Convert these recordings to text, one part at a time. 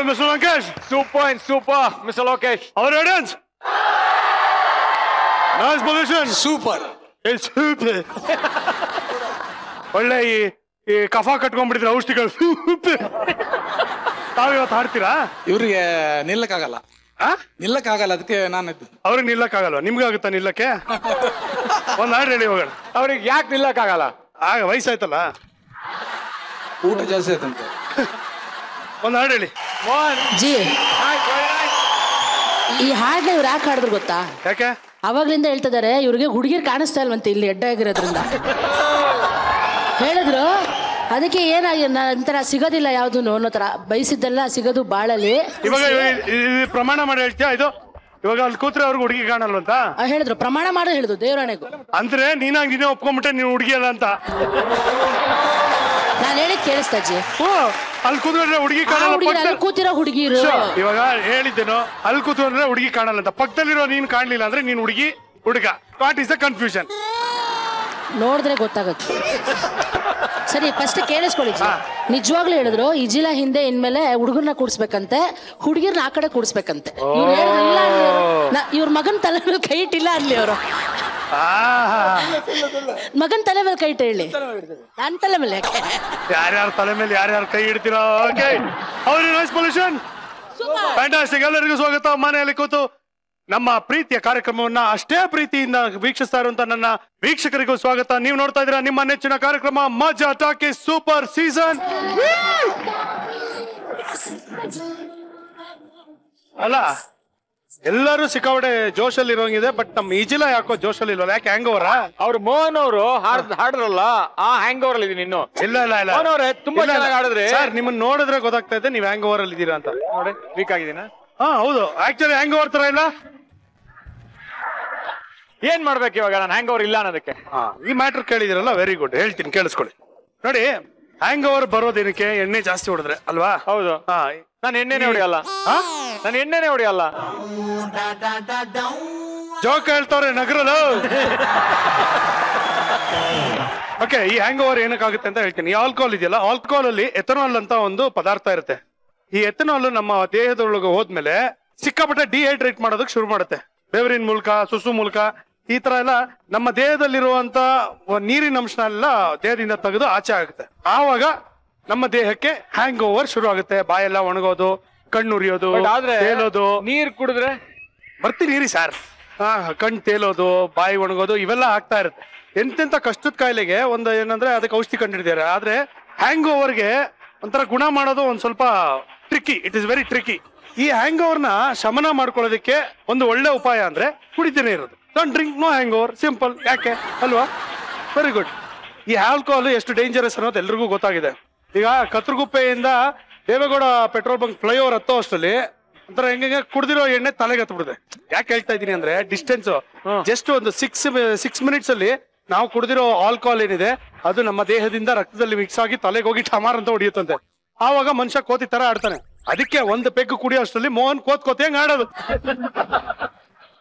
Mr. Lankesh. 2 points, super, Mr. Lokesh. Our audience. Nice position. Super. It's super. ಒಳ್ಳೆ ಈ ಕಫ ಕಟ್ಕೊಂಡ್ಬಿಟ್ಟಿದ್ರೆ ಔಷಧಿಗಳು ತಾವಿವತ್ತು ಹಾಡ್ತೀರಾ? ಇವ್ರಿಗೆ ನಿಲ್ಲಕ್ಕಾಗಲ್ಲ, ಅದಕ್ಕೆ ನಾನು ಅವ್ರಿಗೆ ನಿಲ್ಲಕ್ಕಾಗಲ್ವಾ? ನಿಮ್ಗೆ ಆಗುತ್ತಾ ನಿಲ್ಲಕ್ಕೆ? ಒಂದ್ ಹಾಡು ಹೇಳಿ ಹೋಗೋಣ. ಅವ್ರಿಗೆ ಯಾಕೆ ನಿಲ್ಲಕ್ಕಾಗಲ್ಲ? ಆಗ ವಯಸ್ಸಾಯ್ತಲ್ಲ, ಊಟ ಜಾಸ್ತಿ ಆಯ್ತಂತೆ. ಒಂದ್ ಹಾಡು ಹೇಳಿ. ಜಿ, ಈ ಹಾಡ್ನ ಇವ್ರು ಯಾಕೆ ಹಾಡಿದ್ರು ಗೊತ್ತಾ? ಯಾಕೆ? ಅವಾಗ್ಲಿಂದ ಹೇಳ್ತಿದ್ದಾರೆ ಇವ್ರಿಗೆ ಹುಡುಗಿರ್ ಕಾಣಿಸ್ತಾ ಇಲ್ವಂತೆ ಇಲ್ಲಿ ಎಡ್ಡ ಆಗಿರೋದ್ರಿಂದ ಹೇಳಿದ್ರು. ಅದಕ್ಕೆ ಏನಾಗಿ ನಂತರ ಸಿಗೋದಿಲ್ಲ ಯಾವ್ದು ಅನ್ನೋ ತರ ಬಯಸಿದ್ದೆಲ್ಲ ಸಿಗೋದು ಬಾಳಲ್ಲಿ. ಇವಾಗ ಪ್ರಮಾಣ ಮಾಡಿ ಹೇಳ್ತೀಯಾ? ಇದು ಇವಾಗ ಅಲ್ಲಿ ಕೂತ್ರೆ ಅವ್ರಿಗೆ ಹುಡುಗಿ ಕಾಣಲ್ವಂತ ಹೇಳಿದ್ರು, ಪ್ರಮಾಣ ಮಾಡಿ ಹೇಳಿದ್ರು ದೇವರಾಣೆಗೂ. ಅಂದ್ರೆ ನೀನಾಗಿ ನೀನೇ ಒಪ್ಕೊಂಡ್ಬಿಟ್ಟೆ ನೀನು ಹುಡುಗಿ ಅಲ್ಲ ಅಂತ. ನಾನು ಹೇಳಿದ್ ಕೇಳಿಸ್ತಾ ಅಜ್ಜಿ? ಅಲ್ಲಿ ಕೂತ್ಕೊಂಡ್ರೆ ಹುಡುಗಿ ಕಾಣಲ್ಲ, ಕೂತಿರೋ ಹುಡುಗಿರು. ಇವಾಗ ಹೇಳಿದ್ದೇನೋ ಅಲ್ಲಿ ಕೂತ್ಕೊಂಡ್ರೆ ಹುಡುಗಿ ಕಾಣಲ್ಲ ಅಂತ. ಪಕ್ಕದಲ್ಲಿರೋ ನೀನ್ ಕಾಣ್ಲಿಲ್ಲ ಅಂದ್ರೆ ನೀನ್ ಹುಡುಗ. What is the confusion? ನೋಡಿದ್ರೆ ಗೊತ್ತಾಗುತ್ತೆ. ಸರಿ, ಫಸ್ಟ್ ಕೇಳಿಸ್ಕೊಳ್ಳಿ. ನಿಜವಾಗ್ಲೂ ಹೇಳಿದ್ರು ಇಜಿಲ ಹಿಂದೆ ಇನ್ಮೇಲೆ ಹುಡುಗರ್ನ ಕೂಡ್ಸ್ಬೇಕಂತೆ, ಹುಡುಗಿರ್ನ ಆ ಕಡೆ ಕೂಡ್ಸ್ಬೇಕಂತೆ. ಇವ್ರ ಮಗನ್ ತಲೆ ಮೇಲೆ ಕೈ ಇಟ್ಟಿಲ್ಲ ಅನ್ಲಿ ಅವರು. ಮಗನ್ ತಲೆ ಮೇಲೆ ಕೈ ಇಟ್ಟು ಹೇಳಿ, ನನ್ ತಲೆ ಮೇಲೆ ಯಾಕೆ? ಯಾರ್ಯಾರ ತಲೆ ಮೇಲೆ ಯಾರ್ಯಾರ ಕೈ ಇಡ್ತೀರಾ? ಫ್ಯಾಂಟಾಸ್ಟಿಕ್. ಎಲ್ಲರಿಗೂ ಸ್ವಾಗತ. ಮನೆಯಲ್ಲಿ ಕೂತು ನಮ್ಮ ಪ್ರೀತಿಯ ಕಾರ್ಯಕ್ರಮವನ್ನ ಅಷ್ಟೇ ಪ್ರೀತಿಯಿಂದ ವೀಕ್ಷಿಸ್ತಾ ಇರುವಂತ ನನ್ನ ವೀಕ್ಷಕರಿಗೂ ಸ್ವಾಗತ. ನೀವು ನೋಡ್ತಾ ಇದ್ದೀರಾ ನಿಮ್ಮ ನೆಚ್ಚಿನ ಕಾರ್ಯಕ್ರಮ ಮಜಾ ಟಾಕೀಸ್ ಸೂಪರ್ ಸೀಸನ್. ಅಲ್ಲ, ಎಲ್ಲರೂ ಸಿಕ್ಕಾಪಟ್ಟೆ ಜೋಶಲ್ಲಿ ಇರೋಂಗಿದೆ, ಬಟ್ ನಮ್ಮ ಈಜಿಲ ಯಾಕೋ ಜೋಶಲ್ಲಿ ಇಲ್ವಲ್ಲ? ಯಾಕೆ? ಹ್ಯಾಂಗ್ ಓವರಾ? ಅವ್ರು ಮೋಹನ್ ಅವರು ಹಾಡ್ರಲ್ಲ, ಆ ಹ್ಯಾಂಗ್ ಓವರ್ ಅಲ್ಲಿ ಇದೀನಿ ಇನ್ನು. ಇಲ್ಲ ಇಲ್ಲ ಇಲ್ಲ, ತುಂಬಾ ಚೆನ್ನಾಗಿ ಹಾಡಿದ್ರೆ ಸರ್. ನಿಮ್ಮನ್ನ ನೋಡಿದ್ರೆ ಗೊತ್ತಾಗ್ತಾ ಇದೆ ನೀವು ಹ್ಯಾಂಗ್ ಓವರ್ ಅಲ್ಲಿ ಇದ್ದೀರಾ ಅಂತ. ನೋಡಿ, ವೀಕ್ ಆಗಿದ್ದೀನ? ಹಾ ಹೌದು, ಆಕ್ಚುಲಿ ಹ್ಯಾಂಗ್ ಓವರ್ ತರ ಇಲ್ಲ. ಏನ್ ಮಾಡ್ಬೇಕು ಇವಾಗ? ನಾನು ಹ್ಯಾಂಗ್ ಓವರ್ ಇಲ್ಲ ಅನ್ನೋದಕ್ಕೆ ಈ ಮ್ಯಾಟರ್ ಕೇಳಿದಿರಲ್ಲ, ವೆರಿ ಗುಡ್. ಹೇಳ್ತೀನಿ, ಕೇಳಿಸ್ಕೊಳ್ಳಿ. ನೋಡಿ, ಹ್ಯಾಂಗ್ ಓವರ್ ಬರೋದೇನಕ್ಕೆ? ಎಣ್ಣೆ ಜಾಸ್ತಿ ಹೊಡೆದ್ರೆ ಅಲ್ವಾ? ಹೌದು. ನಾನು ಎಣ್ಣೆನೆ ಹೊಡಿಯಲ್ಲ. ನಾನು ಎಣ್ಣೆನೆ ಹೊಡಿಯಲ್ಲ. ಜೋಕ್ ಹೇಳ್ತವ್ರೆ ನಗರಲು. ಓಕೆ, ಈ ಹ್ಯಾಂಗ್ ಓವರ್ ಏನಕ್ಕಾಗುತ್ತೆ ಅಂತ ಹೇಳ್ತೀನಿ. ಈ ಆಲ್ಕೋಹಾಲ್ ಇದೆಯಲ್ಲ, ಆಲ್ಕೋಹಾಲ್ ಅಲ್ಲಿ ಎಥನಾಲ್ ಅಂತ ಒಂದು ಪದಾರ್ಥ ಇರುತ್ತೆ. ಈ ಎಥನಾಲ್ ನಮ್ಮ ದೇಹದೊಳಗೆ ಹೋದ್ಮೇಲೆ ಸಿಕ್ಕಾಪಟ್ಟೆ ಡಿಹೈಡ್ರೇಟ್ ಮಾಡೋದಕ್ಕೆ ಶುರು ಮಾಡುತ್ತೆ. ಬೆವರಿನ ಮೂಲಕ, ಸುಸು ಮೂಲಕ, ಈ ತರ ಎಲ್ಲ ನಮ್ಮ ದೇಹದಲ್ಲಿರುವಂತ ನೀರಿನ ಅಂಶನ ಎಲ್ಲ ದೇಹದಿಂದ ತೆಗೆದು ಆಚೆ ಆಗುತ್ತೆ. ಆವಾಗ ನಮ್ಮ ದೇಹಕ್ಕೆ ಹ್ಯಾಂಗ್ ಓವರ್ ಶುರು ಆಗುತ್ತೆ. ಬಾಯೆಲ್ಲ ಒಣಗೋದು, ಕಣ್ಣು ಉರಿಯೋದು, ತೇಲೋದು. ನೀರ್ ಕುಡಿದ್ರೆ ಬರ್ತೀನಿ ಇರಿ ಸರ್. ಕಣ್ಣು ತೇಲೋದು, ಬಾಯಿ ಒಣಗೋದು, ಇವೆಲ್ಲ ಆಗ್ತಾ ಇರುತ್ತೆ. ಎಂತೆಂತ ಕಷ್ಟದ ಕಾಯಿಲೆಗೆ ಒಂದು ಏನಂದ್ರೆ ಅದಕ್ಕೆ ಔಷಧಿ ಕಂಡಿಡಿದ್ದಾರೆ. ಆದ್ರೆ ಹ್ಯಾಂಗ್ ಓವರ್ಗೆ ಒಂಥರ ಗುಣ ಮಾಡೋದು ಒಂದ್ ಸ್ವಲ್ಪ tricky. It is very tricky. ಈ ಹ್ಯಾಂಗ್ ಓವರ್ನ ಶಮನ ಮಾಡ್ಕೊಳ್ಳೋದಕ್ಕೆ ಒಂದು ಒಳ್ಳೆ ಉಪಾಯ ಅಂದ್ರೆ ಕುಡಿತೇನೆ ಇರೋದು. Don't drink, no hangover, simple. ಯಾಕೆ ಅಲ್ವಾ? Very good. ಈ ಆಲ್ಕೋಹಾಲ್ ಎಷ್ಟು ಡೇಂಜರಸ್ ಅನ್ನೋದು ಎಲ್ರಿಗೂ ಗೊತ್ತಾಗಿದೆ. ಈಗ ಕತ್ರಗುಪ್ಪೆಯಿಂದ ದೇವೇಗೌಡ ಪೆಟ್ರೋಲ್ ಬಂಕ್ ಫ್ಲೈಓವರ್ ಹತ್ತೋ ಅಷ್ಟರಲ್ಲಿ ಒಂಥರ ಹೆಂಗೆ ಕುಡ್ದಿರೋ ಎಣ್ಣೆ ತಲೆಗೆ ಹತ್ಬಿಡುತ್ತೆ. ಯಾಕೆ ಹೇಳ್ತಾ ಇದ್ದೀನಿ ಅಂದ್ರೆ, ಡಿಸ್ಟೆನ್ಸ್ ಜಸ್ಟ್ ಒಂದು 6 ಮಿನಿಟ್ಸ್ ಅಲ್ಲಿ ನಾವು ಕುಡ್ದಿರೋ ಆಲ್ಕೋಹಾಲ್ ಏನಿದೆ ಅದು ನಮ್ಮ ದೇಹದಿಂದ ರಕ್ತದಲ್ಲಿ ಮಿಕ್ಸ್ ಆಗಿ ತಲೆಗೆ ಹೋಗಿ ಟಮಾರ್ ಅಂತ ಹೊಡಿಯುತ್ತಂತೆ. ಆವಾಗ ಮನುಷ್ಯ ಕೋತಿ ತರ ಆಡ್ತಾನೆ. ಅದಕ್ಕೆ ಒಂದು ಪೆಗ್ ಕುಡಿಯೋ ಅಷ್ಟರಲ್ಲಿ ಮೋಹನ್ ಕೋತಿ ಹೆಂಗ್ ಆಡೋದು.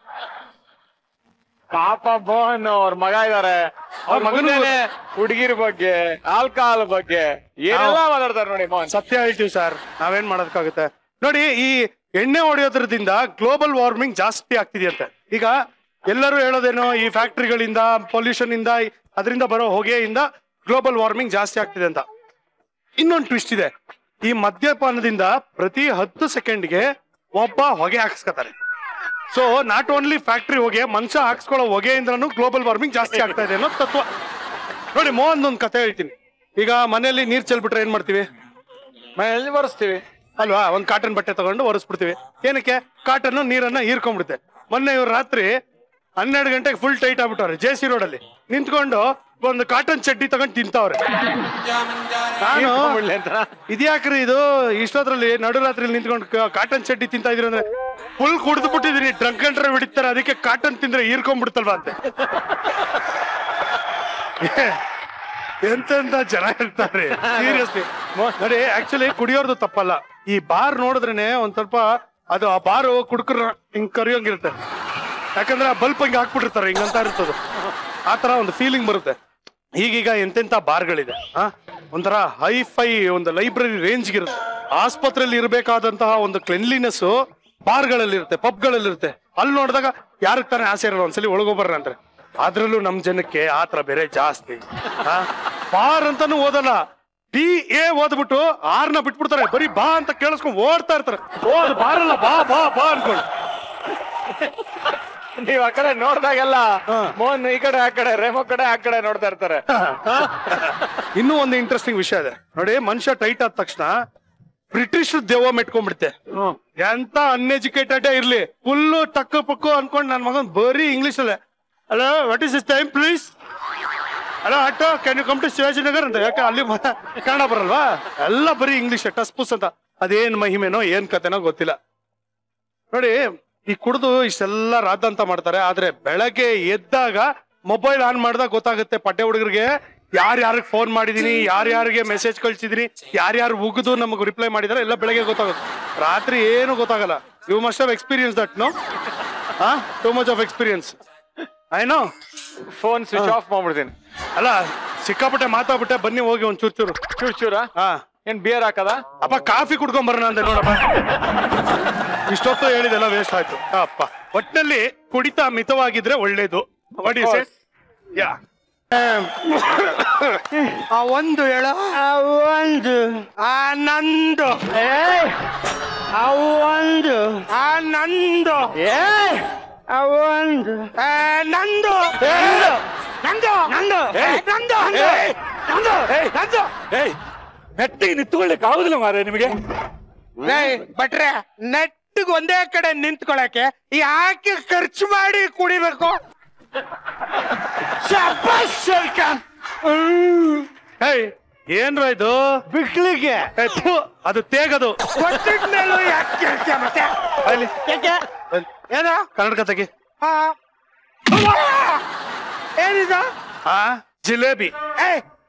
ಪಾಪ ಮೋಹನ್ ಅವ್ರ ಮಗ ಇದಾರೆ, ಅವ್ರ ಮಗನೇ ಹುಡುಗಿರ ಬಗ್ಗೆ, ಆಲ್ಕೋಹಾಲ್ ಬಗ್ಗೆ ಏನೆಲ್ಲ ಮಾತಾಡ್ತಾರೆ ನೋಡಿ ಮೋಹನ್. ಸತ್ಯ ಹೇಳ್ತೀವಿ ಸರ್, ನಾವೇನ್ ಮಾಡೋದಕ್ಕಾಗುತ್ತೆ? ನೋಡಿ, ಈ ಎಣ್ಣೆ ಹೊಡೆಯೋದ್ರದಿಂದ ಗ್ಲೋಬಲ್ ವಾರ್ಮಿಂಗ್ ಜಾಸ್ತಿ ಆಗ್ತಿದೆಯಂತೆ. ಈಗ ಎಲ್ಲರೂ ಹೇಳೋದೇನೋ, ಈ ಫ್ಯಾಕ್ಟ್ರಿಗಳಿಂದ, ಪೊಲ್ಯೂಷನ್ ಇಂದ, ಅದರಿಂದ ಬರೋ ಹೊಗೆಯಿಂದ ಗ್ಲೋಬಲ್ ವಾರ್ಮಿಂಗ್ ಜಾಸ್ತಿ ಆಗ್ತಿದೆ ಅಂತ. ಇನ್ನೊಂದು ಟ್ವಿಸ್ಟ್ ಇದೆ. ಈ ಮದ್ಯಪಾನದಿಂದ ಪ್ರತಿ 10 ಸೆಕೆಂಡ್ಗೆ ಒಬ್ಬ ಹೊಗೆ ಹಾಕ್ಸ್ಕೊತಾರೆ. ಸೊ ನಾಟ್ ಓನ್ಲಿ ಫ್ಯಾಕ್ಟ್ರಿ ಹೊಗೆ, ಮನುಷ್ಯ ಹಾಕ್ಸ್ಕೊಳ್ಳೋ ಹೊಗೆಯಿಂದನೂ ಗ್ಲೋಬಲ್ ವಾರ್ಮಿಂಗ್ ಜಾಸ್ತಿ ಆಗ್ತಾ ಇದೆ ಅನ್ನೋ ತತ್ವ. ನೋಡಿ, ಮೋಹನ್ ಒಂದು ಕತೆ ಹೇಳ್ತೀನಿ. ಈಗ ಮನೆಯಲ್ಲಿ ನೀರ್ ಚೆಲ್ಬಿಟ್ರೆ ಏನ್ ಮಾಡ್ತೀವಿ? ಮನೆಯಲ್ಲಿ ಒರೆಸ್ತೀವಿ ಅಲ್ವಾ? ಒಂದ್ ಕಾಟನ್ ಬಟ್ಟೆ ತಗೊಂಡು ಒರೆಸ್ಬಿಡ್ತೀವಿ. ಏನಕ್ಕೆ? ಕಾಟನ್ ನೀರನ್ನ ಹೀರ್ಕೊಂಡ್ಬಿಡುತ್ತೆ. ಮೊನ್ನೆ ಇವ್ರು ರಾತ್ರಿ 12 ಗಂಟೆಗೆ ಫುಲ್ ಟೈಟ್ ಆಗ್ಬಿಟ್ಟವ್ರೆ. JC ರೋಡ್ ಅಲ್ಲಿ ನಿಂತ್ಕೊಂಡು ಒಂದು ಕಾಟನ್ ಚಡ್ಡಿ ತಗೊಂಡು ತಿಂತವ್ರೆ. ನಾನು ಇದ್ಯಾಕ್ರಿ ಇದು ಇಷ್ಟೋದ್ರಲ್ಲಿ ನಡುರಾತ್ರಿ ನಿಂತ್ಕೊಂಡು ಕಾಟನ್ ಚಡ್ಡಿ ತಿಂತಾ ಇದ್ರಿ ಅಂದ್ರೆ, ಫುಲ್ ಕುಡ್ದು ಬಿಟ್ಟಿದೀನಿ, ಡ್ರಂಕ್ ಅಂಡ್ ಡ್ರೈವ್ ಹಿಡಿತಾರೆ, ಅದಕ್ಕೆ ಕಾಟನ್ ತಿಂದ್ರೆ ಹೀರ್ಕೊಂಡ್ಬಿಡ್ತಲ್ವಾ ಅಂತೆ. ಎಂತೆಂತ ಜನ ಇರ್ತಾರೆ ಸೀರಿಯಸ್ಲಿ. ನೋಡಿ, ಆಕ್ಚುಲಿ ಕುಡಿಯೋರ್ದು ತಪ್ಪಲ್ಲ. ಈ ಬಾರ್ ನೋಡಿದ್ರೇನೆ ಒಂದ್ ಸ್ವಲ್ಪ ಅದು ಆ ಬಾರು ಕುಡ್ಕರ್ ಹಿಂಗ್ ಕರಿಯೋಂಗಿರುತ್ತೆ. ಯಾಕಂದ್ರೆ ಆ ಬಲ್ಪ್ ಹಂಗೆ ಹಾಕ್ಬಿಟ್ಟಿರ್ತಾರೆ, ಹಿಂಗಂತ ಇರ್ತದ. ಆತರ ಒಂದು ಫೀಲಿಂಗ್ ಬರುತ್ತೆ. ಈಗೀಗ ಎಂತೆಂತ ಬಾರ್ಗಳಿದೆ, ಒಂಥರ ಹೈಫೈ ಒಂದು ಲೈಬ್ರರಿ ರೇಂಜ್ಗಿರುತ್ತೆ. ಆಸ್ಪತ್ರೆಯಲ್ಲಿ ಇರಬೇಕಾದಂತಹ ಒಂದು ಕ್ಲೆನ್ಲಿನೆಸ್ ಬಾರ್ಗಳಲ್ಲಿರುತ್ತೆ, ಪಬ್ಗಳಲ್ಲಿರುತ್ತೆ. ಅಲ್ಲಿ ನೋಡಿದಾಗ ಯಾರಿಗೆ ತಾನೇ ಆಸೆ ಇರಲ್ಲ ಒಂದ್ಸಲಿ ಒಳಗೋಗ್ಬರ್ರ ಅಂದ್ರೆ. ಅದ್ರಲ್ಲೂ ನಮ್ ಜನಕ್ಕೆ ಆತರ ಬೇರೆ ಜಾಸ್ತಿ. ಬಾರ್ ಅಂತಾನು ಓದಲ್ಲ, BA ಓದ್ಬಿಟ್ಟು ಆರ್ನ ಬಿಟ್ಬಿಡ್ತಾರೆ. ಬರೀ ಬಾ ಅಂತ ಕೇಳಿಸ್ಕೊಂಡು ಓಡ್ತಾ ಇರ್ತಾರೆ. ಅದು ಬಾರಲ್ಲ, ಬಾ ಬಾ ಬಾ ಅನ್ಕೊಂಡು. ನೀವ್ ಆ ಕಡೆ ನೋಡ್ದಾಗೆಲ್ಲ ಮೋಹನ್ ಈ ಕಡೆ ಆ ಕಡೆ, ರೇಮೋ ಕಡೆ ಆ ಕಡೆ ನೋಡ್ತಾ ಇರ್ತಾರೆ. ಇನ್ನೂ ಒಂದು ಇಂಟ್ರೆಸ್ಟಿಂಗ್ ವಿಷಯ ಇದೆ ನೋಡಿ. ಮನುಷ್ಯ ಟೈಟ್ ಆದ ತಕ್ಷಣ ಬ್ರಿಟಿಷ್ ದೆವ್ವ ಮೆಟ್ಕೊಂಡ್ಬಿಡುತ್ತೆ. ಎಂತ ಅನ್ಎಜುಕೇಟೆಡ್ ಇರ್ಲಿ, ಫುಲ್ಲು ಟಕ್ಕು ಪಕ್ಕು ಅನ್ಕೊಂಡ್ ನನ್ ಮಗನ್ ಬರೀ ಇಂಗ್ಲಿಷ್ ಅಲ್ಲೇ. Hello, what is this time please? Hello auto, can you come to Shivajinagar ಅಂತ. ಯಾಕೆ ಅಲ್ಲಿ ಕನ್ನಡ ಬರಲ್ವಾ? ಎಲ್ಲ ಬರೀ ಇಂಗ್ಲಿಷ್, ಟಸ್ ಪುಸ್ ಅಂತ. ಅದೇನ್ ಮಹಿಮೆನೋ ಏನ್ ಕತೆನೋ ಗೊತ್ತಿಲ್ಲ ನೋಡಿ. ಈ ಕುಡ್ದು ಇಷ್ಟೆಲ್ಲ ರಾದಂತ ಮಾಡ್ತಾರೆ. ಆದ್ರೆ ಬೆಳಗ್ಗೆ ಎದ್ದಾಗ ಮೊಬೈಲ್ ಆನ್ ಮಾಡಿದಾಗ ಗೊತ್ತಾಗುತ್ತೆ ಪಡ್ಡೆ ಹುಡುಗರಿಗೆ ಯಾರ್ಯಾರಿಗೆ ಫೋನ್ ಮಾಡಿದೀನಿ, ಯಾರ್ಯಾರಿಗೆ ಮೆಸೇಜ್ ಕಳ್ಸಿದೀನಿ, ಯಾರ್ಯಾರು ಉಗಿದು ನಮಗ್ ರಿಪ್ಲೈ ಮಾಡಿದಾರೆ ಎಲ್ಲ ಬೆಳಗ್ಗೆ ಗೊತ್ತಾಗುತ್ತೆ. ರಾತ್ರಿ ಏನು ಗೊತ್ತಾಗಲ್ಲ. You must have experience that, no? Too much of experience. I know. Phone switch off ಮಾಡ್ಬಿಡ್ತೀನಿ. ಅಲ್ಲ, ಸಿಕ್ಕಾಪಟ್ಟೆ ಮಾತಾಡ್ಬಿಟ್ಟೆ. ಬನ್ನಿ ಹೋಗಿ ಒಂದ್ ಚೂರು ಚೂರ ಏನ್ ಬಿಯರ್ ಹಾಕದ? ಅಪ್ಪ ಕಾಫಿ ಕುಡ್ಕೊಂಡ್ ಬರೋಣ ಅಂದೆ ನೋಡಪ್ಪ. ಇಷ್ಟೊತ್ತು ಹೇಳಿದೆಲ್ಲ ವೇಸ್ಟ್ ಆಯ್ತು ಅಪ್ಪ. ಒಟ್ಟಿನಲ್ಲಿ ಕುಡಿತ ಮಿತವಾಗಿದ್ರೆ ಒಳ್ಳೇದು. ಒಂದು ಹೇಳೋ, ಒಂದು ನಂದು, ಒಂದು ನಂದು, ಒಂದು ನಂದು, ನಂದು, ನಂದು, ನಂದು, ನಂದು, ನಂದು. ನೆಟ್ಟಿಗೆ ನಿಂತ್ಕೊಳ್ಳಿಕ್ಕೆ ಆಗುದಿಲ್ಲ ಮಾರ್ರೆ ನಿಮಗೆ. ಬಟ್ರೆ ನೆಟ್ಟಿಗೆ ಒಂದೇ ಕಡೆ ನಿಂತ್ಕೊಳಕ್ಕೆ ಯಾಕೆ ಖರ್ಚು ಮಾಡಿ ಕುಡಿಬೇಕು? ಏನ್ರ ಇದು? ಬಿಕ್ಲಿಗೆ ಅದು ತೇಗದು. ಏನ ಕನ್ನಡ ತೆಗಿ. ಏನಿದು? ಜಿಲೇಬಿ.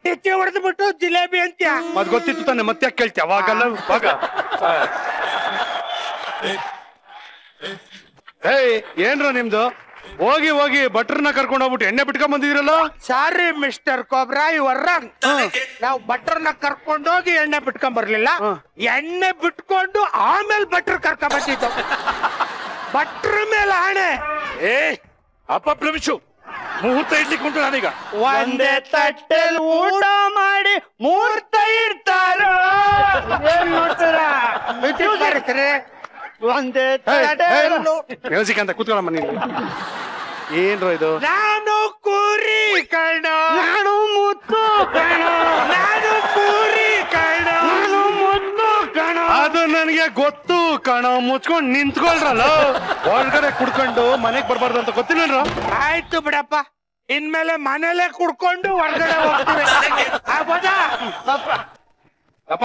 ಹೆಚ್ಚೆ ಹೊಡೆದು ಬಿಟ್ಟು ಜಿಲೇಬಿ ಅಂತ್ಯ. ಮತ್ ಗೊತ್ತಿತ್ತು ತಾನೆ, ಮತ್ತೆ ಯಾಕೆ ಕೇಳ್ತೀಯ? ಅವಾಗಲ್ಲ ಅವಾಗ. ಏನ್ರ ನಿಮ್ದು? ಹೋಗಿ ಹೋಗಿ ಬಟ್ರನ್ನ ಕರ್ಕೊಂಡು ಹೋಗ್ಬಿಟ್ಟು ಎಣ್ಣೆ ಬಿಟ್ಕೊಂಡ್ ಬಂದಿದ್ರಲ್ಲ. ಸಾರಿ ಮಿಸ್ಟರ್ ಕೋಬ್ರಾ, ಇವರ ನಾವು ಬಟ್ರನ್ನ ಕರ್ಕೊಂಡೋಗಿ ಎಣ್ಣೆ ಬಿಟ್ಕೊಂಡ್ ಬರ್ಲಿಲ್ಲ. ಎಣ್ಣೆ ಬಿಟ್ಕೊಂಡು ಆಮೇಲೆ ಬಟ್ರ್ ಕರ್ಕೊಂಡ್ ಬಂದಿದ್ದು. ಬಟ್ರ ಮೇಲೆ ಆಣೆ. ಅಪಪ್ರಮಿಸು. ಮುಹೂರ್ತ ಇಡ್ಲಿಕ್ಕೆ ಉಂಟು ನಾನೀಗ. ಒಂದೇ ತಟ್ಟೆಲ್ ಊಟ ಮಾಡಿ ಮುಹೂರ್ತ ಇರ್ತಾರೋ. ಏನ್ ನೋಡ್ತಾರ? ಒಂದೇ ಮ್ಯೂಸಿಕ್ ಅಂತ ಕೂತ್ಕೊಳ್ಳಮ್ಮ ನೀನು. ಏನ್ರ ಇದು? ನಾನು ಕೂರಿ ಕಣ, ನಾನು ಮುತ್ತು ಕಣ, ನಾನು ಕೂರಿ ಕಣ, ನಾನು ಮುತ್ತು ಕಣ. ಅದು ನನಗೆ ಗೊತ್ತು ಕಣ. ಮುಚ್ಕೊಂಡು ನಿಂತ್ಕೊಳ್ರಲ್ಲ. ಒಳಗಡೆ ಕುಡ್ಕೊಂಡು ಮನೆಗ್ ಬರ್ಬಾರ್ದು ಅಂತ ಗೊತ್ತಿಲ್ಲ. ಆಯ್ತು ಬಿಡಪ್ಪ, ಇನ್ಮೇಲೆ ಮನೇಲೆ ಕುಡ್ಕೊಂಡು ಹೊರಗಡೆ ಹೋಗ್ತೀವಿ. ಅಪ್ಪ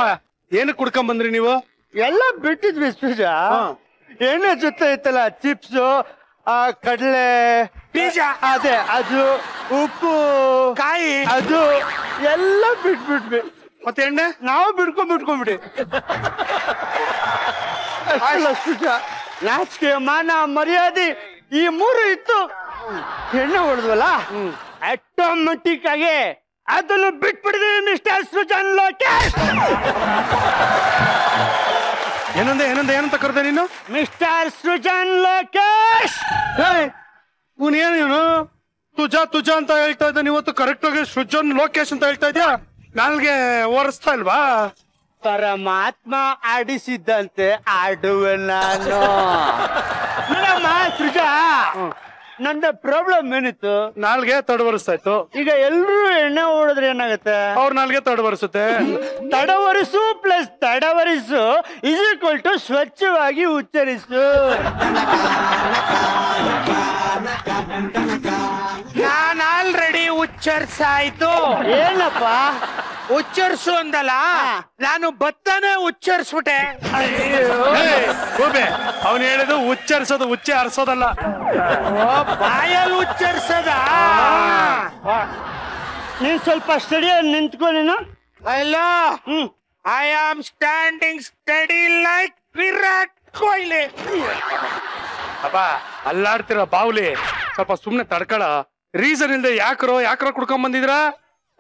ಏನಕ್ಕೆ ಕುಡ್ಕೊಂಡ್ ಬಂದ್ರಿ ನೀವು? ಎಲ್ಲ ಬಿಟ್ಟಿದ್ವಿ ಬೀಜ. ಎಣ್ಣೆ ಜೊತೆ ಇತ್ತಲ್ಲ, ಚಿಪ್ಸ್, ಕಡಲೆ ಬೀಜ, ಅದೇ ಅದು, ಉಪ್ಪು, ಕಾಯಿ, ಅದು ಎಲ್ಲ ಬಿಟ್ಬಿಟ್ವಿ. ಮತ್ತೆ ಎಣ್ಣೆ ನಾವು ಬಿಟ್ಕೊಂಡ್ಬಿಟ್ಕೊಂಡ್ಬಿಡಿ. ನಾಚಿಕೆ, ಮಾನ, ಮರ್ಯಾದೆ ಈ ಮೂರು ಇತ್ತು. ಎಣ್ಣೆ ಹೊಡೆದ್ವಲ್ಲ, ಆಟೋಮೆಟಿಕ್ ಆಗಿ ಅದನ್ನು ಬಿಟ್ಬಿಡಿದ್ವಿ ಮಿಸ್ಟರ್ ಸೃಜನ್ ಲೋಕೇಶ್. ಏನಂತ ಕರೆದೆ ನೀನು? ಮಿಸ್ಟರ್ ಸೃಜನ್ ಲೋಕೇಶ್. ಏನು ತುಜಾ ಅಂತ ಹೇಳ್ತಾ ಇದ್ದ, ಇವತ್ತು ಕರೆಕ್ಟ್ ಆಗಿ ಸೃಜನ್ ಲೋಕೇಶ್ ಅಂತ ಹೇಳ್ತಾ ಇದ್ಯಾ? ನಾಲ್ಗೆ ಓರಿಸ್ತಾ ಇಲ್ವಾ? ಪರಮಾತ್ಮ ಆಡಿಸಿದ್ದಂತೆ ಆಡುವೆ ನಾನು. ನೋಡಮ್ಮ ಸೃಜಾ, ನಂದ ಪ್ರಾಬ್ಲಮ್ ಏನಿತ್ತು? ನಾಲ್ಗೆ ತಡವರಿಸ್ತಾ ಇತ್ತು. ಈಗ ಎಲ್ರು ಎಣ್ಣೆ ಹೊಡೆದ್ರೆ ಏನಾಗುತ್ತೆ? ಅವ್ರ ನಾಲ್ಗೆ ತಡವರಿಸುತ್ತೆ. ತಡವರಿಸು ಪ್ಲಸ್ ತಡವರಿಸು ಇಸ್ ಈಕ್ವಲ್ ಟು ಸ್ವಚ್ಛವಾಗಿ ಉಚ್ಚರಿಸು. ನಾನು ಆಲ್ರೆಡಿ ಉಚ್ಚರಿಸಾಯ್ತು. ಏನಪ್ಪ ಉಚ್ಚರಿಸು ಅಂದಲ್ಲ, ನಾನು ಭತ್ತನೇ ಉಚ್ಚರಿಸ್ಬಿಟ್ಟೆ. ಅವನು ಹೇಳಿದ್ದು ಉಚ್ಚರಿಸೋದು, ಉಚ್ಚೆ ಹರಿಸೋದಲ್ಲ. ಬಾಯಲ್ಲಿ ಉಚ್ಚರಿಸದ. ನೀನ್ ಸ್ವಲ್ಪ ಸ್ಟಡಿಯಾಗಿ ನಿಂತ್ಕೊ ನೀನು. ಅಲ್ಲ, I am standing study like Virat Kohli. ಅಪ್ಪ ಅಲ್ಲಾಡ್ತಿರ ಬಾವ್ಲಿ, ಸ್ವಲ್ಪ ಸುಮ್ನೆ ತಡ್ಕಳ. ರೀಸನ್ ಇಲ್ದೆ ಯಾಕ್ರೋ ಕುಡ್ಕೊಂಡ್ ಬಂದಿದ್ರ?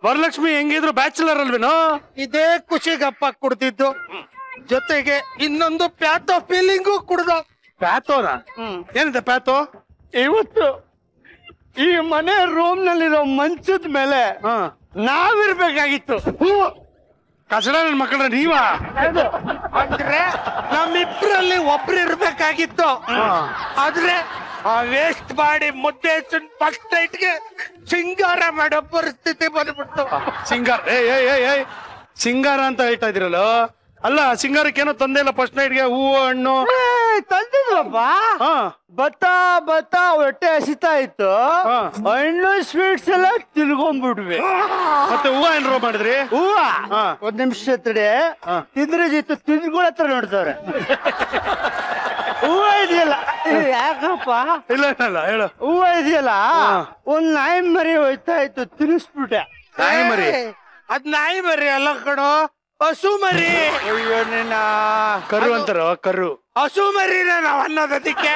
ವರಲಕ್ಷ್ಮಿ ಹೆಂಗಿದ್ರು ಬ್ಯಾಚುಲರ್ ಅಲ್ವೇನೋ? ಇದೇ ಖುಷಿಗಪ್ಪ ಕುಡ್ತಿದ್ದು. ಜೊತೆಗೆ ಇನ್ನೊಂದು ಪ್ಯಾತೋ ಫೀಲಿಂಗು ಕುಡ್ದು. ಪ್ಯಾತೋನ ಏನಿದೆ ಪ್ಯಾತೋ? ಇವತ್ತು ಈ ಮನೆ ರೂಮ್ ನಲ್ಲಿರೋ ಮಂಚದ ಮೇಲೆ ನಾವಿರ್ಬೇಕಾಗಿತ್ತು. ಕಸಡ ನನ್ ಮಕ್ಕಳ ನೀವ ಅಂದ್ರೆ ನಮ್ಮಿಬ್ರಲ್ಲಿ ಒಬ್ರು ಇರ್ಬೇಕಾಗಿತ್ತು. ಆದ್ರೆ ಆ ವೇಸ್ಟ್ ಮಾಡಿ ಮುದ್ದೆ ಫಸ್ಟ್ ನೈಟ್ಗೆ ಸಿಂಗಾರ ಮಾಡೋ ಪರಿಸ್ಥಿತಿ ಬಂದ್ಬಿಡ್ತು. ಸಿಂಗಾರ ಸಿಂಗಾರ ಅಂತ ಹೇಳ್ತಾ ಇದಿರಲ್ಲ. ಅಲ್ಲ ಸಿಂಗಾರಕ್ಕೆ ಏನೋ ತಂದೆ ಇಲ್ಲ ಫಸ್ಟ್ ನೈಟ್ಗೆ ಹೂವು ಹಣ್ಣು ತಂದಿದ್ವಪ್ಪ. ಬತ್ತಾ ಹೊಟ್ಟೆ ಹಸಿತಾ ಇತ್ತು. ಹಣ್ಣು ಸ್ವೀಟ್ಸ್ ಎಲ್ಲ ತಿನ್ಕೊಂಡ್ಬಿಟ್ವಿ. ಮತ್ತೆ ಹೂವ ಏನ್ ರೋ ಮಾಡಿದ್ರಿ? ಹೂವ ಒಂದ್ ನಿಮಿಷ ತಡೆ. ತಿಂದ್ರೆ ಜಿತ್ತು ತಿಂದ್ಗಳ ಹತ್ರ ನೋಡ್ತವ್ರೆ. ಹೂವ ಇದೆಯಲ್ಲ ಯಾಕಪ್ಪ? ಇಲ್ಲ ಹೇಳು. ಹೂವ ಇದೆಯಲ್ಲ ಒಂದ್ ನಾಯಿ ಮರಿ ಹೋಯ್ತಾ ಇತ್ತು, ತಿನ್ನಿಸ್ಬಿಟ್ಟೆ. ನಾಯಿ ಮರಿ? ಅದ್ ನಾಯಿ ಮರಿ ಅಲ್ಲ ಕಣೋ, ಹಸು ಮರಿ. ಅಯ್ಯೋ ನಿನ್ನ ಕರು ಅಂತಾರ ಕರು. ಹಸು ಮರಿನ ನಾವ್ ಅನ್ನೋದಕ್ಕೆ.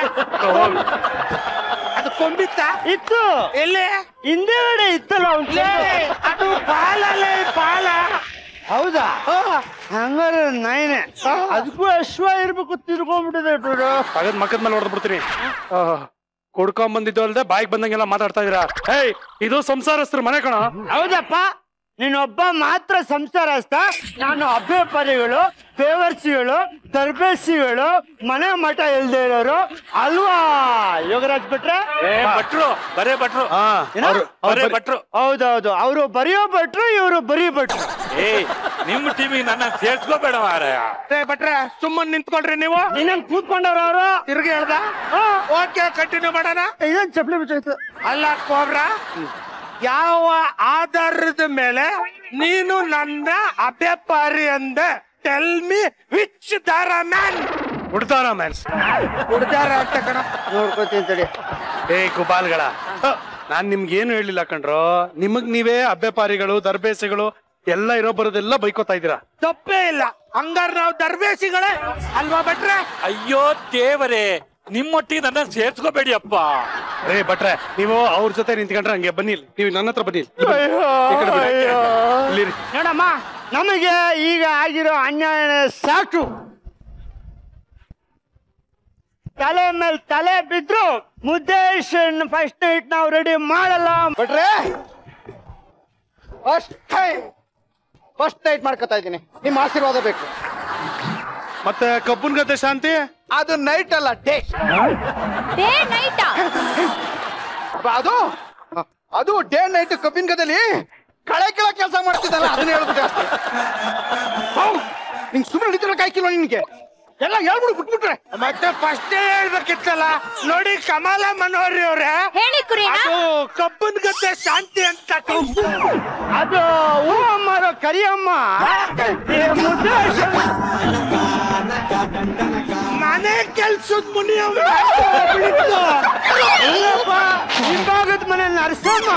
ಅದು ಕೊಂಬಿತ್ತ ಇತ್ತು. ಎಲ್ಲಿ ಹಿಂದೆಗಡೆ ಇತ್ತಲ್ಲ ಅದು ಪಾಲಲ್ಲೇ ಪಾಲ. ಹೌದಾ? ಹಂಗಾರೆ ನಾಯಿನೇ. ಅದಕ್ಕೂ ಅಶ್ವ ಇರ್ಬೇಕು, ತಿರ್ಕೊಂಡ್ಬಿಟ್ಟಿದೆ. ತಗದ್ ಮಕ್ಕದ ಮೇಲೆ ಹೊಡೆದ್ ಬಿಡ್ತೀನಿ. ಕುಡ್ಕೊಂಡ್ ಬಂದಿದ್ದು ಅಲ್ದೆ ಬಾಯಿಗೆ ಬಂದಂಗೆಲ್ಲ ಮಾತಾಡ್ತಾ ಇದೀರಾ. ಹೇಯ್, ಇದು ಸಂಸಾರಸ್ಥರು ಮನೆ ಕಣ. ಹೌದಪ್ಪ, ನೀನೊಬ್ಬ ಮಾತ್ರ ಸಂಸಾರಸ್ಥ. ನಾನು ಅಭ್ಯಪರಿಗಳು, ಬೇವರ್ಸಿಗಳು, ದರ್ಬೇಸಿಗಳು, ಮನೆ ಮಠ ಇಲ್ದೇ ಇರೋರು ಅಲ್ವಾ ಯೋಗರಾಜ್ ಭಟ್ರೆ? ಭಟ್ರು ಬರೇ ಭಟ್ರು. ಭಟ್ರು. ಹೌದೌದು, ಅವರು ಬರೆಯೋ ಭಟ್ರು, ಇವರು ಬರೀ ಭಟ್ರು. ನಿಮ್ ಟೀಮಿಗೆ ನನ್ನ ಸೇರ್ಸ್ಕೋಬೇಡ ಮಾರಾಯ. ಭಟ್ರೆ ಸುಮ್ಮನೆ ನಿಂತ್ಕೊಳ್ರಿ ನೀವು. ಇನ್ನೊಂದು ಕೂತ್ಕೊಂಡವ್ರ ಅವರು ತಿರ್ಗಿ ಹೇಳ್ದ. ಓಕೆ, ಕಂಟಿನ್ಯೂ ಮಾಡೋಣ. ಇದೊಂದು ಚಪ್ಪಲಿ ಬಿಚ್ಚಾಯ್ತು. ಅಲ್ಲ ಕೋಬ್ರಾ, ಯಾವ ಆಧಾರದ ಮೇಲೆ ನೀನು ನನ್ನ ಅಭ್ಯಪಾರಿ ಅಂದೆ? ಟೆಲ್ ಮಿ ವಿಚ್ ದಾರ ಮ್ಯಾನ್? ಉಡ್ತಾರ ಮ್ಯಾನ್ಸ್ ಉಡ್ದಾರ ಅಂತ ಕಣ ನೋಡ್ಕೋತೀನಿ ತಡಿ. ಕುಬಾಲ್ಗಳ, ನಾನ್ ನಿಮ್ಗೆ ಏನು ಹೇಳಿಲ್ಲ ಕಣ್ರೋ. ನಿಮಗ್ ನೀವೇ ಅಭ್ಯಪಾರಿಗಳು, ದರ್ಬೇಸಿಗಳು ಎಲ್ಲ ಇರೋ ಬರೋದೆಲ್ಲ ಬೈಕೋತಾ ಇದೀರಾ. ತಪ್ಪೇ ಇಲ್ಲ. ಹಂಗಾರ ನಾವು ದರ್ಬೇಸಿಗಳೇ ಅಲ್ವಾ ಭಟ್ರೆ? ಅಯ್ಯೋ ದೇವರೇ, ನಿಮ್ಮೊಟ್ಟಿಗೆ ನನ್ನ ಸೇರ್ಸ್ಕೋಬೇಡಿ ಅಪ್ಪ. ಭಟ್ರೆ, ನೀವು ಅವ್ರ ಜೊತೆ ನಿಂತ್ಕೊಂಡ್ರೆ ಹಂಗೆ ಬನ್ನಿ. ನೀವು ನನ್ನ ಹತ್ರ ಬನ್ನಿ. ನೋಡಮ್ಮ, ನಮಗೆ ಈಗ ಆಗಿರೋ ಅನ್ಯಾಯ ಸಾಕು. ತಲೆ ಮೇಲೆ ತಲೆ ಬಿದ್ರು ಮುದ್ದೇಶನ್ ಫಸ್ಟ್ ನೈಟ್ ನಾವು ರೆಡಿ ಮಾಡಲ್ಲ. ಭಟ್ರೆ, ಫಸ್ಟ್ ನೈಟ್ ಮಾಡ್ಕೊತಾ ಇದ್ದೀನಿ. ನಿಮ್ಮ ಆಶೀರ್ವಾದ ಬೇಕು. ಮತ್ತೆ ಕಬ್ಬನ್ ಗದ್ದೆ ಶಾಂತಿ? ಅದು ನೈಟ್ ಅಲ್ಲ, ಡೇ. ಅದು ಡೇ ನೈಟ್. ಕಬ್ಬಿನ ಗದಲ್ಲಿ ಕಳೆ ಕೆಳ ಕೆಲಸ ಮಾಡ್ತಿದ್ದಲ್ಲ, ಅದನ್ನ ಹೇಳ್ಬಿಟ್ಟೆ ಅಷ್ಟೇ. ನಿಂಗೆ ಸುಮ್ಮನೆ ನಿಂತಿರೋ ಕಾಯ್ಕಿಲ್ವ ನಿನ್ಗೆ? ಎಲ್ಲ ಹೇಳ್ಬಿಡು ಬಿಟ್ಬಿಟ್ರೆ. ಮತ್ತೆ ಫಸ್ಟ್ ಹೇಳ್ಬೇಕಿತ್ತಲ್ಲ. ನೋಡಿ ಕಮಲ ಮನೋಹರಿ ಅವ್ರೆ, ಅದು ಕಬ್ಬನ್ ಗದ್ದೆ ಶಾಂತಿ ಅಂತ. ಅದು ಹೂವಮ್ಮರ ಕರಿಯಮ್ಮ. ಮನೆ ಕೆಲ್ಸದ ಮುನಿಯಮ್ಮ. ಹಿಂಭಾಗದ ಮನೆ ನರಸಮ್ಮ.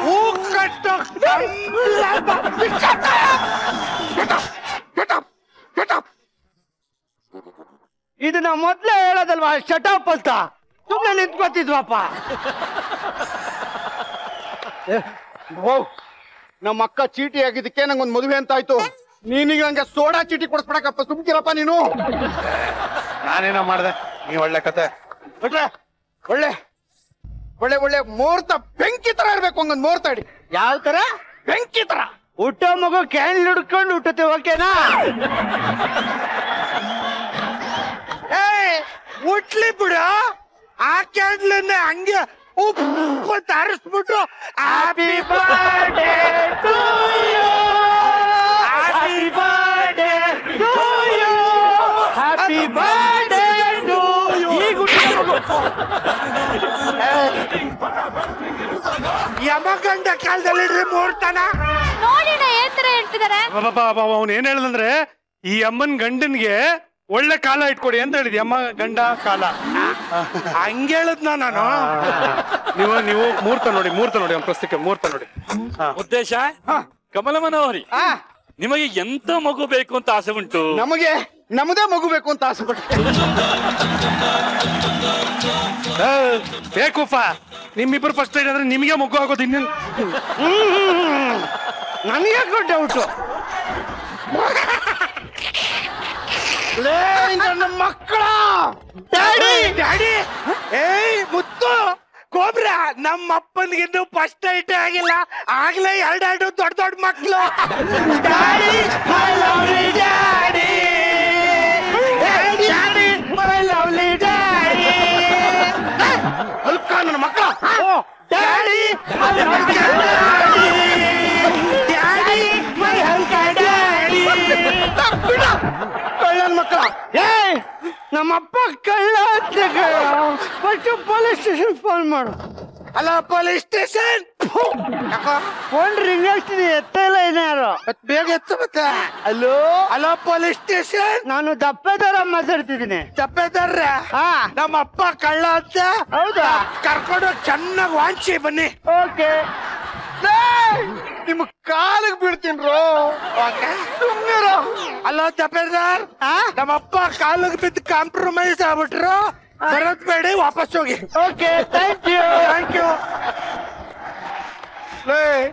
ಹೂ ಕಟ್ಟೋ ಇದು ನಾವು ಮೊದ್ಲೇ ಹೇಳೋದಲ್ವಾ ಶಟಪ್ ಅಂತ. ಸುಮ್ಮನೆ ನಿಂತ್ಕೊತಿದ್ವಪ್ಪ. ನಮ್ಮ ಅಕ್ಕ ಚೀಟಿ ಆಗಿದ್ದಕ್ಕೆ ನಂಗೊಂದು ಮದುವೆ ಅಂತ ಆಯ್ತು. ನೀನೀಗ ಹಂಗೆ ಸೋಡಾ ಚೀಟಿ ಕೊಡಿಸ್ಬಿಡಕಪ್ಪ. ಸುಮ್ಕಿರಪ್ಪ ನೀನು. ನಾನೇನೋ ಮಾಡ್ದೆ, ನೀವ್ ಒಳ್ಳೆ ಕತೆ. ಭಟ್ರೆ, ಒಳ್ಳೆ ಒಳ್ಳೆ ಒಳ್ಳೆ ಮುಹೂರ್ತ ಬೆಂಕಿ ತರ ಇರ್ಬೇಕು. ಹಂಗೊಂದು ಮುಹೂರ್ತ ಇಡಿ. ಯಾವ ತರ? ಬೆಂಕಿ ತರ. ಹುಟ್ಟೋ ಮಗು ಕ್ಯಾನ್ ಹಿಡ್ಕೊಂಡು ಹುಟ್ಟುತ್ತೆ. ಓಕೆನಾ? ಹುಟ್ಲಿ ಬಿಡು. ಆ ಕ್ಯಾಂಡ್ಲನ್ನ ಹಂಗೆ ಉಪ್ಪು ತರಿಸ್ಬಿಟ್ರು. Happy birthday to you, happy birthday to you, happy birthday to you. ಯಮಗಂಡ ಕಾಲದಲ್ಲಿ ಮುಹೂರ್ತನ ನೋಡಿನ ಏನ್ ತರ ಹೇಳ್ತಿದಾರೆ. ಅವ್ನು ಏನ್ ಹೇಳ್ದಂದ್ರೆ, ಈ ಅಮ್ಮನ್ ಗಂಡನ್ಗೆ ಒಳ್ಳೆ ಕಾಲ ಇಟ್ಕೊಡಿ ಅಂತ ಹೇಳಿದ್ವಿ. ಅಮ್ಮ ಗಂಡ ಕಾಲ ಹಂಗ ಹೇಳದ್ನ ನಾನು. ನೀವು ಮುಹೂರ್ತ ನೋಡಿ ಅವ್ನ ಪ್ರಸ್ತುತಕ್ಕೆ ಮುಹೂರ್ತ ನೋಡಿ. ಉದ್ದೇಶ ಕಮಲ ಮನೋಹರಿ, ನಿಮಗೆ ಎಂತ ಮಗು ಬೇಕು ಅಂತ ಆಸೆ ಉಂಟು? ನಮಗೆ ನಮ್ಮದೇ ಮಗು ಬೇಕು ಅಂತ ಆಸೆ ಪಟ್ಟು. ಬೇಕುಪ್ಪ, ನಿಮ್ಮಿಬ್ರು ಫಸ್ಟ್ ನೈಟ್ ಅಂದ್ರೆ ನಿಮಗೆ ಮಗು ಆಗೋದು. ಇನ್ನೇನು ನನಗೆ ಡೌಟು. ನನ್ನ ಮಕ್ಕಳ ಡ್ಯಾಡಿ ಡ್ಯಾಡಿ ಏಯ್ ಮುತ್ತು ಕೋಬ್ರ ನಮ್ಮ ಅಪ್ಪನಿಗಿನ್ನು ಫಸ್ಟ್ ನೈಟ್ ಆಗಿಲ್ಲ ಆಗ್ಲೇ ಎರಡೆರಡು ದೊಡ್ಡ ದೊಡ್ಡ ಮಕ್ಕಳು daddy I love you daddy daddy I love you daddy ಅಲ್ಕ ನನ್ನ ಮಕ್ಕಳ daddy I love you daddy daddy my ಹಲ್ಕ ಡ್ಯಾಡಿ ಕಳ್ಳನ ಮಕ್ಕಳ ಏಯ್ ನಮ್ಮಪ್ಪ ಕಳ್ಳ ಫಸ್ಟ್ ಪೊಲೀಸ್ ಸ್ಟೇಷನ್ ಫೋನ್ ಮಾಡು ಅಲ್ಲ ಪೊಲೀಸ್ ಸ್ಟೇಷನ್ ಫೋನ್ ರಿಂಗ್ ಆಗ್ತೀನಿ ಎತ್ತ ಇಲ್ಲ ಏನಾರು ಬೇಗ ಎತ್ತ ಮತ್ತೆ ಹಲೋ ಹಲೋ ಪೊಲೀಸ್ ಸ್ಟೇಷನ್ ನಾನು ದಪ್ಪೇದಾರ ಮಾತಾಡ್ತಿದ್ದೀನಿ ದಪ್ಪೇದಾರ ನಮ್ಮಪ್ಪ ಕಳ್ಳ ಅಂತ ಹೌದಾ ಕರ್ಕೊಂಡು ಚೆನ್ನಾಗಿ ವಾಂಚಿ ಬನ್ನಿ ಓಕೆ ನಿಮ್ ಕಾಲಿಗೆ ಬೀಳ್ತೀನ್ರು ಅಲೋ ದಪ್ಪೇದಾರ್ ನಮ್ಮಪ್ಪ ಕಾಲಿಗೆ ಬಿದ್ದು ಕಾಂಪ್ರಮೈಸ್ ಆಗ್ಬಿಟ್ರು ಬರೋದ್ ಬೇಡಿ ವಾಪಸ್ ಹೋಗಿ okay thank you thank you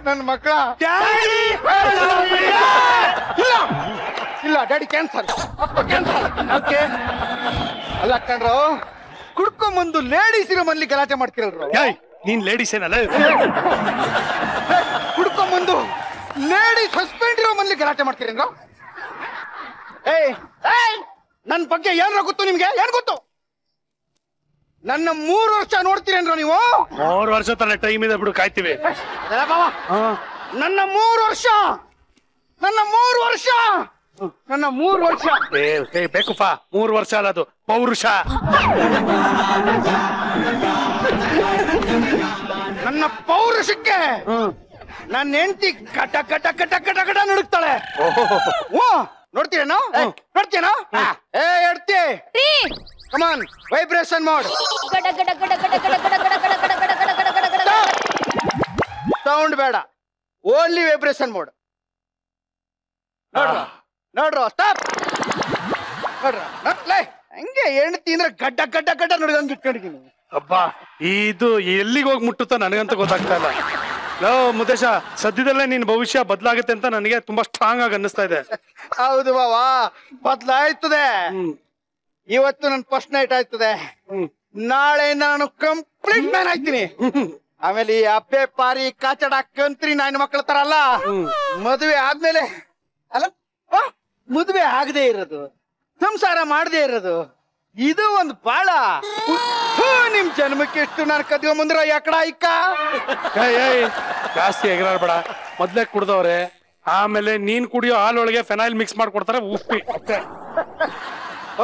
ನನ್ನ ಮಕ್ಕಳ ಇಲ್ಲ ಡ್ಯಾಡಿ ಕ್ಯಾನ್ಸರ್ ಓಕೆ ಅಲ್ಲ ಕಣ್ರು ಕುಡ್ಕೊಂಬಂದು ಲೇಡೀಸ್ ಇರೋ ಮನ್ಲಿ ಗಲಾಟೆ ಮಾಡ್ತಿರಲ್ರು ನೀನ್ ಲೇಡೀಸ್ ಏನಲ್ಲ ಕುಡ್ಕೊಂಬಂದು ಲೇಡೀಸ್ ಹಸ್ಬೆಂಡ್ ಇರೋ ಮನ್ಲಿ ಗಲಾಟೆ ಮಾಡ್ತೀರೇನ್ರು ನನ್ ಬಗ್ಗೆ ಏನ್ರ ಗೊತ್ತು ನಿಮ್ಗೆ ಏನ್ ಗೊತ್ತು ನನ್ನ 3 ವರ್ಷ ನೋಡ್ತೀರೇನ್ರ ನೀವು 3 ವರ್ಷ ತನ್ನ ಟೈಮ್ ಇದೆ ಬಿಡು ಕಾಯ್ತೀವಿ ನನ್ನ 3 ವರ್ಷ ನನ್ನ 3 ವರ್ಷ ನನ್ನ 3 ವರ್ಷ ಬೇಕುಪ್ಪ 3 ವರ್ಷ ಅಲ್ಲ ಅದು ಪೌರುಷ ನನ್ನ ಪೌರುಷಕ್ಕೆ ನನ್ನ ಹೆಂಡತಿ ಕಟ ಕಟ ಕಟ ಕಟ ಕಟ ನಡುಕ್ತಾಳೆ ನೋಡ್ತೀರೇನೋ ನೋಡ್ತೀನೋ ಏ ಎಡ್ತಿ ಕಮಾನ್ ವೈಬ್ರೇಷನ್ ಮೋಡ್ ಸೌಂಡ್ ಬೇಡ ಓನ್ಲಿ ವೈಬ್ರೇಷನ್ ಮೋಡ್ ನೋಡ್ರ ನೋಡ್ರ ಸ್ಟಾಪ್ ನೋಡ್ರ ಹಂಗೆ ಹೆಂಡತಿ ಅಂದ್ರೆ ಗಡ್ಡ ಗಡ್ಡ ಗಡ್ಡ ನೋಡಿದಂಗ್ ಇಟ್ಕೊಂಡಿದ್ದೀನಿ ಅಬ್ಬಾ ಇದು ಎಲ್ಲಿಗೆ ಹೋಗಿ ಮುಟ್ಟುತ್ತ ನನಗಂತ ಗೊತ್ತಾಗ್ತಾ ಇಲ್ಲ ಲೋ ಮುದ್ದೇಶ ಸದ್ಯದಲ್ಲೇ ನಿನ್ ಭವಿಷ್ಯ ಬದಲಾಗುತ್ತೆ ಅಂತ ನನಗೆ ತುಂಬಾ ಸ್ಟ್ರಾಂಗ್ ಆಗಿ ಅನ್ನಿಸ್ತಾ ಇದೆ ಹೌದು ಬಾವಾ ಬದಲಾಯ್ತದೆ ಇವತ್ತು ನನ್ ಫಸ್ಟ್ ನೈಟ್ ಆಯ್ತದೆ ನಾಳೆ ನಾನು ಕಂಪ್ಲೀಟ್ ಮ್ಯಾನ್ ಆಯ್ತೀನಿ ಆಮೇಲೆ ಈ ಅಪ್ಪೆ ಪಾರಿ ಕಾಚಡ ಕಂತ್ರಿ ನಾಯಿನ ಮಕ್ಕಳ ತರ ಅಲ್ಲ ಮದುವೆ ಆದ್ಮೇಲೆ ಅಲ್ಲ ಮದುವೆ ಆಗದೆ ಇರೋದು ಸಂಸಾರ ಮಾಡದೆ ಇರೋದು ಇದು ಒಂದು ಬಾಳ ನಿಮ್ ಜನ್ಮಕ್ಕೆ ಎಷ್ಟು ನಾನು ಕದ್ಕೊಂಡ್ ಬಂದ್ರ ಯಾಕಡ ಇಕ್ಕ ಜಾಸ್ತಿ ಎಗರಾಡ್ಬೇಡ ಮೊದ್ಲೇ ಕುಡ್ದವ್ರೆ ಆಮೇಲೆ ನೀನ್ ಕುಡಿಯೋ ಹಾಲೊಳಗೆ ಫೆನೈಲ್ ಮಿಕ್ಸ್ ಮಾಡ್ಕೊಡ್ತಾರೆ ಉಪ್ಪಿ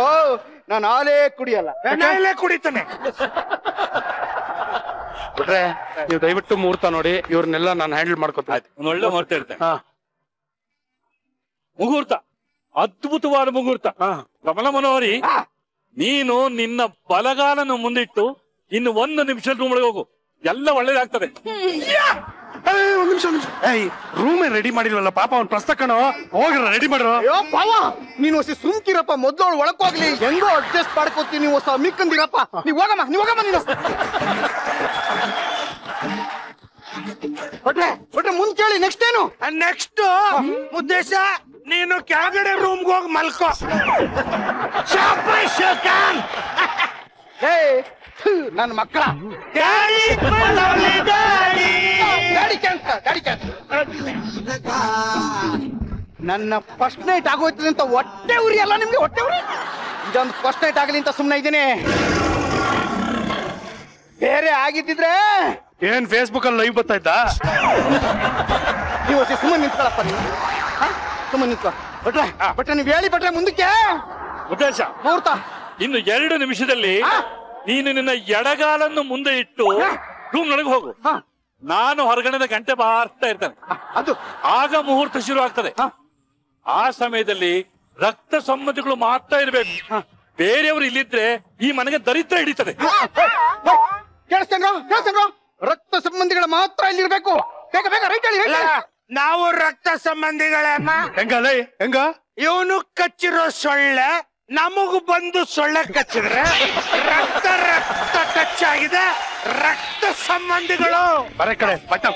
ಓ ನಾನು ಹಾಲೇ ಕುಡಿಯಲ್ಲ ಫೆನೈಲೇ ಕುಡಿತಾನೆ ಬಿಟ್ರೆ ನೀವು ದಯವಿಟ್ಟು ಮುಹೂರ್ತ ನೋಡಿ ಇವ್ರನ್ನೆಲ್ಲ ನಾನು ಹ್ಯಾಂಡಲ್ ಮಾಡ್ಕೊತೀನಿ ಒಂದು ಒಳ್ಳೆ ಮುಹೂರ್ತ ಇರ್ತೇನೆ ಮುಹೂರ್ತ ಅದ್ಭುತವಾದ ಮುಹೂರ್ತ ಕಮಲ ಮನೋಹರಿ ನೀನು ನಿನ್ನ ಬಲಗಾಲನ್ನು ಮುಂದಿಟ್ಟು ಇನ್ನು 1 ನಿಮಿಷ ರೂಮ್ ಒಳಗೆ ಹೋಗು ಎಲ್ಲ ಒಳ್ಳೇದಾಗ್ತದೆ ಒಂದ್ ನಿಮಿಷ ರೂಮೇ ರೆಡಿ ಮಾಡಿಲ್ವಲ್ಲ ಪಾಪ ಅವ್ನ ಪ್ರಸ್ತ ಕಣೋ ಹೋಗ್ರ ರೆಡಿ ಮಾಡ್ರು ನೀನು ಹೊಸ ಸುಮ್ಕಿರಪ್ಪ ಮೊದ್ಲು ಒಳಕ್ ಹೋಗ್ಲಿ ಹೆಂಗೋ ಅಡ್ಜಸ್ಟ್ ಮಾಡ್ಕೋತೀನಿ ನೀವು ಹೊಸ ಮಿಕ್ಕಂದಿರಪ್ಪ ನೀವ್ ಹೋಗಮ್ಮ ನೀನು ಒಟ್ರೆ ಮುಂದ್ ಕೇಳಿ ನೆಕ್ಸ್ಟ್ ಏನು ನೆಕ್ಸ್ಟ್ ಉದ್ದೇಶ ನೀನು ಕೆಳಗಡೆ ರೂಮ್ಗೆ ಹೋಗಿ ಮಲ್ಕೋ ನನ್ನ ಮಕ್ಕಳ ನನ್ನ ಫಸ್ಟ್ ನೈಟ್ ಆಗೋಯ್ತದೆ ಅಂತ ಹೊಟ್ಟೆ ಉರಿ ಅಲ್ಲ ನಿಮ್ಗೆ ಹೊಟ್ಟೆ ಉರಿ ಇದೊಂದು ಫಸ್ಟ್ ನೈಟ್ ಆಗಲಿ ಅಂತ ಸುಮ್ಮನೆ ಇದ್ದೀನಿ ಬೇರೆ ಆಗಿದ್ದಿದ್ರೆ ಏನ್ ಫೇಸ್ಬುಕ್ ಅಲ್ಲಿ ಲೈವ್ ಬರ್ತಾ ಇದ್ದ ನೀವು ಸುಮ್ಮನೆ ನಿಂತ್ಕೊಳಪ್ಪ ನೀವು ಸುಮ್ಮನೆ ನಿಂತ್ಕೊ ಬಟ್ರೆ ನೀವ್ ಹೇಳಿ ಬಟ್ರೆ ಮುಂದಕ್ಕೆ ಉದ್ದೇಶ ಮುಹೂರ್ತ ಇನ್ನು 2 ನಿಮಿಷದಲ್ಲಿ ನೀನು ನಿನ್ನ ಎಡಗಾಲನ್ನು ಮುಂದೆ ಇಟ್ಟು ರೂಮ್ ನೊಳಗೆ ಹೋಗು ನಾನು ಹೊರಗಡೆದ ಗಂಟೆ ಬಾರ್ತಾ ಇರ್ತೇನೆ ಅದು ಆಗ ಮುಹೂರ್ತ ಶುರು ಆಗ್ತದೆ ಆ ಸಮಯದಲ್ಲಿ ರಕ್ತ ಸಂಬಂಧಿಗಳು ಮಾತ್ರ ಇರ್ಬೇಕು ಬೇರೆಯವರು ಇಲ್ಲಿದ್ರೆ ಈ ಮನೆಗೆ ದರಿದ್ರ ಹಿಡಿತದೆ ಕೇಳಿಸ್ತೇನ್ರೋ ರಕ್ತ ಸಂಬಂಧಿಗಳ ಮಾತ್ರ ಇಲ್ಲಿರ್ಬೇಕು ಬೇಗ ಬೇಗ ರೈಟ್ ಹೇಳಿ ನಾವು ರಕ್ತ ಸಂಬಂಧಿಗಳೇ ಹೆಂಗ ಇವನು ಕಚ್ಚಿರೋ ಸೊಳ್ಳೆ ನಮಗೂ ಬಂದು ಸೊಳ್ಳೆ ಕಚ್ಚಿದ್ರೆ ರಕ್ತ ರಕ್ತ ಕಚ್ಚಾಗಿದೆ ರಕ್ತ ಸಂಬಂಧಿಗಳು. ಬರ ಕಡೆ ಬಟ್ಟ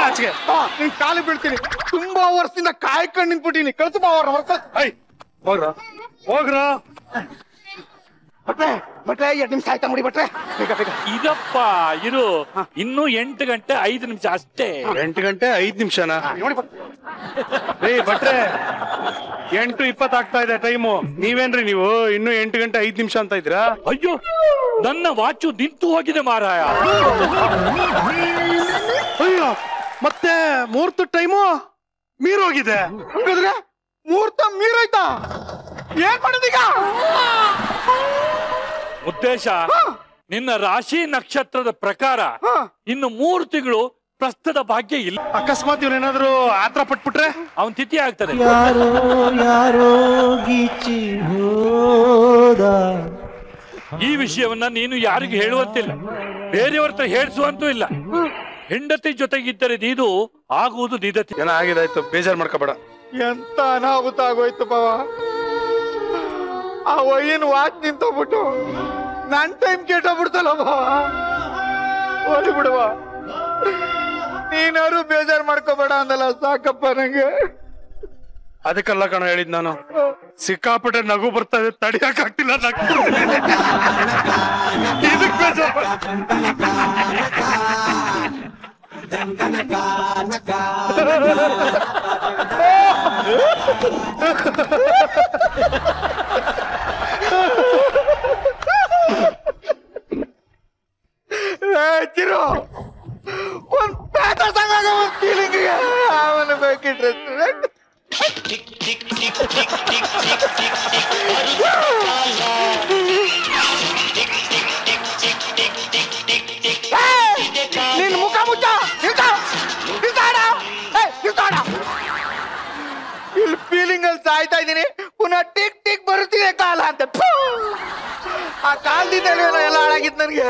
ಆಚೆಗೆ ನಿನ್ ಕಾಲು ಬೀಳ್ತೀನಿ. ತುಂಬಾ ವರ್ಷದಿಂದ ಕಾಯ್ಕೊಂಡು ನಿಂತ್ಬಿಟ್ಟಿನಿ. ಕಳ್ಸು ಬಾ ಅವ್ರ ಹೋಗ್ರ ಹೋಗ್ರ. ಬಟ್ರೆ ಬಟ್ರೆ 2 ನಿಮಿಷ ಆಯ್ತಾ ಮುಡಿ ಬಟ್ರೆ. ಬೇಗ ಬೇಗ. ಇದಪ್ಪ ಇರು, ಇನ್ನು 8 ಗಂಟೆ 5 ನಿಮಿಷ ಅಷ್ಟೇ. 8 ಗಂಟೆ 5 ನಿಮಿಷನಾ? ರೀ ಭಟ್ರೆ 8:20 ಆಗ್ತಾ ಇದೆ ಟೈಮು. ನೀವೇನ್ರಿ ನೀವು ಇನ್ನು 8 ಗಂಟೆ 5 ನಿಮಿಷ ಅಂತ ಇದ್ದೀರಾ? ಅಯ್ಯೋ, ನನ್ನ ವಾಚು ನಿಂತು ಹೋಗಿದೆ ಮಾರಾಯ. ಅಯ್ಯೋ, ಮತ್ತೆ ಮುಹೂರ್ತ ಟೈಮು ಮೀರೋಗಿದೆ. ಹಂಗಾದ್ರೆ ಮುಹೂರ್ತ ಮೀರೋಯ್ತಾ? ಏನ್ ಮಾಡಿದೀಗ? ಉದ್ದೇಶ, ನಿನ್ನ ರಾಶಿ ನಕ್ಷತ್ರದ ಪ್ರಕಾರ ಇನ್ನು 3 ತಿಂಗಳು ಪ್ರಸ್ತುತ ಭಾಗ್ಯ ಇಲ್ಲ. ಅಕಸ್ಮಾತ್ ಇವನೇನಾದ್ರು ಆತರ ಪಟ್ಬಿಟ್ರೆ ಅವನ್ ತಿಥಿ ಆಗ್ತದೆ. ಈ ವಿಷಯವನ್ನ ನೀನು ಯಾರಿಗೂ ಹೇಳುವಂತಿಲ್ಲ, ಬೇರೆಯವ್ರ ಹತ್ರ ಹೇಳಿಸುವಂತೂ ಇಲ್ಲ. ಹೆಂಡತಿ ಜೊತೆಗಿದ್ದರೆ ನೀನು ಆಗುವುದು ನಿದತಿ. ಏನ ಆಗಿದಾಯ್ತು, ಬೇಜಾರ್ ಮಾಡ್ಕೋಬೇಡ. ಎಂತ ಅನಾಹುತ ಆಗೋಯ್ತು ಬಾವ. ಆ ವಯ್ಯನ್ ವಾಚ್ ನಿಂತೋಗ್ಬಿಟ್ಟು ನನ್ ಟೈಮ್ ಕೆಟ್ಟೋಗ್ಬಿಡ್ತಲ್ಲ ಬಾವ. ಹೋಲಿ ಬಿಡುವ, ನೀನಾರು ಬೇಜಾರ್ ಮಾಡ್ಕೋಬೇಡ ಅಂದಲ್ಲ ಸಾಕಪ್ಪ ನಂಗೆ. ಅದಕ್ಕೆಲ್ಲ ಕಣ ಹೇಳಿದ್ ನಾನು. ಸಿಕ್ಕಾಪಟ್ಟೆ ನಗು ಬರ್ತಾ ಇದೆ, ತಡಿಯಕ್ ಆಗ್ತಿಲ್ಲ. ಇದಕ್ ಬೇಜಾರ್ ಚಿರು ಒಂದ್ ಪ್ಯಾಟ ಸಂಗಾಗ ಒಂದ್ ಫೀಲಿಂಗ್ ಅವನು ಬೇಕಿಟ್ರೆ ನಿನ್ ಮುಖ ಮುಚ್ಚ ಇಲ್ಲಿ ಫೀಲಿಂಗ್ ಅಲ್ಲಿ ಸಾಯ್ತಾ ಇದ್ದೀನಿ. ಪುನಃ ಟಿಕ್ ಟಿಕ್ ಬರುತ್ತಿದೆ ಕಾಲ ಅಂತ. ಆ ಕಾಲದಿಂದ ಎಲ್ಲ ಹಾಳಾಗಿತ್ತು ನನಗೆ.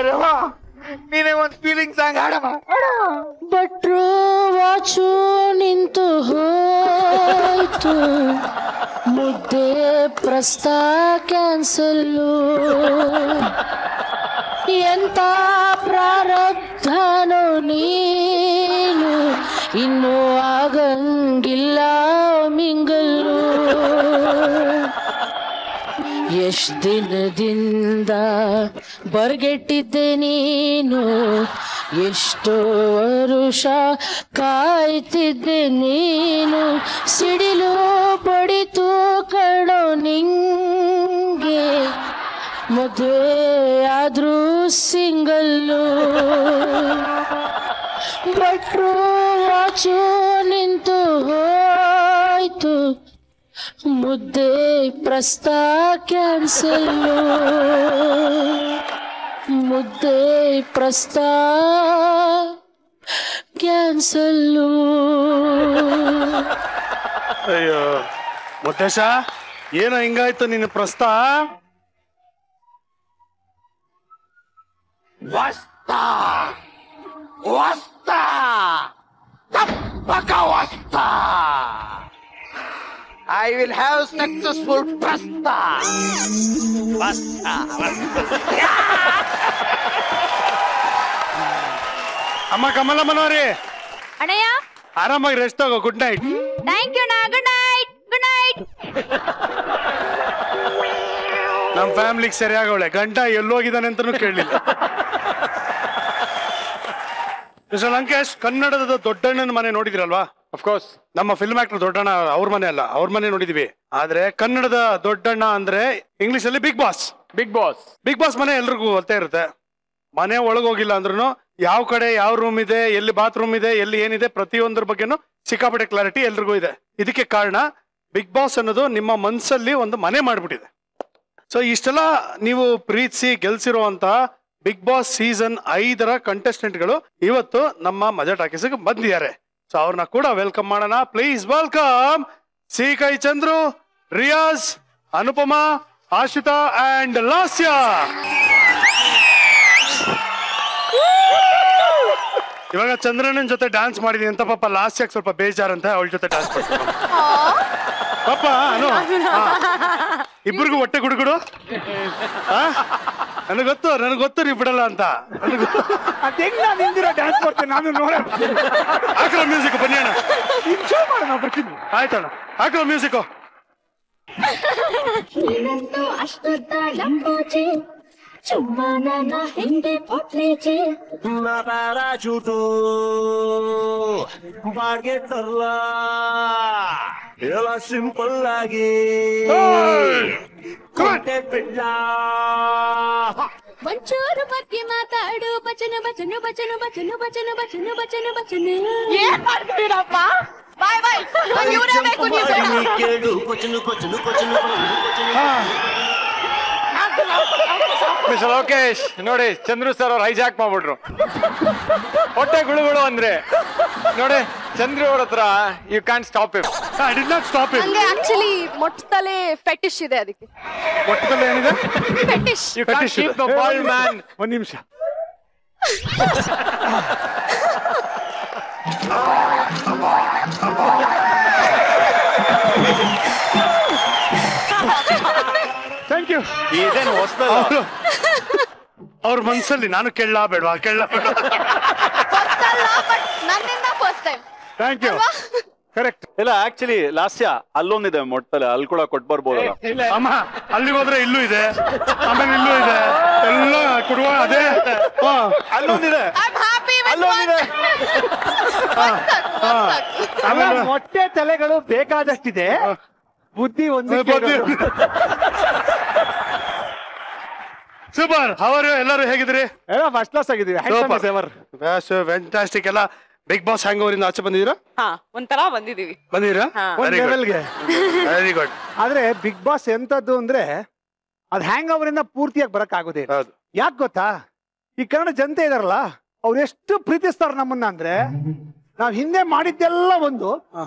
ರವಾ, ನೀನೇ ಒಂದ್ ಫೀಲಿಂಗ್ ಸಾಂಗ್ ಹಾಡಮ್ಮ. ಭಟ್ರು ವಾಚು ನಿಂತು ಹೋಯ್ತು, ಮುದ್ದೆ ಪ್ರಸ್ತ ಕ್ಯಾನ್ಸಲ್ಲು. ಎಂತ ಪ್ರಾರಬ್ಧನೋ ನೀನು, ಇನ್ನು ಆಗಂಗಿಲ್ಲ ಮಿಂಗಲ್ಲು. ಎಷ್ಟ್ ದಿನದಿಂದ ಬರ್ಗೆಟ್ಟಿದ್ದೆ ನೀನು, ಎಷ್ಟೋ ವರುಷ ಕಾಯ್ತಿದ್ದೆ ನೀನು. ಸಿಡಿಲು ಬಡಿತು ಕಣೋ ನಿಂಗೆ, ಮದುವೆ ಆದ್ರೂ ಸಿಂಗಲ್ಲು. ಭಟ್ರು ವಾಚು ನಿಂತು ಹೋಯ್ತು, ಮುದ್ದೆ ಪ್ರಸ್ತ ಕ್ಯಾನ್ಸಲ್ಲು. ಮುದ್ದೆ ಪ್ರಸ್ತ ಕ್ಯಾನ್ಸಲ್ಲು. ಅಯ್ಯೋ ಮುತ್ತೇಶ, ಏನೋ ಹಿಂಗಾಯ್ತು ನಿನ್ನ ಪ್ರಸ್ತ? ವಸ್ತಾ ವಸ್ತಾ ತಪ್ಪಕ ವಸ್ತಾ. I will have successful prasta. ಅಮ್ಮ ಕಮಲಮ್ಮನವ್ರಿ, ಅಣ್ಣಯ್ಯ ಆರಾಮಾಗಿ ರೆಸ್ಟ್ ತಗೋ. Good night. ಥ್ಯಾಂಕ್ ಯು ಅಣ್ಣ. Good night. Good night. ನಮ್ ಫ್ಯಾಮಿಲಿಗೆ ಸರಿಯಾಗವಳೆ. ಗಂಡ ಎಲ್ಲೋಗಿದ್ದಾನೆ ಅಂತನೂ ಕೇಳಲಿಲ್ಲ. ಮಿಸ್ಟರ್ ಲಂಕೇಶ್, ಕನ್ನಡದ ದೊಡ್ಡಣ್ಣನ ಮನೆ ನೋಡಿದಿರಲ್ವಾ? ಅಫ್ಕೋರ್ಸ್. ನಮ್ಮ ಫಿಲ್ಮ್ ಆಕ್ಟರ್ ದೊಡ್ಡಣ್ಣ ಅವ್ರ ಮನೆ ಅಲ್ಲ, ಅವ್ರ ಮನೆ ನೋಡಿದೀವಿ. ಆದ್ರೆ ಕನ್ನಡದ ದೊಡ್ಡಣ್ಣ ಅಂದ್ರೆ ಇಂಗ್ಲಿಷ್ ಅಲ್ಲಿ Bigg Boss. Bigg Boss. Bigg Boss ಮನೆ ಎಲ್ರಿಗೂ ಗೊತ್ತೇ ಇರುತ್ತೆ. ಮನೆ ಒಳಗೋಗಿಲ್ಲ ಅಂದ್ರೂ ಯಾವ ಕಡೆ ಯಾವ ರೂಮ್ ಇದೆ, ಎಲ್ಲಿ ಬಾತ್ರೂಮ್ ಇದೆ, ಎಲ್ಲಿ ಏನಿದೆ, ಪ್ರತಿಯೊಂದ್ರ ಬಗ್ಗೆನೂ ಸಿಕ್ಕಾಪಟ್ಟೆ ಕ್ಲಾರಿಟಿ ಎಲ್ರಿಗೂ ಇದೆ. ಇದಕ್ಕೆ ಕಾರಣ ಬಿಗ್ ಬಾಸ್ ಅನ್ನೋದು ನಿಮ್ಮ ಮನ್ಸಲ್ಲಿ ಒಂದು ಮನೆ ಮಾಡ್ಬಿಟ್ಟಿದೆ. ಸೊ ಇಷ್ಟೆಲ್ಲ ನೀವು ಪ್ರೀತಿಸಿ ಗೆಲ್ಸಿರುವಂತ ಬಿಗ್ ಬಾಸ್ ಸೀಸನ್ 5ರ ಕಂಟೆಸ್ಟೆಂಟ್ಗಳು ಇವತ್ತು ನಮ್ಮ ಮಜಾ ಟಾಕೀಸ್ಗೆ ಬಂದಿದ್ದಾರೆ. ಸೊ ಅವ್ರನ್ನ ಕೂಡ ವೆಲ್ಕಮ್ ಮಾಡೋಣ. Please welcome Sikai Chandru, Riyaz, Anupama, Ashita and Lasya. ಇವಾಗ ಚಂದ್ರಣ್ಣನ ಜೊತೆ ಡ್ಯಾನ್ಸ್ ಮಾಡಿದೀನಿ ಅಂತ ಪಾಪ ಲಾಸ್ಯಕ್ಕೆ ಸ್ವಲ್ಪ ಬೇಜಾರಂತ ಅವಳ ಜೊತೆ ಡ್ಯಾನ್ಸ್ ಮಾಡ್ತೀನಿ. ಪಾಪ ಇಬ್ಬರಿಗೂ ಹೊಟ್ಟೆ ಗುಡುಗುಡು ನನಗೆ ಗೊತ್ತು ನೀವು ಬಿಡಲ್ಲ ಅಂತ ಅದ್ ಹೆಂಗ್ ನಾನು ಹಿಂದಿರೋ ಡ್ಯಾನ್ಸ್ ಮಾಡ್ತೇನೆ ನಾನು ನೋಡ. ಹಾಕೋ ಮ್ಯೂಸಿಕ್ ಬನ್ನಿ ಅಣ್ಣ. ಮಾಡೋಣ ಬರ್ತೀನಿ. ಆಯ್ತಣ್ಣ ಹಾಕೋ ಮ್ಯೂಸಿಕ್. ಪ್ಯಾರಾಚೂಟು ಬಾರ್ಗೆಟ್ಟಲ್ಲ ಎಲ್ಲ ಸಿಂಪಲ್ ಆಗಿ ಬಿಡ್ಲ ಒಂಚೂರು ಬಗ್ಗೆ ಮಾತಾಡು ಬಚನು ಬಚನು ಬಚನು ಬಚನು ಬಚನು ಬಚನು ಬಚನು ಬಚನು ಏನ್ ಮಾಡ್ತೀರಪ್ಪ? ಬಾಯ್ ಬಾಯ್ ಇವರೇ ಬೇಕು ನೀವು ಕೇಳು ಕೊಚನು ಕೊಚನು ಕೊಚನು ಮಿಸ್ಟರ್ ಲೋಕೇಶ್ ನೋಡಿ ಚಂದ್ರು ಸರ್ ಅವ್ರು ಹೈಜಾಕ್ ಮಾಡ್ಬಿಟ್ರು. ಹೊಟ್ಟೆ ಗುಳುಗುಳು ಅಂದ್ರೆ ನೋಡಿ ಚಂದ್ರು ಅವ್ರ ಹತ್ರ you can stop it. I did not stop it. ನಂಗೆ ಆಕ್ಚುಲಿ ಮೊಟ್ಟತಲೆ ಫೆಟಿಶ್ ಇದೆ ಅದಕ್ಕೆ. ಮೊಟ್ಟದಲ್ಲಿ ಏನಿದೆ? Fetish. You can keep the bald man. ಒಂದ್ ನಿಮಿಷ. Thank you. ಇದೇನು ಹೊಸದಲ್ಲ. ಅವ್ರ ಮನ್ಸಲ್ಲಿ ನಾನು ಕೇಳಲ್ಲ ಬೇಡವಾ ನನ್ನಿಂದ first time. Thank you. Correct. ಇಲ್ಲ ಆಕ್ಚುಲಿ ಲಾಸ್ಯ ಅಲ್ಲೊಂದಿದೆ ಮೊಟ್ಟಲೆ ಅಲ್ಲಿ ಕೂಡ ಕೊಟ್ಟು ಬರ್ಬೋದಲ್ಲ. ಅಮ್ಮ ಅಲ್ಲಿಗೆ ಹೋದ್ರೆ ಇಲ್ಲೂ ಇದೆ, ಆಮೇಲೆ ಇಲ್ಲೂ ಇದೆ, ಎಲ್ಲ ಕೊಡುವ ಅದೇ ಅಲ್ಲೊಂದಿದೆ ಅಲ್ಲೊಂದಿದೆ. ಆಮೇಲೆ ಮೊಟ್ಟೆ ತಲೆಗಳು ಬೇಕಾದಷ್ಟಿದೆ, ಬುದ್ಧಿ ಒಂದು. ಸೂಪರ್. ಅವರು ಎಲ್ಲರೂ ಹೇಗಿದ್ರಿ? ಎಲ್ಲ ಫಸ್ಟ್ ಕ್ಲಾಸ್ ಆಗಿದ್ದೀವಿ. ಫ್ಯಾಂಟಾಸ್ಟಿಕ್. ಎಲ್ಲ ಬಿಗ್ ಬಾಸ್ ಹ್ಯಾಂಗ್ ಓವರ್ ಇಂದ ಆಚೆ ಬಂದಿದ್ದೀರಾ? ಒಂಥರ ಬಂದಿದೀವಿ. ಬಂದಿದ್ದೀರಾ? Very good. ಆದ್ರೆ ಬಿಗ್ ಬಾಸ್ ಎಂತದ್ದು ಅಂದ್ರೆ ಅದ್ ಹ್ಯಾಂಗ್ ಓವರ್ ಇಂದ ಪೂರ್ತಿಯಾಗಿ ಬರಕ್ ಆಗೋದೇ. ಯಾಕೆ ಗೊತ್ತಾ? ಈ ಕನ್ನಡ ಜನತೆ ಇದಾರಲ್ಲ, ಅವ್ರು ಎಷ್ಟು ಪ್ರೀತಿಸ್ತಾರ ನಮ್ಮನ್ನ ಅಂದ್ರೆ, ನಾವ್ ಹಿಂದೆ ಮಾಡಿದ್ದೆಲ್ಲ ಒಂದು,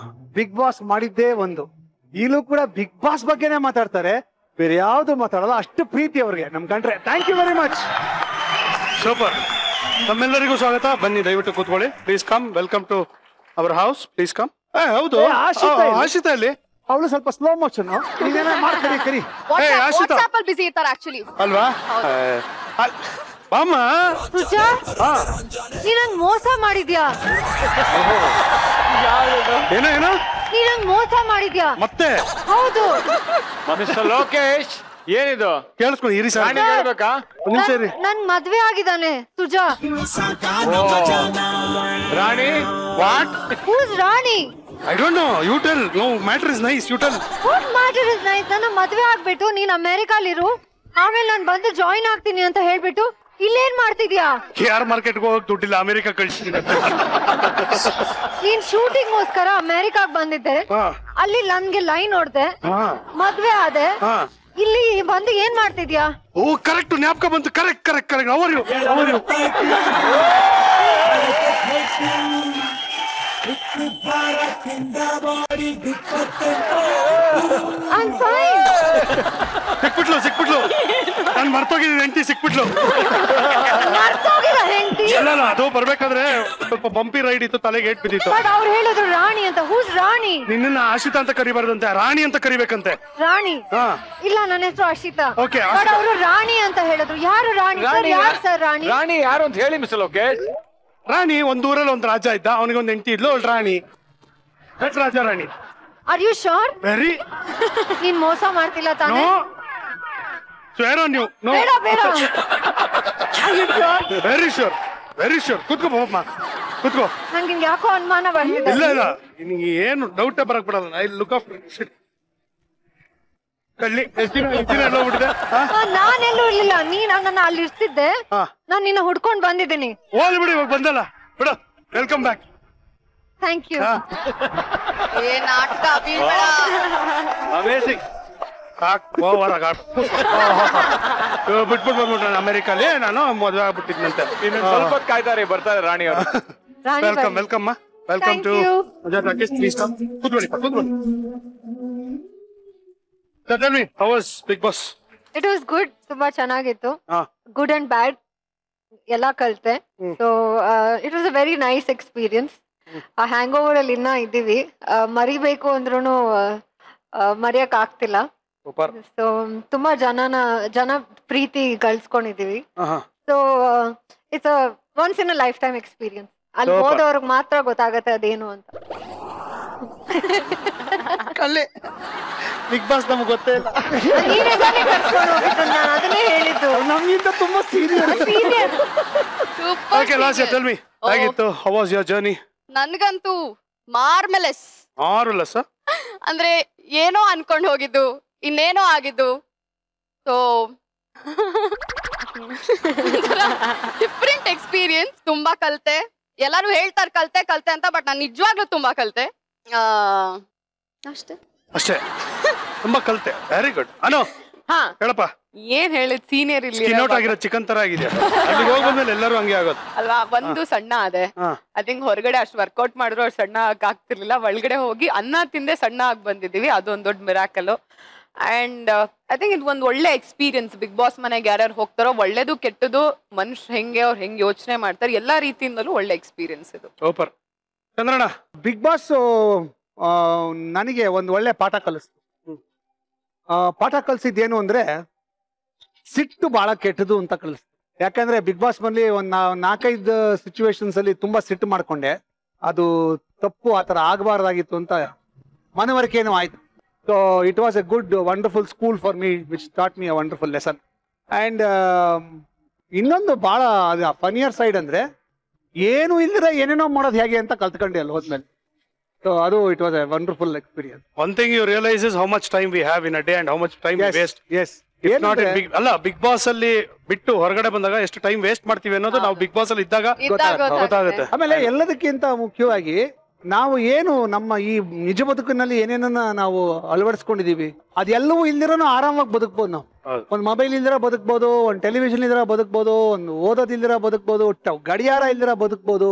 ಬಿಗ್ ಬಾಸ್ ಮಾಡಿದ್ದೇ ಒಂದು. ಈಗಲೂ ಕೂಡ ಬಿಗ್ ಬಾಸ್ ಬಗ್ಗೆನೇ ಮಾತಾಡ್ತಾರೆ, ಬೇರೆ ಯಾವ್ದು ಮಾತಾಡಲ್ಲ. ಅಷ್ಟು ಪ್ರೀತಿ ಅವ್ರಿಗೆ ನಮ್ ಕಂಡ್ರೆ. Thank you very much. Super. ತಮ್ಮೆಲ್ಲರಿಗೂ ಸ್ವಾಗತ. ಬನ್ನಿ, ದಯವಿಟ್ಟು ಕೂತ್ಕೊಳ್ಳಿ. Please come. Welcome to our house. Please come. ಹೌದು, ಆಶಿತಾ ಇಲ್ಲಿ. ಅವಳು ಸ್ವಲ್ಪ ಸ್ಲೋ ಮೋಷನ್. ಮಾಡ್ಕರಿ ಕರಿ. ವಾಟ್ಸ್ಆಪ್ ಅಲ್ಲಿ ಬಿಸಿ ಇರ್ತಾರೆ ಆಕ್ಚುಲಿ ಅಲ್ವಾ? ಬಾಮ್ಮ. ಸುಜಾ, ನೀ ನಂಗ್ ಮೋಸ ಮಾಡಿದ್ಯಾ? ಏನೋ ಏನೋ ನೀ ನಂಗ್ ಮೋಸ ಮಾಡಿದ್ಯಾ? ಮತ್ತೆ? ಹೌದು. ಮಿಸ್ಟರ್ ಲೋಕೇಶ್ ಏನಿದು? ಕೇಳಿಸ್ಕೊಳ್ಳಿ, ಇರಿ ಸರ್. ಹೇಳ್ಬೇಕಾ? ಒಂದ್ ನಿಮಿಷ ಇರಿ. ನನ್ ಮದ್ವೆ ಆಗಿದ್ದಾನೆ Suja. Rani? What? Whose Rani? I don't know. You tell. No matter is nice. You tell. What matter is nice? ನನ್ನ ಮದ್ವೆ ಆಗ್ಬಿಟ್ಟು ನೀನ್ ಅಮೆರಿಕಾಲಿರು, ಆಮೇಲೆ ನಾನ್ ಬಂದು ಜಾಯಿನ್ ಆಗ್ತೀನಿ ಅಂತ ಹೇಳ್ಬಿಟ್ಟು ಇಲ್ಲೇನ್ ಮಾಡ್ತಿದ್ಯಾ? KR ಮಾರ್ಕೆಟ್ಗೆ ಹೋಗಕ್ ದುಡ್ಡಿಲ್ಲ, ಅಮೆರಿಕಾ ಕಳಿಸ್ತೀನಿ. ನೀನ್ ಶೂಟಿಂಗ್ ಗೋಸ್ಕರ ಅಮೆರಿಕಾಗ್ ಬಂದಿದ್ದೆ, ಅಲ್ಲಿ ನನ್ಗೆ ಲೈನ್ ಹೊಡ್ದೆ, ಮದ್ವೆ ಆದೆ, ಇಲ್ಲಿ ಬಂದು ಏನ್ ಮಾಡ್ತಿದ್ಯಾ? ಓ ಕರೆಕ್ಟ್, ಜ್ಞಾಪಕ ಬಂತು. Correct correct correct. ಅವರು ಸಿಕ್ಬಿಟ್ಲು. ನಾನು ಮರ್ತೋಗಿದ್ದೀನಿ. ಹೆಂಡತಿ ಸಿಕ್ಬಿಟ್ಲು. ಅಲ್ಲ, ಅದು ಬರ್ಬೇಕಾದ್ರೆ ಸ್ವಲ್ಪ ಬಂಪಿ ರೈಡ್ ಇತ್ತು, ತಲೆಗೆ ಏಟ್ ಬಿದ್ದಿತ್ತು. ಅವ್ರು ಹೇಳಿದ್ರು ರಾಣಿ ಅಂತ. ಹೂಸ್ ರಾಣಿ? ನಿನ್ನ ಆಶಿತಾ ಅಂತ ಕರಿಬಾರ್ದಂತೆ, ರಾಣಿ ಅಂತ ಕರಿಬೇಕಂತೆ. ರಾಣಿ? ಇಲ್ಲ, ನನ್ನ ಹೆಸರು ಅಶಿತಾ. ಓಕೆ. ಅವರು ರಾಣಿ ಅಂತ ಹೇಳಿದ್ರು. ಯಾರು ರಾಣಿ? ಯಾರು ಸರ್ ರಾಣಿ? ರಾಣಿ ಯಾರು ಅಂತ ಹೇಳಿ ಮಿಸ್ಟರ್ ಲೋಕೇಶ್. ರಾಣಿ ಒಂದ್ ಊರಲ್ಲಿ ಒಂದು ರಾಜ ಇದ್ದ, ಅವನಿಗೊಂದು ಹೆಂಡತಿ ಇದ್ಲು, ಅವಳು ರಾಣಿ. ರಾಜ ರಾಣಿ. Are you sure? ವೆರಿ. ನೀನ್ ಮೋಸ ಮಾಡ್ತಿಲ್ಲ ತಾನೇ? Swear on you. ನೋ. ಬೇಡ ಬೇಡ. Very sure, very sure. ಕೂತ್ಕೋ ಬಾಬಮ್ಮ, ಕೂತ್ಕೋ. ನಂಗೆ ಯಾಕೋ ಅನುಮಾನ ಬಂದಿದೆ. ಇಲ್ಲ ಇಲ್ಲ, ನಿನಗೆ ಏನು ಡೌಟೇ ಬರಕ್ ಬಿಡಲ್ಲ. ಐ ಲುಕ್ ಆಫ್ ಕಳ್ಳಿ. ಎಷ್ಟು ದಿನ ಎಲ್ಲ ಹೋಗ್ಬಿಟ್ಟಿದೆ? ನಾನೆಲ್ಲೂ ಇರ್ಲಿಲ್ಲ, ನೀನ್ ನನ್ನ ಅಲ್ಲಿ ಇರ್ತಿದ್ದೆ. ನಾನ್ ನಿನ್ನ ಹುಡ್ಕೊಂಡ್ ಬಂದಿದ್ದೀನಿ. ಹೋಗ್ಲಿ ಬಿಡಿ, ಇವಾಗ ಬಂದಲ್ಲ ಬಿಡು. Welcome back. Thank you. ನಾಟಕ ಅಮೇಜಿಂಗ್. ಬಿಟ್ಬಿಟ್ಟು ಬಂದ್ಬಿಟ್ಟು ನಾನು ಅಮೆರಿಕಲ್ಲಿ, ನಾನು ಮದುವೆ ಆಗ್ಬಿಟ್ಟಿದ್ನಂತೆ. ಸ್ವಲ್ಪ ಕಾಯ್ತಾರೆ, ಬರ್ತಾರೆ ರಾಣಿ ಅವರು. Welcome welcome welcome to Rakesh. Please come. ಕೂತ್ಕೊಳ್ಳಿ ಕೂತ್ಕೊಳ್ಳಿ. Tell me, how was Big Boss? It was good. ತುಂಬಾ ಚೆನ್ನಾಗಿತ್ತು. Good and bad ಎಲ್ಲ ಕಲ್ತೆ. So it was a very nice experience. ಆ ಹ್ಯಾಂಗ್ ಓವರ್ ಅಲ್ಲಿ ಇನ್ನ ಇದ್ದೀವಿ. ಮರಿಬೇಕು ಅಂದ್ರೂ ಮರೆಯಕ್ ಆಗ್ತಿಲ್ಲ. ಸೂಪರ್. ಸೊ ತುಂಬಾ ಜನ ಪ್ರೀತಿ ಗಳಿಸ್ಕೊಂಡಿದೀವಿ. So it's once in a lifetime experience. ಅಲ್ಲಿ ಹೋದವ್ರಿಗೆ ಮಾತ್ರ ಗೊತ್ತಾಗತ್ತೆ ಅದೇನು ಅಂತ. ಬಿಗ್ ಬಾಸ್ ನಮ್ಗೆ ಗೊತ್ತೇ ಇಲ್ಲ. ನಾನು ಅದನ್ನೇ ಹೇಳಿದ್ದು. ನಮ್ಗಿಂತ ತುಂಬಾ serious. Okay Lasya tell me ಹೇಗಿತ್ತು? How was your journey? ನನ್ಗಂತೂ ಮಾರ್ಮೆಲೆಸ್. ಮಾರ್ವೆಲಸ್ ಅಂದ್ರೆ ಏನೋ ಅನ್ಕೊಂಡ್ ಹೋಗಿದ್ದು ಇನ್ನೇನೋ ಆಗಿದ್ದು. So different experience. ತುಂಬಾ ಕಲ್ತೆ. ಎಲ್ಲಾರು ಹೇಳ್ತಾರೆ ಕಲ್ತೆ ಅಂತ, ಬಟ್ ನಾನು ನಿಜವಾಗ್ಲೂ ತುಂಬಾ ಕಲ್ತೆ. ಅಷ್ಟೇ ತುಂಬಾ ಕಲ್ತೆ. Very good. ಅನು ಹೇಳಪ್ಪ. ಏನ್ ಹೇಳಿದ್ ಸೀನಿಯರ್ ಇಲ್ಲಿ ಸ್ಕಿನ್ ಆಗಿರೋ ಚಿಕನ್ ತರ ಆಗಿದೆ. ಅಲ್ಲಿಗೆ ಹೋಗ್ಬಂದ್ಮೇಲೆ ಎಲ್ಲರೂ ಹಂಗೆ ಆಗೋದು ಅಲ್ವಾ. ಒಂದು ಸಣ್ಣ ಅದೇ ಐ ಥಿಂಕ್ ಹೊರಗಡೆ ಅಷ್ಟು ವರ್ಕೌಟ್ ಮಾಡಿದ್ರು ಅಷ್ಟು ಸಣ್ಣ ಆಗ್ತಿರ್ಲಿಲ್ಲ. ಒಳಗಡೆ ಹೋಗಿ ಅನ್ನ ತಿಂದೆ ಸಣ್ಣ ಆಗಿ ಬಂದಿದೀವಿ. ಅದೊಂದು ದೊಡ್ಡ ಮಿರಾಕಲ್. ಅಂಡ್ ಐ ಥಿಂಕ್ ಇದು ಒಂದು ಒಳ್ಳೆ ಎಕ್ಸ್ಪೀರಿಯನ್ಸ್. ಬಿಗ್ ಬಾಸ್ ಮನೆಗೆ ಯಾರ್ಯಾರು ಹೋಗ್ತಾರೋ ಒಳ್ಳೇದು ಕೆಟ್ಟದು ಮನುಷ್ಯ ಅವ್ರು ಹೆಂಗೆ ಯೋಚನೆ ಮಾಡ್ತಾರೆ ಎಲ್ಲಾ ರೀತಿಯಿಂದಲೂ ಒಳ್ಳೆ ಎಕ್ಸ್ಪೀರಿಯನ್ಸ್ ಇದು. ಸೂಪರ್. ಚಂದ್ರಣ್ಣ, ಬಿಗ್ ಬಾಸ್ ನನಗೆ ಒಂದು ಒಳ್ಳೆ ಪಾಠ ಕಲಿಸ್ತು. ಪಾಠ ಕಲಿಸಿದ್ದೇನು ಅಂದ್ರೆ ಸಿಟ್ಟು ಬಹಳ ಕೆಟ್ಟದು ಅಂತ ಕಲಿಸ್ತು. ಯಾಕಂದ್ರೆ ಬಿಗ್ ಬಾಸ್ ಮನೇಲಿ ಒಂದು 4-5 ಸಿಚುವೇಶನ್ಸ್ ಅಲ್ಲಿ ತುಂಬಾ ಸಿಟ್ಟು ಮಾಡ್ಕೊಂಡೆ. ಅದು ತಪ್ಪು, ಆತರ ಆಗಬಾರ್ದಾಗಿತ್ತು ಅಂತ ಮನವರಿಕೆನೂ ಆಯ್ತು. So it was A good wonderful school for me which taught me a wonderful lesson. And ಇನ್ನೊಂದು ಬಹಳ ಫನಿಯರ್ ಸೈಡ್ ಅಂದ್ರೆ ಏನು ಇಲ್ದಿರ ಏನೇನೋ ಮಾಡೋದು ಹೇಗೆ ಅಂತ ಕಲ್ತ್ಕೊಂಡೆ ಅಲ್ಲಿ ಹೋದ್ಮೇಲೆ. ಸೊ ಅದು it was a wonderful experience. One thing you realise is how much time we have in a day and how much time we waste. Yes ಅಲ್ಲ, ಬಿಗ್ ಬಾಸ್ ಅಲ್ಲಿ ಬಿಟ್ಟು ಹೊರಗಡೆ ಬಂದಾಗ ಎಷ್ಟು ಟೈಮ್ ವೇಸ್ಟ್ ಮಾಡ್ತೀವಿ ಅನ್ನೋದು ನಾವು ಬಿಗ್ ಬಾಸ್ ಅಲ್ಲಿ ಇದ್ದಾಗ ಗೊತ್ತಾಗುತ್ತೆ. ಆಮೇಲೆ ಎಲ್ಲದಕ್ಕಿಂತ ಮುಖ್ಯವಾಗಿ ನಾವು ಏನು ನಮ್ಮ ಈ ನಿಜ ಬದುಕಿನಲ್ಲಿ ಏನೇನನ್ನ ನಾವು ಅಳವಡಿಸ್ಕೊಂಡಿದೀವಿ ಅದೆಲ್ಲವೂ ಇಲ್ದಿರೋನು ಆರಾಮಾಗಿ ಬದುಕ್ಬೋದು. ನಾವು ಒಂದು ಮೊಬೈಲ್ ಇಲ್ದಿರ ಬದುಕ್ಬೋದು, ಒಂದು ಟೆಲಿವಿಷನ್ ಇಲ್ದಿರ ಬದುಕ್ಬೋದು, ಒಂದು ಓದೋದಿಲ್ದಿರ ಬದುಕ್ಬೋದು, ಗಡಿಯಾರ ಇಲ್ದಿರ ಬದುಕ್ಬೋದು.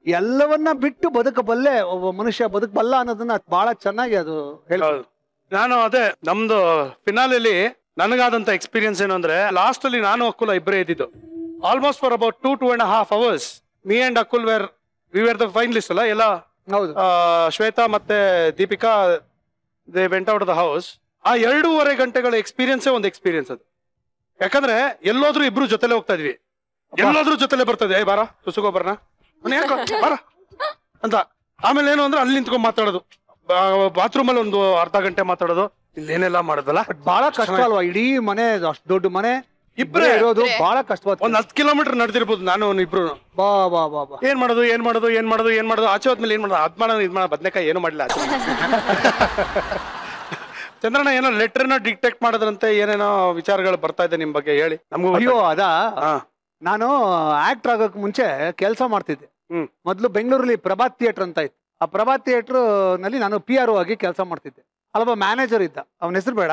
ಎಲ್ಲವನ್ನ ಬಿಟ್ಟು ಬದುಕಬಲ್ಲೆ ಒಬ್ಬ ಮನುಷ್ಯ ಬದುಕಬಲ್ಲ ಅನ್ನೋದನ್ನ ಬಹಳ ಚೆನ್ನಾಗಿ ಅದು ಹೇಳ್ಬೋದು. ನಾನು ಅದೇ ನಮ್ದು ಫಿನಾಲೆಲಿ ನನಗಾದಂತ ಎಕ್ಸ್ಪೀರಿಯನ್ಸ್ ಏನು ಅಂದ್ರೆ, ಲಾಸ್ಟ್ ಅಲ್ಲಿ ನಾನು ಅಕುಲ್ ಇಬ್ಬರೇ ಇದ್ದಿದ್ದು. Almost for about 2.5 hours me and Akul we were the finalist ಅಲ್ಲ ಎಲ್ಲ. ಶ್ವೇತಾ ಮತ್ತೆ Deepika they went out the house. ಆ 2.5 ಗಂಟೆಗಳ ಎಕ್ಸ್ಪೀರಿಯನ್ಸೇ ಒಂದು ಎಕ್ಸ್ಪೀರಿಯನ್ಸ್ ಅದು. ಯಾಕಂದ್ರೆ ಎಲ್ಲೋದ್ರೂ ಇಬ್ರು ಜೊತೆಲೆ ಹೋಗ್ತಾ ಇದ್ವಿ, ಎಲ್ಲೋದ್ರೂ ಜೊತೆಲೆ ಬರ್ತದೆ. ಬಾರ ಸುಸುಗೋಬರ್ನ ಬಾರ ಅಂತ. ಆಮೇಲೆ ಏನು ಅಂದ್ರೆ ಅಲ್ಲಿ ನಿಂತ್ಕೊಂಡ್ ಮಾತಾಡೋದು, ಬಾತ್ರೂಮ್ ಅಲ್ಲಿ ಒಂದು ಅರ್ಧ ಗಂಟೆ ಮಾತಾಡೋದು, ಇಲ್ಲೇನೆಲ್ಲ ಮಾಡೋದಲ್ಲ. ಬಹಳ ಕಷ್ಟ ಅಲ್ವಾ? ಇಡೀ ಮನೆ ಅಷ್ಟು ದೊಡ್ಡ ಮನೆ ಇಬ್ಬರೇ ಇರೋದು ಬಹಳ ಕಷ್ಟವಾದ. ಒಂದ್ 10 ಕಿಲೋಮೀಟರ್ ನಡೆದಿರ್ಬೋದು ನಾನು ಇಬ್ರು. ಬಾ ಬಾ ಬಾ ಬಾ ಏನ್ ಮಾಡೋದು ಆಚೆ ಹೋದ್ಮೇಲೆ ಏನ್ ಮಾಡೋದು, ಅದ್ ಮಾಡೋದು ಇದ್ ಮಾಡೋದು, ಬದ್ನೆಕಾಯಿ ಏನು ಮಾಡ್ಲಿಲ್ಲ ಆಚೆ. ಚಂದ್ರಣ್ಣ ಏನೋ ಲೆಟರ್ನ ಡಿಟೆಕ್ಟ್ ಮಾಡೋದ್ರಂತೆ, ಏನೇನೋ ವಿಚಾರಗಳು ಬರ್ತಾ ಇದೆ ನಿಮ್ ಬಗ್ಗೆ, ಹೇಳಿ ನಮಗೂ. ಅಯ್ಯೋ ಅದಾ, ನಾನು ಆಕ್ಟರ್ ಆಗೋಕ್ ಮುಂಚೆ ಕೆಲಸ ಮಾಡ್ತಿದ್ದೆ. ಮೊದ್ಲು ಬೆಂಗಳೂರಲ್ಲಿ ಪ್ರಭಾತ್ ಥಿಯೇಟರ್ ಅಂತ ಇತ್ತು. ಆ ಪ್ರಭಾತ್ ಥಿಯೇಟರ್ ನಲ್ಲಿ ನಾನು PRO ಆಗಿ ಕೆಲಸ ಮಾಡ್ತಿದ್ದೆ. ಅಲ್ಲೊಬ್ಬ ಮ್ಯಾನೇಜರ್ ಇದ್ದ, ಅವನ ಹೆಸರು ಬೇಡ.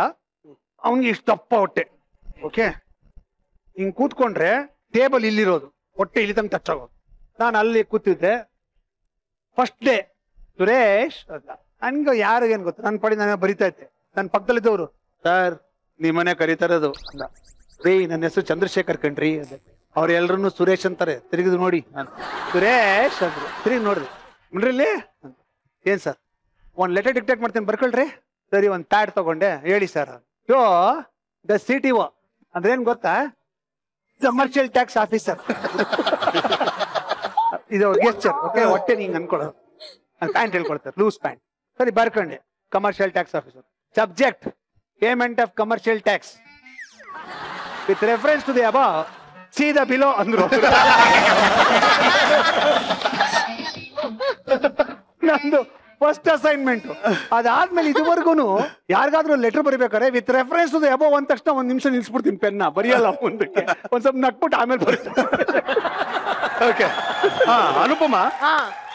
ಅವನಿಗೆ ಇಷ್ಟಪ್ಪ ಹೊಟ್ಟೆ, ಓಕೆ, ಹಿಂಗ್ ಕೂತ್ಕೊಂಡ್ರೆ ಟೇಬಲ್ ಇಲ್ಲಿರೋದು, ಹೊಟ್ಟೆ ಇಲ್ಲಿ ತನಕ ಟಚ್ ಆಗೋದು. ನಾನು ಅಲ್ಲಿ ಕೂತಿದ್ದೆ. ಫಸ್ಟ್ ಡೇ ಸುರೇಶ್ ಅಂತ, ನನ್ಗೆ ಯಾರಿಗೇನು ಗೊತ್ತು, ನನ್ನ ಪಡಿ ನಾನು ಬರಿತಾ ಇದ್ದೆ. ನನ್ನ ಪಕ್ಕದಲ್ಲಿದ್ದವರು, ಸರ್ ನಿಮ್ಮನೆ ಕರೀತಾರದು ಅಂದ. ರೇ ನನ್ನ ಹೆಸರು ಚಂದ್ರಶೇಖರ್ ಕಣ್ರಿ ಅದೇ. ಅವ್ರೆಲ್ರೂ ಸುರೇಶ್ ಅಂತಾರೆ. ತಿರುಗಿದು ನೋಡಿ, ನಾನು ಸುರೇಶ್ ಅಂದ್ರು. ತಿರುಗಿ ನೋಡ್ರಿ, ನೋಡ್ರಿ ಏನ್ ಸರ್, ಒಂದ್ ಲೆಟರ್ ಡಿಕ್ಟೇಟ್ ಮಾಡ್ತೀನಿ ಬರ್ಕೊಳ್ರಿ. ಸರಿ, ಒಂದ್ ಪ್ಯಾಡ್ ತಗೊಂಡೆ. ಹೇಳಿ ಸರ್. ಯೋ ದ CTO ಅಂದ್ರೆ ಏನ್ ಗೊತ್ತಾ? Commercial tax officer. ಇದು ಗೆಸ್ಚರ್, ಓಕೆ, ಹೊಟ್ಟೆ ಹಿಂಗ್ ಅನ್ಕೊಳ್ಳೋದು. ಪ್ಯಾಂಟ್ ಹೇಳ್ಕೊಳ್ತಾರೆ, ಲೂಸ್ ಪ್ಯಾಂಟ್. ಸರಿ ಬರ್ಕೊಂಡೆ, commercial tax officer. Subject payment of commercial tax with reference to the above see the below ಅಂದ್ರು. ನಂದು ಫಸ್ಟ್ ಅಸೈನ್ಮೆಂಟ್. ಅದಾದ್ಮೇಲೆ ಇದುವರೆಗೂ ಯಾರಿಗಾದ್ರೂ ಲೆಟರ್ ಬರೀಬೇಕಾರೆ with reference to the above ಅಂದ ತಕ್ಷಣ ಒಂದ್ ನಿಮಿಷ ನಿಲ್ಸ್ಬಿಡ್ತೀನಿ, ಪೆನ್ನ ಬರೆಯಲ್ಲ ಮುಂದಕ್ಕೆ, ಒಂದ್ ಸ್ವಲ್ಪ ನಕ್ಬಿಟ್ಟು ಆಮೇಲೆ ಬರುತ್ತೆ. ಓಕೆ. ಅನುಪಮ,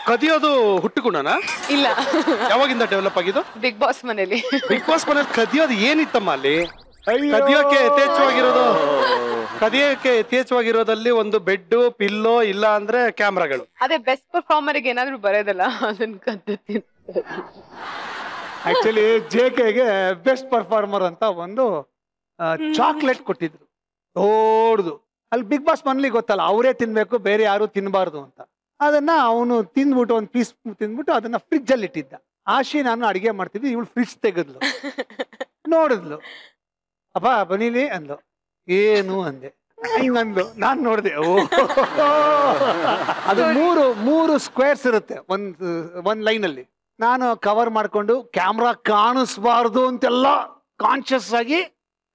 ಕದಿಯೋದು ಹುಟ್ಟುಗುಣನಾ? ಇಲ್ಲ. ಯಾವಾಗಿಂದ ಡೆವಲಪ್ ಆಗಿದ್ದು? ಬಿಗ್ ಬಾಸ್ ಮನೇಲಿ. ಬಿಗ್ ಬಾಸ್ ಮನೇಲಿ ಕದಿಯೋದು ಏನಿತ್ತಮ್ಮ ಅಲ್ಲಿ? ಕದಿಯೋಕೆ ಯಥೇಚ್ಛವಾಗಿರೋದಲ್ಲಿ ಒಂದು ಬೆಡ್, ಪಿಲ್ಲೋ, ಇಲ್ಲ ಅಂದ್ರೆ ಕ್ಯಾಮ್ರಾಗಳು. ಅದೇ ಬೆಸ್ಟ್ ಪರ್ಫಾರ್ಮರ್ ಗೆ ಏನಾದ್ರು ಬರೋದಲ್ಲ, ಅದನ್ನ ಕದ್ದಿತ್ತು. ಆಕ್ಚುಲಿ JKಗೆ ಬೆಸ್ಟ್ ಪರ್ಫಾರ್ಮರ್ ಅಂತ ಒಂದು ಚಾಕ್ಲೇಟ್ ಕೊಟ್ಟಿದ್ರು, ದೊಡ್ಡದು. ಅಲ್ಲಿ ಬಿಗ್ ಬಾಸ್ ಮನೇಲಿ ಗೊತ್ತಲ್ಲ, ಅವರೇ ತಿನ್ಬೇಕು, ಬೇರೆ ಯಾರು ತಿನ್ಬಾರ್ದು ಅಂತ. ಅದನ್ನ ಅವನು ತಿಂದ್ಬಿಟ್ಟು, ಒಂದು ಪೀಸ್ ತಿಂದ್ಬಿಟ್ಟು ಅದನ್ನ ಫ್ರಿಜ್ ಅಲ್ಲಿ ಇಟ್ಟಿದ್ದ. ಆಶಿ ನಾನು ಅಡಿಗೆ ಮಾಡ್ತಿದ್ವಿ, ಇವಳು ಫ್ರಿಜ್ ತೆಗೆದ್ಲು, ನೋಡಿದ್ಲು. ಅಪ್ಪ ಬನ್ನಿಲಿ ಅಂದ್ಲು. ಏನು ಅಂದೆ. ಹಿಂಗಂದ್ಲು. ನಾನ್ ನೋಡ್ದೆ. ಓ ಅದು ಮೂರು ಸ್ಕ್ವೇರ್ಸ್ ಇರುತ್ತೆ ಒಂದ್ ಲೈನ್ ಅಲ್ಲಿ. ನಾನು ಕವರ್ ಮಾಡ್ಕೊಂಡು ಕ್ಯಾಮ್ರಾ ಕಾಣಿಸ್ಬಾರ್ದು ಅಂತೆಲ್ಲ ಕಾನ್ಶಿಯಸ್ ಆಗಿ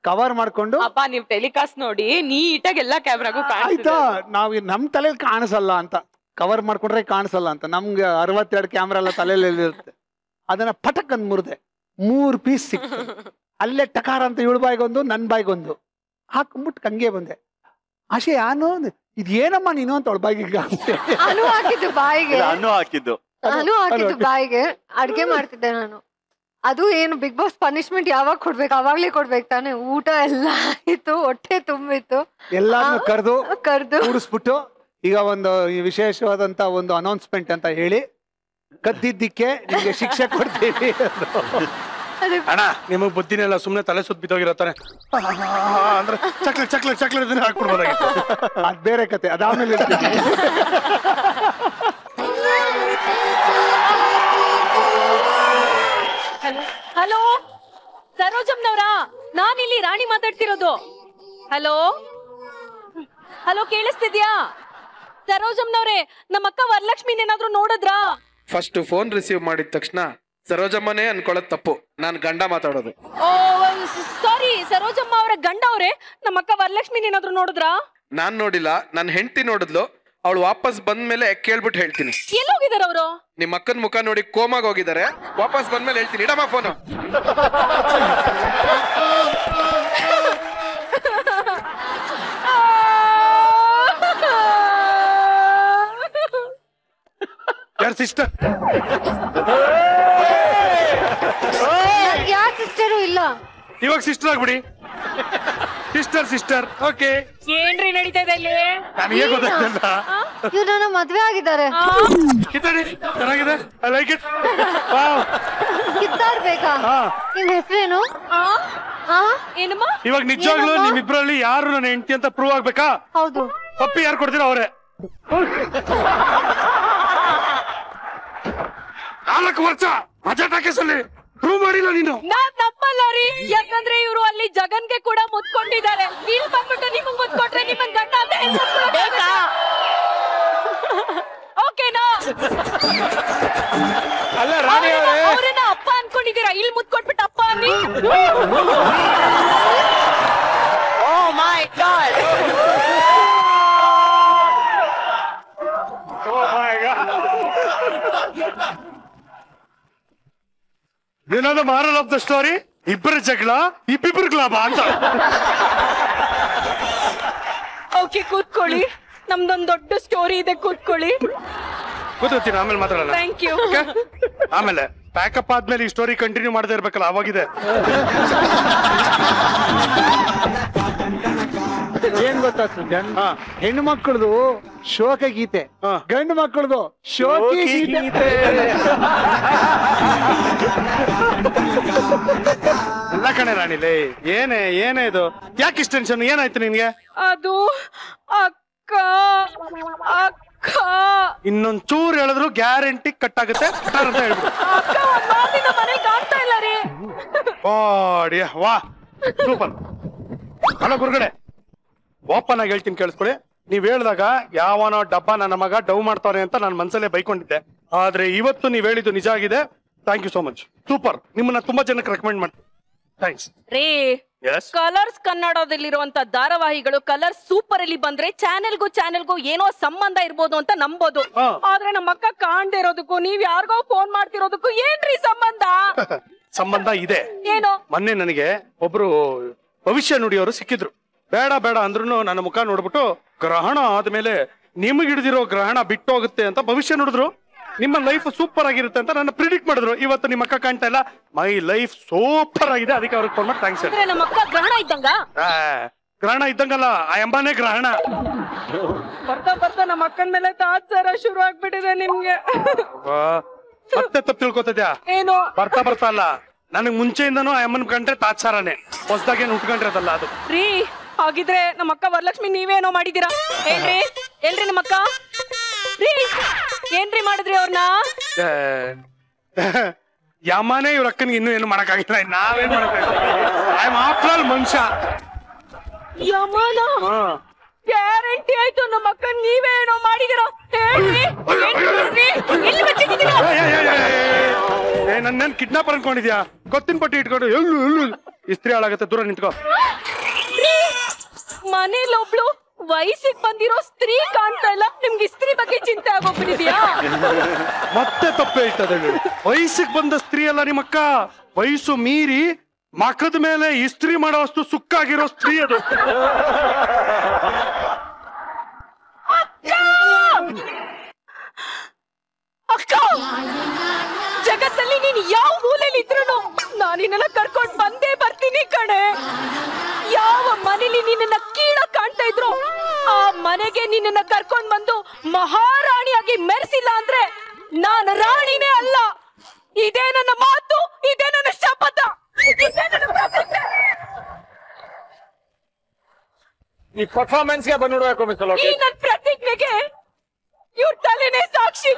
ಕವರ್ ಮಾಡ್ಕೊಂಡು. ಅಪ್ಪ ನೀವ್ ಟೆಲಿಕಾಸ್ಟ್ ನೋಡಿ ನೀಟಾಗಿ ಎಲ್ಲಾ ಕ್ಯಾಮ್ರಾಗೂ ಆಯ್ತಾ, ನಾವ್ ನಮ್ ತಲೆಯಲ್ಲಿ ಕಾಣಿಸಲ್ಲ ಅಂತ ಕವರ್ ಮಾಡ್ಕೊಂಡ್ರೆ ಕಾಣಿಸಲ್ಲ ಅಂತ. ನಮ್ಗೆ 62 ಕ್ಯಾಮ್ರಾ ಎಲ್ಲ ತಲೆಯಲ್ಲಿ ಇರುತ್ತೆ. ಅದನ್ನ ಪಟಕ್ ಅಂದ್ ಮುರಿದೆ. 3 ಪೀಸ್ ಸಿಕ್ತು. ಅಲ್ಲೇ ಟಕಾರ ಅಂತ ಇವಳು ಬಾಯಿಗೊಂದು, ನನ್ ಬಾಯಿಗೊಂದು ಹಾಕೊಂಡ್ಬಿಟ್ಟು ಹಂಗೆ ಬಂದೆ. ಆಶೆ ನಾನು ಇದೇನಮ್ಮ ನೀನು ಅಂತ ಅವಳ ಬಾಯಿಗೆ ಅನು ಹಾಕಿದ್ದು ಬಾಯಿಗೆ, ಅನ್ನು ಹಾಕಿದ್ದು ಬಾಯಿಗೆ. ಅಡ್ಗೆ ಮಾಡ್ತಿದ್ದೆ ನಾನು. ಅದು ಏನು ಬಿಗ್ ಬಾಸ್ ಪನಿಷ್ಮೆಂಟ್ ಯಾವಾಗ ಕೊಡ್ಬೇಕು ಅವಾಗ್ಲೇ ಕೊಡ್ಬೇಕು ತಾನೆ. ಊಟ ಎಲ್ಲ ಆಯ್ತು, ಹೊಟ್ಟೆ ತುಂಬಿತ್ತು, ಎಲ್ಲಾನು ಕರೆದು ಕೂಡಿಸ್ಬಿಟ್ಟು ಈಗ ಒಂದು ವಿಶೇಷವಾದಂತ ಒಂದು ಅನೌನ್ಸ್ಮೆಂಟ್ ಅಂತ ಹೇಳಿ ಕದ್ದಿದ್ದಕ್ಕೆ ನಿಮ್ಗೆ ಶಿಕ್ಷೆ ಕೊಡ್ತೀವಿ. ಅಣ್ಣ ನಿಮಗ್ ಬುದ್ಧಿನೆಲ್ಲ ಸುಮ್ನೆ ತಲೆ ಸುತ್ತ ಬಿದ್ದೋಗಿರತ್ತಾನೆ ಅಂದ್ರೆ ಚಕ್ಲೇಟ್ ಹಾಕ್ಬಿಡ್ಬೋದಾಗಿತ್ತು. ಅದ್ ಬೇರೆ ಕತೆ, ಅದಾದ್ಮೇಲೆ ಹಲೋ ಸರೋಜಮ್ನವ್ರಾ, ನಾನಿಲ್ಲಿ ರಾಣಿ ಮಾತಾಡ್ತಿರೋದು. ಹಲೋ ಹಲೋ ಕೇಳಿಸ್ತಿದ್ಯಾ? ಸರೋಜಮ್ನವ್ರೆ, ನಮ್ಮ ಅಕ್ಕ ವರಲಕ್ಷ್ಮಿನೇನಾದ್ರೂ ನೋಡಿದ್ರಾ? ಫಸ್ಟ್ ಫೋನ್ ರಿಸೀವ್ ಮಾಡಿದ ತಕ್ಷಣ ಸರೋಜಮ್ಮನೇ ಅನ್ಕೊಳ್ಳೋದು ತಪ್ಪು. ನಾನು ಗಂಡ ಮಾತಾಡೋದು. ಓ ಸಾರಿ, ಸರೋಜಮ್ಮ ಅವರ ಗಂಡ ಅವ್ರೆ. ನಮ್ಮ ಅಕ್ಕ ವರಲಕ್ಷ್ಮಿನೇನಾದ್ರೂ ನೋಡಿದ್ರಾ? ನಾನ್ ನೋಡಿಲ್ಲ, ನನ್ನ ಹೆಂಡತಿ ನೋಡಿದ್ಲು. ಅವಳು ವಾಪಸ್ ಬಂದ್ಮೇಲೆ ಕೇಳ್ಬಿಟ್ಟು ಹೇಳ್ತೀನಿ. ಎಲ್ಲೋಗಿದಾರ ಅವರು? ನಿಮ್ಮ ಅಕ್ಕನ ಮುಖ ನೋಡಿ ಕೋಮಾಗ ಹೋಗಿದ್ದಾರೆ. ವಾಪಸ್ ಬಂದ್ಮೇಲೆ ಹೇಳ್ತೀನಿ. ಇಡಮ್ಮ ಫೋನು. ಯಾರು ಸಿಸ್ಟರ್? ಯಾಕೆ ಸಿಸ್ಟರು ಇಲ್ಲ? ಇವಾಗ ಸಿಸ್ಟರ್ ಆಗ್ಬಿಡಿ. Sister okay. ಏನ್ರಿ ನಡೀತಾ ಇದೆ ಇಲ್ಲಿ? ನನಗೆ ಗೊತ್ತಾಗ್ತಿಲ್ಲ. ಇವ್ರು ನನ್ನ ಮದ್ವೆ ಆಗಿದ್ದಾರೆ. ಚೆನ್ನಾಗಿದೆ, ಐ ಲೈಕ್ ಇಟ್. ಕಿತ್ತಾಡ್ಬೇಕಾ? ನಿಮ್ ಹೆಸರೇನು? ಏನಮ್ಮ? ಇವಾಗ ನಿಜವಾಗ್ಲೂ ನಿಮ್ಮಿಬ್ರಲ್ಲಿ ಯಾರು ನನ್ನ ಹೆಂಡತಿ ಅಂತ ಪ್ರೂವ್ ಆಗ್ಬೇಕಾ? ಹೌದು. ಪಪ್ಪಿ ಯಾರು ಕೊಡ್ತೀರ? ಅವರೇ. 4 ವರ್ಷ ಮಜಾ ಟಾಕೀಸಲ್ಲಿ ಪ್ರೂವ್ ಮಾಡಿಲ್ಲ ನೀನು. ನಾನ್ ತಪ್ಪಲ್ಲ ರೀ, ಯಾಕಂದ್ರೆ ಇವರು ಅಲ್ಲಿ ಜಗನ್ಗೆ ಕೂಡ ಮುತ್ಕೊಂಡಿದ್ದಾರೆ. ಇಲ್ಲಿ ಬಂದ್ಬಿಟ್ಟು ನಿಮಗ್ ಮುತ್ಕೊಟ್ರೆ ನಿಮ್ಮನ್ ಗಂಡ ಅಂತ ಹೇಳ್ಬೇಕಾ? ಓಕೆನಾ? ಅಲ್ಲ ರಾಣಿ ಅವರೇ, ಅವ್ರನ್ನ ಅಪ್ಪ ಅನ್ಕೊಂಡಿದ್ದೀರಾ? ಇಲ್ಲಿ ಮುತ್ಕೊಟ್ಬಿಟ್ಟು ಅಪ್ಪ ಅನ್ನಿ. ಓ ಮೈ ಗಾಡ್. ಏನಾದ್ರು ಮಾರಲ್ ಆಫ್ ದ ಸ್ಟೋರಿ, ಇಬ್ಬರ ಜಗಳ ಇಬ್ಬಿಬ್ರಿಗೆ ಲಾಭ ಅಂತ. ಓಕೆ ಕೂತ್ಕೊಳ್ಳಿ, ನಮ್ದೊಂದು ದೊಡ್ಡ ಸ್ಟೋರಿ ಇದೆ, ಕೂತ್ಕೊಳ್ಳಿ. ಕೂತ್ಕೋತೀನಿ, ಆಮೇಲೆ ಮಾತಾಡೋಣ. Thank you. ಆಮೇಲೆ ಪ್ಯಾಕಪ್ ಆದ್ಮೇಲೆ ಈ ಸ್ಟೋರಿ ಕಂಟಿನ್ಯೂ ಮಾಡದೇ ಇರ್ಬೇಕಲ್ಲ, ಅವಾಗಿದೆ. ಏನ್ ಗೊತ್ತಾ ಹೆಣ್ಣು ಮಕ್ಕಳದು ಶೋಕ ಗೀತೆ, ಗಂಡು ಮಕ್ಕಳದು ಶೋಕಿ ಗೀತೆ. ಎಲ್ಲ ಕಣೆ ರಾಣಿಲೇ. ಏನೇ ಇದು? ಯಾಕೆ ಇಷ್ಟ ಟೆನ್ಷನ್? ಏನಾಯ್ತು ನಿನ್ಗೆ? ಅದು ಅಕ್ಕ ಇನ್ನೊಂದ್ ಚೂರ್ ಹೇಳಿದ್ರು ಗ್ಯಾರಂಟಿ ಕಟ್ ಆಗುತ್ತೆ ಅಂತ ಹೇಳ್ಬಿಡು. ಅಕ್ಕ ಒಂದ್ ಮಾತಿನ ಮನೆ ಕಾಣ್ತಾ ಇಲ್ಲ ರೀ. ವಾ ಸೂಪರ್. ಅಲ್ಲ ಗುರುಗಡೆ, ಓಪನ್ ಆಗಿ ಹೇಳ್ತೀನಿ ಕೇಳಿಸ್ಕೊಳ್ಳಿ. ನೀವ್ ಹೇಳ್ದಾಗ ಯಾವನೋ ಡಬ್ಬ ನನ್ನ ಮಗ ಡವ್ ಮಾಡ್ತಾನೆ ಅಂತ ನಾನು ಮನ್ಸಲ್ಲೇ ಬೈಕೊಂಡಿದ್ದೆ. ಆದ್ರೆ ಇವತ್ತು ನೀವ್ ಹೇಳಿದ್ದು ನಿಜ ಆಗಿದೆ. Thank you so much. Super. ನಿಮ್ಮನ್ನ ತುಂಬಾ ಜನಕ್ಕೆ ರೆಕಮೆಂಡ್ ಮಾಡ್ತೀನಿ. ಥ್ಯಾಂಕ್ಸ್ ರೀ. ಕಲರ್ಸ್ ಕನ್ನಡದಲ್ಲಿರುವಂತ ಧಾರಾವಾಹಿಗಳು ಕಲರ್ಸ್ ಸೂಪರ್ ಅಲ್ಲಿ ಬಂದ್ರೆ ಚಾನೆಲ್ಗೂ ಏನೋ ಸಂಬಂಧ ಇರ್ಬೋದು ಅಂತ ನಂಬೋದು. ಆದ್ರೆ ನಮ್ಮ ಅಕ್ಕ ಕಾಣ್ದೇ ಇರೋದಕ್ಕೂ ನೀವ್ ಯಾರಿಗೋ ಫೋನ್ ಮಾಡ್ತಿರೋದಕ್ಕೂ ಏನ್ರಿ ಸಂಬಂಧ? ಸಂಬಂಧ ಇದೆ. ಏನು? ಮೊನ್ನೆ ನನಗೆ ಒಬ್ರು ಭವಿಷ್ಯ ನುಡಿಯೋರು ಸಿಕ್ಕಿದ್ರು. ಬೇಡ ಅಂದ್ರೂ ನನ್ನ ಮುಖ ನೋಡ್ಬಿಟ್ಟು ಗ್ರಹಣ ಆದ್ಮೇಲೆ ನಿಮಗೆ ಹಿಡಿದಿರೋ ಗ್ರಹಣ ಬಿಟ್ಟೋಗುತ್ತೆ ಅಂತ ಭವಿಷ್ಯ ನುಡಿದ್ರು. ನಿಮ್ಮ ಲೈಫ್ ಸೂಪರ್ ಆಗಿರುತ್ತೆ ಅಂತ ನನ್ನ ಪ್ರಿಡಿಕ್ಟ್ ಮಾಡಿದ್ರು. ಇವತ್ತು ನಿಮ್ಮ ಅಕ್ಕ ಕಾಣ್ತಾ ಇಲ್ಲ. ಮೈ ಲೈಫ್ ಸೂಪರ್ ಆಗಿದೆ, ಅದಕ್ಕೆ ಅವ್ರಿಗೆ ಫೋನ್ ಮಾಡಿ ಥ್ಯಾಂಕ್ಸ್. ನಮ್ಮ ಅಕ್ಕ ಗ್ರಹಣ ಇದ್ದಂಗ? ಗ್ರಹಣ ಇದ್ದಂಗಲ್ಲ, ಆ ಎಂಬಾನೇ ಗ್ರಹಣ. ಬರ್ತಾ ನಮ್ಮ ಅಕ್ಕನ ಮೇಲೆ ತಾತ್ಸಾರ ಶುರು ಆಗ್ಬಿಟ್ಟಿದೆ ನಿಮ್ಗೆ. ಮತ್ತೆ ತಪ್ಪು ತಿಳ್ಕೊತಿದ್ಯಾ? ಏನು? ಬರ್ತಾ ಅಲ್ಲ, ನನಗ್ ಮುಂಚೆಯಿಂದನೂ ಆ ಅಮ್ಮನ್ ಕಂಡ್ರೆ ತಾತ್ಸಾರನೆ, ಹೊಸದಾಗೇನು ಉಟ್ಕೊಂಡಿರೋದಲ್ಲ ಅದು. ರೀ, ಹಾಗಿದ್ರೆ ನಮ್ಮ ಅಕ್ಕ ವರಲಕ್ಷ್ಮಿ ನೀವೇನೋ ಮಾಡಿದೀರಾ? ಹೇಳ್ರಿ ನಿಮ್ಮ ಅಕ್ಕ. ರೀ, ಏನ್ರಿ ಮಾಡಿದ್ರಿ ಅವ್ರನ್ನ? ಯಮನೇ ಇವ್ರ ಅಕ್ಕನಿಗೆ ಇನ್ನೂ ಏನು ಮಾಡಕ್ಕಾಗಿಲ್ಲ ನಾವೇನ್ ಮಾಡಕ್ಕಾಗಿಲ್ಲ ಐ ಆಮ್ ಆಫ್ಟರ್ ಆಲ್ ಮನುಷ್ಯ ಯಮನ ಗ್ಯಾರಂಟಿ ಆಯ್ತು ನಮ್ಮ ಅಕ್ಕ ನೀವೇ ಏನೋ ಮಾಡಿದಿರೋ ಹೇಳಿ ಎಲ್ಲಿ ಬಚ್ಚಿದ್ದೀರಾ ನನ್ನೇನ್ ಕಿಡ್ನಾಪರ್ ಅನ್ಕೊಂಡಿದ್ಯಾ ಗೊತ್ತಿನ ಪಟ್ಟಿ ಇಟ್ಕೊಂಡು ಎಲ್ಲೂ ಇಸ್ತ್ರಿ ಹಾಳಾಗತ್ತೆ ದೂರ ನಿಂತ್ಕೋ ಮನೇಲಿ ಒಬ್ಳು ವಯಸ್ಸಿಗೆ ಬಂದಿರೋ ಸ್ತ್ರೀ ಕಾಣ್ತಾ ಇಲ್ಲ ನಿಮ್ಗೆ ಸ್ತ್ರೀ ಬಗ್ಗೆ ಚಿಂತೆ ಆಗೋಗ್ಬಿಟ್ಟಿದ್ಯಾ ಮತ್ತೆ ತಪ್ಪೇ ಇರ್ತದೆ ವಯಸ್ಸಿಗೆ ಬಂದ ಸ್ತ್ರೀ ಅಲ್ಲ ನಿಮ್ಮಕ್ಕ ವಯಸ್ಸು ಮೀರಿ ಮಖದ ಮೇಲೆ ಇಸ್ತ್ರಿ ಮಾಡೋಷ್ಟು ಸುಕ್ಕಾಗಿರೋ ಸ್ತ್ರೀ ಅದು ಅಕ್ಕ ಜಗತ್ತಲ್ಲಿ ನೀನ್ ಯಾವ ಮೂಲೆಯಲ್ಲಿ ಇದ್ರು ನಾನು ನಿನ್ನ ಕರ್ಕೊಂಡ್ ಬಂದೇ ಬರ್ತೀನಿ ಕಣೆ ಯಾವ ಮನೇಲಿ ನಿನ್ನ ಕೀಳ ಕಾಣ್ತಾ ಇದ್ರು ಆ ಮನೆಗೆ ನಿನ್ನ ಕರ್ಕೊಂಡ್ ಬಂದು ಮಹಾರಾಣಿಯಾಗಿ ಮೆರೆಸಿಲ್ಲ ಅಂದ್ರೆ ನಾನು ರಾಣಿನೇ ಅಲ್ಲ ಇದೇ ನನ್ನ ಮಾತು ಇದೇ ನನ್ನ ಶಪಥ ಈ ಪರ್ಫಾರ್ಮೆನ್ಸ್ಗೆ ಬಂದ್ಬಿಡ್ಬೇಕು ಮಿಸ್ ಲೋಕೇಶ್ ನನ್ನ ಪ್ರತಿಜ್ಞೆಗೆ ಇವ್ರ ತಲೆನೇ ಸಾಕ್ಷಿ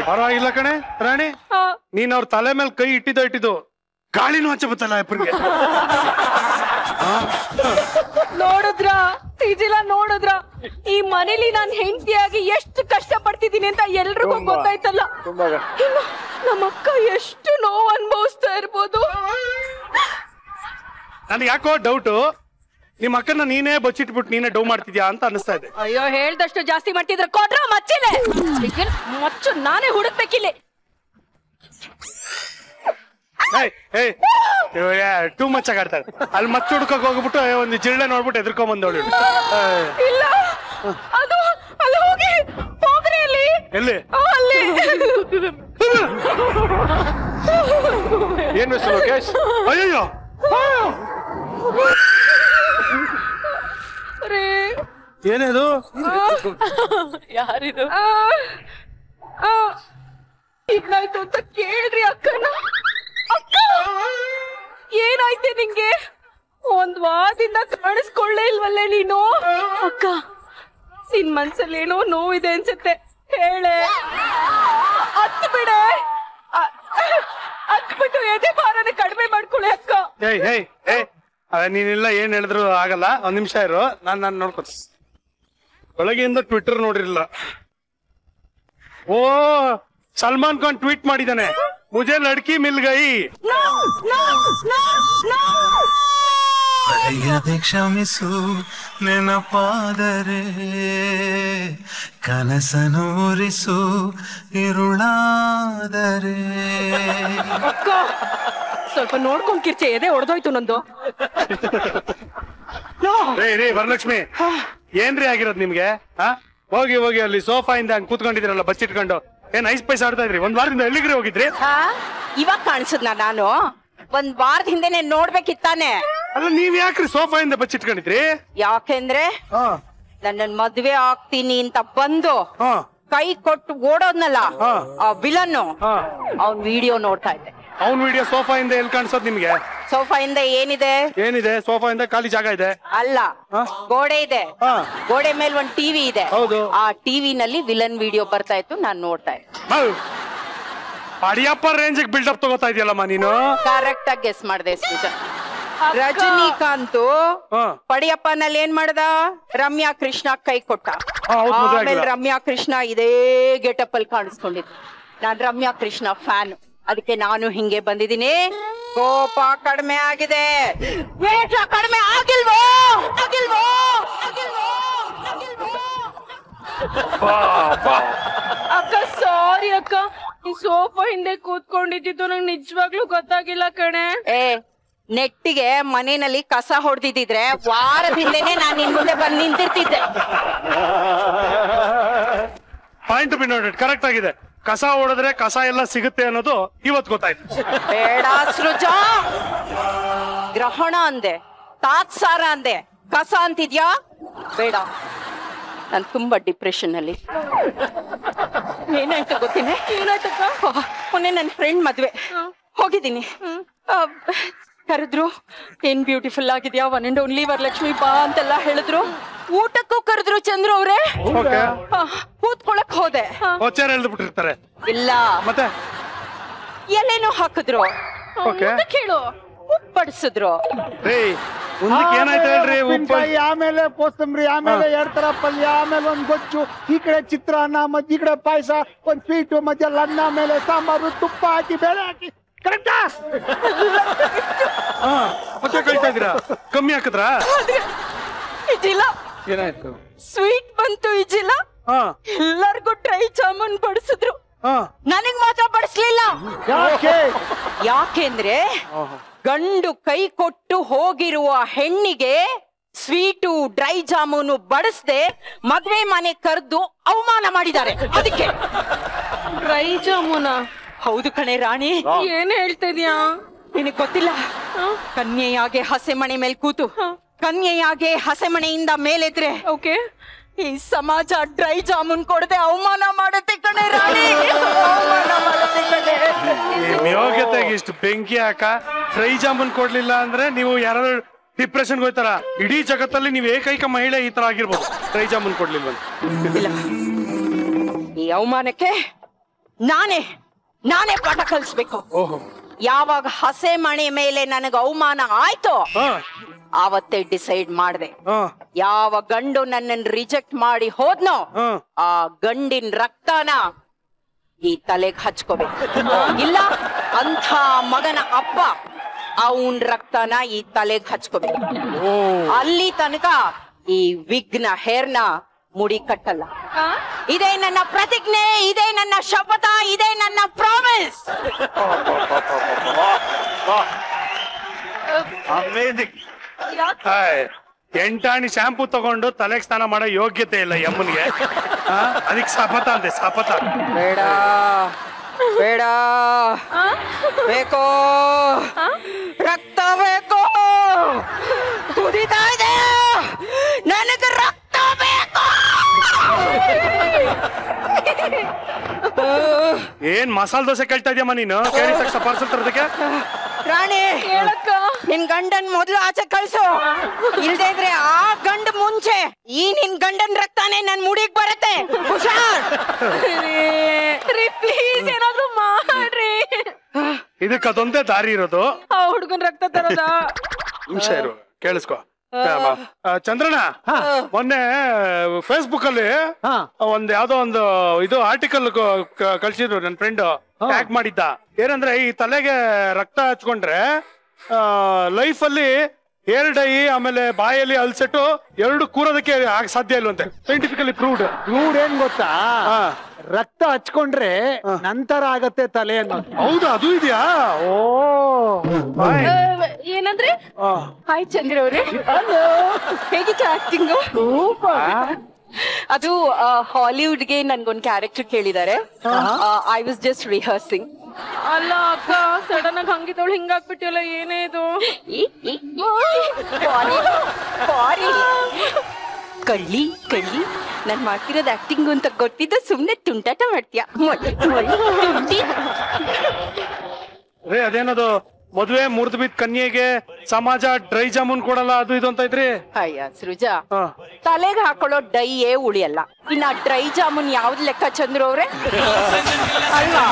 ಪರವಾಗಿಲ್ಲ ಕಣೆ ರಾಣಿ ನೀನ್ ಅವ್ರ ತಲೆ ಮೇಲೆ ಕೈ ಇಟ್ಟಿದ್ದು ಗಾಳಿನೂ ಹಚ್ಚ ಬತ್ತಲ್ಲ ಅಪ್ಪರಿಗೆ ನೋಡಿದ್ರ ಸಿಜಿಲ ನೋಡಿದ್ರ ಈ ಮನೇಲಿ ನಾನ್ ಹೆಂಡತಿಯಾಗಿ ಎಷ್ಟು ಕಷ್ಟ ಪಡ್ತಿದ್ದೀನಿ ಅಂತ ಎಲ್ರಿಗೂ ಗೊತ್ತಾಯ್ತಲ್ಲ ನಮ್ಮ ಅಕ್ಕ ಎಷ್ಟು ನೋವು ಅನುಭವಿಸ್ತಾ ಇರ್ಬೋದು ನನ್ಗೆ ಯಾಕೋ ಡೌಟು ನಿಮ್ಮ ಅಕ್ಕನ ನೀನೇ ಬಚ್ಚಿಟ್ಬಿಟ್ಟು ನೀನೇ ಡೌ ಮಾಡ್ತಿದ್ಯಾ ಅಂತ ಅನಿಸ್ತಾ ಇದೆ ಅಯ್ಯೋ ಹೇಳ್ದಷ್ಟು ಜಾಸ್ತಿ ಮಾಡ್ತಿದ್ರ ಕೊಡ್ರ ಮಚ್ಚಿಲೆ ಮಚ್ಚು ನಾನೇ ಹುಡುಕ್ಬೇಕಿಲ್ಲಿ ಟೂ ಮಚ್ ಆಗಾಡ್ತಾರೆ ಅಲ್ಲಿ ಮಚ್ಚು ಹುಡ್ಕಕ್ ಹೋಗ್ಬಿಟ್ಟು ಒಂದು ಜಿರಳೆ ನೋಡ್ಬಿಟ್ಟು ಎದ್ರಕೊಂಡ್ ಬಂದವಳು ಇಲ್ಲ ಅದು ಅಲ್ಲಿ ಹೋಗಿ ಹೋಗ್ರಿ ಅಲ್ಲಿ ಎಲ್ಲಿ ಅಲ್ಲಿ ಏನ್ ಮಿಸ್ ಲೋಕೇಶ್ ಅಯ್ಯೋ ಏನೇದು ಯಾರಿದು ಏನಾಯ್ತು ಅಂತ ಕೇಳ್ರಿ ಅಕ್ಕನ ಅಕ್ಕ ಏನಾಯ್ತೆ ನಿಂಗೆ ಒಂದ್ ವಾರದಿಂದ ಕಾಣಿಸ್ಕೊಳ್ಳೇ ಇಲ್ವಲ್ಲೇ ನೀನು ಅಕ್ಕ ನಿನ್ ಮನ್ಸಲ್ಲಿ ಏನೋ ನೋವಿದೆ ಅನ್ಸುತ್ತೆ ಹೇಳೆ ಹತ್ತು ಬಿಡೆ ಹತ್ಬಿಟ್ಟು ಎದೆ ಭಾರನ ಕಡಿಮೆ ಮಾಡ್ಕೊಳ್ಳಿ ಅಕ್ಕ ನೀನಿಲ್ಲ ಏನ್ ಹೇಳಿದ್ರು ಆಗಲ್ಲ ಒಂದ್ ನಿಮಿಷ ಇರು ನಾನು ನೋಡ್ಕೊತ ಬೆಳಗ್ಗೆಯಿಂದ ಟ್ವಿಟರ್ ನೋಡಿರಲಿಲ್ಲ ಓ ಸಲ್ಮಾನ್ ಖಾನ್ ಟ್ವೀಟ್ ಮಾಡಿದಾನೆ ಮುಜೆ ಲಡ್ಕಿ ಮಿಲ್ ಗೈ ಕ್ಷಮಿಸು ನೆನಪಾದರೆ ಕನಸನೂರಿಸು ಇರುಳಾದರೆ ಅಕ್ಕ ಸ್ವಲ್ಪ ನೋಡ್ಕೊಂಡ್ ಕಿರ್ಚೆ ಎದೆ ಹೊಡೆದೋಯ್ತು ನಂದು ರೇ ವರಲಕ್ಷ್ಮಿ ಏನ್ರಿ ಆಗಿರೋದು ನಿಮ್ಗೆ ಹೋಗಿ ಹೋಗಿ ಅಲ್ಲಿ ಸೋಫಾ ಇಂದ ಹಂಗ್ ಕೂತ್ಕೊಂಡಿದ್ರಲ್ಲ ಬಚ್ಚಿಟ್ಕೊಂಡು ಏನ್ ಐಸ್ ಪೈಸ್ ಆಡ್ತಾ ಇದ್ರಿ ಒಂದ್ ವಾರದಿಂದ ಎಲ್ಲಿಗ್ರಿ ಹೋಗಿದ್ರಿ ಇವಾಗ ಕಾಣಿಸದ್ನ ನಾನು ಒಂದ್ ವಾರದ ಹಿಂದೆನೆ ನೋಡ್ಬೇಕಿತ್ತಾನೆ ಅಲ್ಲ ನೀವ್ ಯಾಕ್ರಿ ಸೋಫಾ ಇಂದ ಬಚ್ಚಿಟ್ಕೊಂಡಿದ್ರಿ ಯಾಕೆಂದ್ರೆ ನನ್ನ ಮದ್ವೆ ಆಗ್ತೀನಿ ಅಂತ ಬಂದು ಕೈ ಕೊಟ್ಟು ಓಡೋದ್ನಲ್ಲ ಆ ವಿಲನ್ ಅವ್ನ್ ವಿಡಿಯೋ ನೋಡ್ತಾ ಇದ್ದೆ ಅವ್ನ್ ವಿಡಿಯೋ ಸೋಫಾ ಇಂದ ಎಲ್ಲಿ ಕಾಣಿಸೋದ್ ನಿಮ್ಗೆ ಸೋಫಾ ಇಂದ ಏನಿದೆ ಸೋಫಾ ಇಂದ ಖಾಲಿ ಜಾಗ ಇದೆ ಅಲ್ಲ ಗೋಡೆ ಇದೆ ಗೋಡೆ ಮೇಲೆ ಒಂದ್ ಟಿವಿ ಇದೆ ಆ ಟಿವಿನಲ್ಲಿ ವಿಲನ್ ವಿಡಿಯೋ ಬರ್ತಾ ಇತ್ತು ನಾನ್ ನೋಡ್ತಾ ಇದ್ದೆ ಅಡಿಯಪ್ಪ ರೇಂಜ್ ಬಿಲ್ಡಪ್ ತಗೋತಾ ಇದೆಯಲ್ಲಮ್ಮ ನೀನು ಕರೆಕ್ಟ್ ಆಗಿ ಗೆಸ್ ಮಾಡ್ದೆ ಸುಜಾ ರಜನಿಕಾಂತ್ ಪಡಿಯಪ್ಪನಲ್ಲಿ ಏನ್ ಮಾಡ್ದ ರಮ್ಯಾ ಕೃಷ್ಣ ಕೈ ಕೊಟ್ಟ ಆಮೇಲೆ ರಮ್ಯಾ ಕೃಷ್ಣ ಇದೇ ಗೆಟಪ್ ಅಲ್ಲಿ ಕಾಣಿಸ್ಕೊಂಡಿದ್ದು ನಾನ್ ರಮ್ಯಾ ಕೃಷ್ಣ ಫ್ಯಾನ್ ಅದಕ್ಕೆ ನಾನು ಹಿಂಗೆ ಬಂದಿದ್ದೀನಿ ಕೋಪ ಕಡಿಮೆ ಆಗಿದೆ ವೇಷ ಕಡಿಮೆ ಆಗಿಲ್ವೋ ಅಕ್ಕ ಸಾರಿ ಅಕ್ಕ ಈ ಸೋಫಾ ಹಿಂದೆ ಕೂತ್ಕೊಂಡಿದ್ದು ನಂಗೆ ನಿಜವಾಗ್ಲೂ ಗೊತ್ತಾಗಿಲ್ಲ ಕಣೆ ನೆಟ್ಟಿಗೆ ಮನೆಯಲ್ಲಿ ಕಸ ಹೊಡೆದಿದ್ರೆ ವಾರದ ಹಿಂದೆನೆ ನಾನು ನಿನ್ ಮುಂದೆ ಬಂದು ನಿಂತಿರ್ತಿದ್ದೆ ಪಾಯಿಂಟ್ ಬಿ ನೋಡಿಟ್ ಕರೆಕ್ಟ್ ಆಗಿದೆ ಕಸ ಹೊಡೆದ್ರೆ ಕಸ ಎಲ್ಲ ಸಿಗುತ್ತೆ ಅನ್ನೋದು ಇವತ್ತು ಗೊತ್ತಾಯ್ತು ಬೇಡ ಸೃಜಾ ಗ್ರಹಣ ಅಂದೆ ತಾತ್ಸಾರ ಅಂದೆ ಕಸ ಅಂತಿದ್ಯಾ ಬೇಡ ನಾನು ತುಂಬಾ ಡಿಪ್ರೆಷನ್ ಅಲ್ಲಿ ಏನಾಯ್ತು ಗೊತ್ತಿಲ್ಲ ಏನಾಯ್ತಕ್ಕ ಮೊನ್ನೆ ನನ್ನ ಫ್ರೆಂಡ್ ಮದ್ವೆ ಹೋಗಿದ್ದೀನಿ ಕರೆದ್ರು ಏನ್ ಬ್ಯೂಟಿಫುಲ್ ಆಗಿದ್ಯಾ, ಒನ್ ಅಂಡ್ ಓನ್ಲಿ ವರಲಕ್ಷ್ಮಿ ಬಾ ಅಂತೆಲ್ಲ ಹೇಳಿದ್ರು. ಊಟಕ್ಕೂ ಕರೆದ್ರು ಚಂದ್ರು ಅವ್ರೆ. ಕೂತ್ಕೊಳಕ್ ಹೋದೆ. ಬಿಟ್ಟಿರ್ತಾರೆ. ಇಲ್ಲ ಮತ್ತೆ ಎಲೆನೂ ಹಾಕಿದ್ರು. ಕೇಳು ಉಪ್ಪು ಬಡಿಸಿದ್ರು. ಏನಾಯ್ತು ಹೇಳ್ರಿ? ಉಪ್ಪಿನಕಾಯಿ, ಆಮೇಲೆ ಕೋಸಂಬರಿ, ಆಮೇಲೆ 2 ತರ ಪಲ್ಯ, ಆಮೇಲೆ ಒಂದ್ ಗೊಜ್ಜು, ಈ ಕಡೆ ಚಿತ್ರಾನ್ನ, ಈ ಕಡೆ ಪಾಯಸ, ಒಂದ್ ಸ್ವೀಟು, ಮಧ್ಯ ಅನ್ನ, ಆಮೇಲೆ ಸಾಂಬಾರು, ತುಪ್ಪ ಹಾಕಿ ಬೇಳೆ ಹಾಕಿ. ಕರೆಕ್ಟಾ? ಮತ್ತೆ ಕಳ್ತಾ ಇದ್ದೀರಾ? ಕಮ್ಮಿ ಹಾಕಿದ್ರಾ? ಇಜಿಲ್ಲ ಏನಾಯ್ತು? ಸ್ವೀಟ್ ಬಂತು ಇಜಿಲ್ಲ. ಎಲ್ಲರಿಗೂ ಡ್ರೈ ಜಾಮೂನ್ ಬಡಿಸಿದ್ರು, ನನಗ್ ಮಾತ್ರ ಬಡಿಸ್ಲಿಲ್ಲ. ಯಾಕೆಂದ್ರೆ ಗಂಡು ಕೈ ಕೊಟ್ಟು ಹೋಗಿರುವ ಹೆಣ್ಣಿಗೆ ಸ್ವೀಟು ಡ್ರೈ ಜಾಮೂನು ಬಡಿಸ್ದೆ ಮದ್ವೆ ಮನೆ ಕರೆದು ಅವಮಾನ ಮಾಡಿದ್ದಾರೆ. ಅದಕ್ಕೆ ಡ್ರೈ ಜಾಮೂನ? ಹೌದು ಕಣೆ ರಾಣಿ. ಏನ್ ಹೇಳ್ತಾ ಇದೀಯಾ? ನಿನಗ್ ಗೊತ್ತಿಲ್ಲ, ಕನ್ಯೆಯಾಗೆ ಹಸೆಮಣೆ ಮೇಲೆ ಕೂತು ಕನ್ಯೆಯಾಗೆ ಹಸೆಮಣೆಯಿಂದ ಮೇಲೆದ್ರೆ ಈ ಸಮಾಜ ಡ್ರೈ ಜಾಮೂನ್ ಕೊಡದೆ ಅವಮಾನ ಮಾಡುತ್ತೆ ಕಣೆ ರಾಣಿ. ಅವಮಾನ ಮಾಡುತ್ತೆ ಕಣೆ. ಯೋಗ್ಯತೆಗೆ ಇಷ್ಟು ಬೆಂಕಿ ಹಾಕ ಡ್ರೈ ಜಾಮೂನ್ ಕೊಡ್ಲಿಲ್ಲ ಅಂದ್ರೆ ನೀವು ಯಾರಾದ್ರೂ ಡಿಪ್ರೆಷನ್ ಹೋಯ್ತಾರ? ಇಡೀ ಜಗತ್ತಲ್ಲಿ ನೀವು ಏಕೈಕ ಮಹಿಳೆ ಈ ತರ ಆಗಿರ್ಬೋದು, ಡ್ರೈ ಜಾಮೂನ್ ಕೊಡ್ಲಿಲ್ಲ. ಈ ಅವಮಾನಕ್ಕೆ ನಾನೇ ಪಾಠ ಕಲಿಸ್ಬೇಕು. ಯಾವಾಗ ಹಸೆ ಮಣೆ ಮೇಲೆ ನನಗೆ ಅವಮಾನ ಆಯ್ತೋ ಆವತ್ತೇ ಡಿಸೈಡ್ ಮಾಡಿದೆ, ಯಾವ ಗಂಡು ನನ್ನನ್ನು ರಿಜೆಕ್ಟ್ ಮಾಡಿ ಹೋದ್ನೋ ಆ ಗಂಡಿನ ರಕ್ತನ ಈ ತಲೆಗೆ ಹಚ್ಕೋಬೇಕು. ಇಲ್ಲ ಅಂಥ ಮಗನ ಅಪ್ಪ ಅವನ್ ರಕ್ತನ ಈ ತಲೆಗೆ ಹಚ್ಕೋಬೇಕು. ಅಲ್ಲಿ ತನಕ ಈ ವಿಗ್ನ ಹೇರ್ನ ಮುಡಿ ಕಟ್ಟಲ್ಲ. ಇದೇ ನನ್ನ ಪ್ರತಿಜ್ಞೆ, ಇದೇ ನನ್ನ ಶಪಥ, ಇದೇ ನನ್ನ ಪ್ರಾಮಿಸ್. ಎಂಟಾಣಿ ಶಾಂಪೂ ತಗೊಂಡು ತಲೆಗೆ ಸ್ನಾನ ಮಾಡೋ ಯೋಗ್ಯತೆ ಇಲ್ಲ ಯಮ್ಮನಿಗೆ. ಅದಕ್ಕೆ ಶಪಥ ಅಂತೆ, ಶಪಥ. ಬೇಡ ಬೇಡ, ಬೇಕೋ ರಕ್ತ ಬೇಕೋ, ಕುದಿತಾ ಇದೆ ನನಗೆ ರಕ್ತ ಬೇಕು. ಏನ್ ಮಸಾಲ ದೋಸೆ ಕೇಳ್ತಾ ಇದೆಯಮ್ಮ ನೀನು? ಕೇಳಿದ ತಕ್ಷಣ ಪಾರ್ಸಲ್ ತರೋದಕ್ಕೆ? ರಾಣಿ ನಿನ್ ಗಂಡನ್ ಮೊದ್ಲು ಆಚೆ ಕಳ್ಸು, ಇಲ್ದೇ ಇದ್ರೆ ಆ ಗಂಡ ಮುಂಚೆ ಈ ನಿನ್ ಗಂಡನ್ ರಕ್ತಾನೆ ನನ್ ಮುಡಿಗ್ ಬರುತ್ತೆ. ಹುಷಾರ್. ಪ್ಲೀಸ್ ಏನಾದ್ರು ಮಾಡ್ರಿ. ಇದಕ್ಕೆ ಅದೊಂದೇ ದಾರಿ ಇರೋದು. ಆ ಹುಡುಗನ್ ರಕ್ತ ತರೋದಾ? ನಿಮಿಷ ಇರು, ಕೇಳಿಸ್ಕೊ. ಚಂದ್ರಣ್ಣ, ಮೊನ್ನೆ ಫೇಸ್ಬುಕ್ ಅಲ್ಲಿ ಒಂದ್ ಯಾವ್ದೋ ಒಂದು ಇದು ಆರ್ಟಿಕಲ್ ಕಳ್ಸಿದ್ರು, ನನ್ ಫ್ರೆಂಡ್ ಟ್ಯಾಗ್ ಮಾಡಿದ್ದ. ಏನಂದ್ರೆ ಈ ತಲೆಗೆ ರಕ್ತ ಹಚ್ಕೊಂಡ್ರೆ ಲೈಫ್ ಅಲ್ಲಿ ಹೇರ್ ಡೈ ಆಮೇಲೆ ಬಾಯಲ್ಲಿ ಅಲ್ಸೆಟ್ಟು ಎರಡು ಕೂರೋದಕ್ಕೆ ಸಾಧ್ಯ ಇಲ್ವಂತೆ. Scientifically proved. ಏನ್ ಗೊತ್ತಾ, ರಕ್ತ ಹಚ್ಕೊಂಡ್ರೆ ನಂತರ ಆಗತ್ತೆ ತಲೆ ಅನ್ನೋದು. ಹೌದಾ? ಅದು ಇದೆಯಾ? ಓ ಏನಂದ್ರೆ? ಹಾಯ್ ಚಂದ್ರ ಅವ್ರೆ, ಹೇಗಿತ್ತು ಆಕ್ಟಿಂಗು? ಅದು ಹಾಲಿವುಡ್ಗೆ ನನ್ಗೊಂದ್ ಕ್ಯಾರೆಕ್ಟರ್ ಕೇಳಿದ್ದಾರೆ. I was just rehearsing. ಅಲ್ಲ ಅಕ್ಕ, ಸಡನ್ ಆಗಿ ಹಂಗಿದವಳು ಹಿಂಗಾಗ್ಬಿಟ್ಟಿಲ್ಲ, ಏನೇ ಇದು? ಕಳ್ಳಿ ನಾನ್ ಮಾಡ್ತಿರೋದು ಆಕ್ಟಿಂಗ್ ಅಂತ ಗೊತ್ತಿದ್ದು ಸುಮ್ನೆ ತುಂಟಾಟ ಮಾಡ್ತೀಯ. ಅದೇನದು ಮದುವೆ ಮುರಿದು ಬಿದ್ದ ಕನ್ಯೆಗೆ ಸಮಾಜ ಡ್ರೈ ಜಾಮೂನ್ ಕೊಡಲ್ಲ, ಅದು ಇದು ಅಂತ ಇದ್ರಿ? ಅಯ್ಯ ಸೃಜಾ, ತಲೆಗೆ ಹಾಕೊಳ್ಳೋ ಡೈಯೇ ಉಳಿಯಲ್ಲ, ಇನ್ನ ಡ್ರೈ ಜಾಮೂನ್ ಯಾವ್ದು ಲೆಕ್ಕ ಚಂದ್ರು ಅವ್ರೆ? ಅಲ್ವಾ?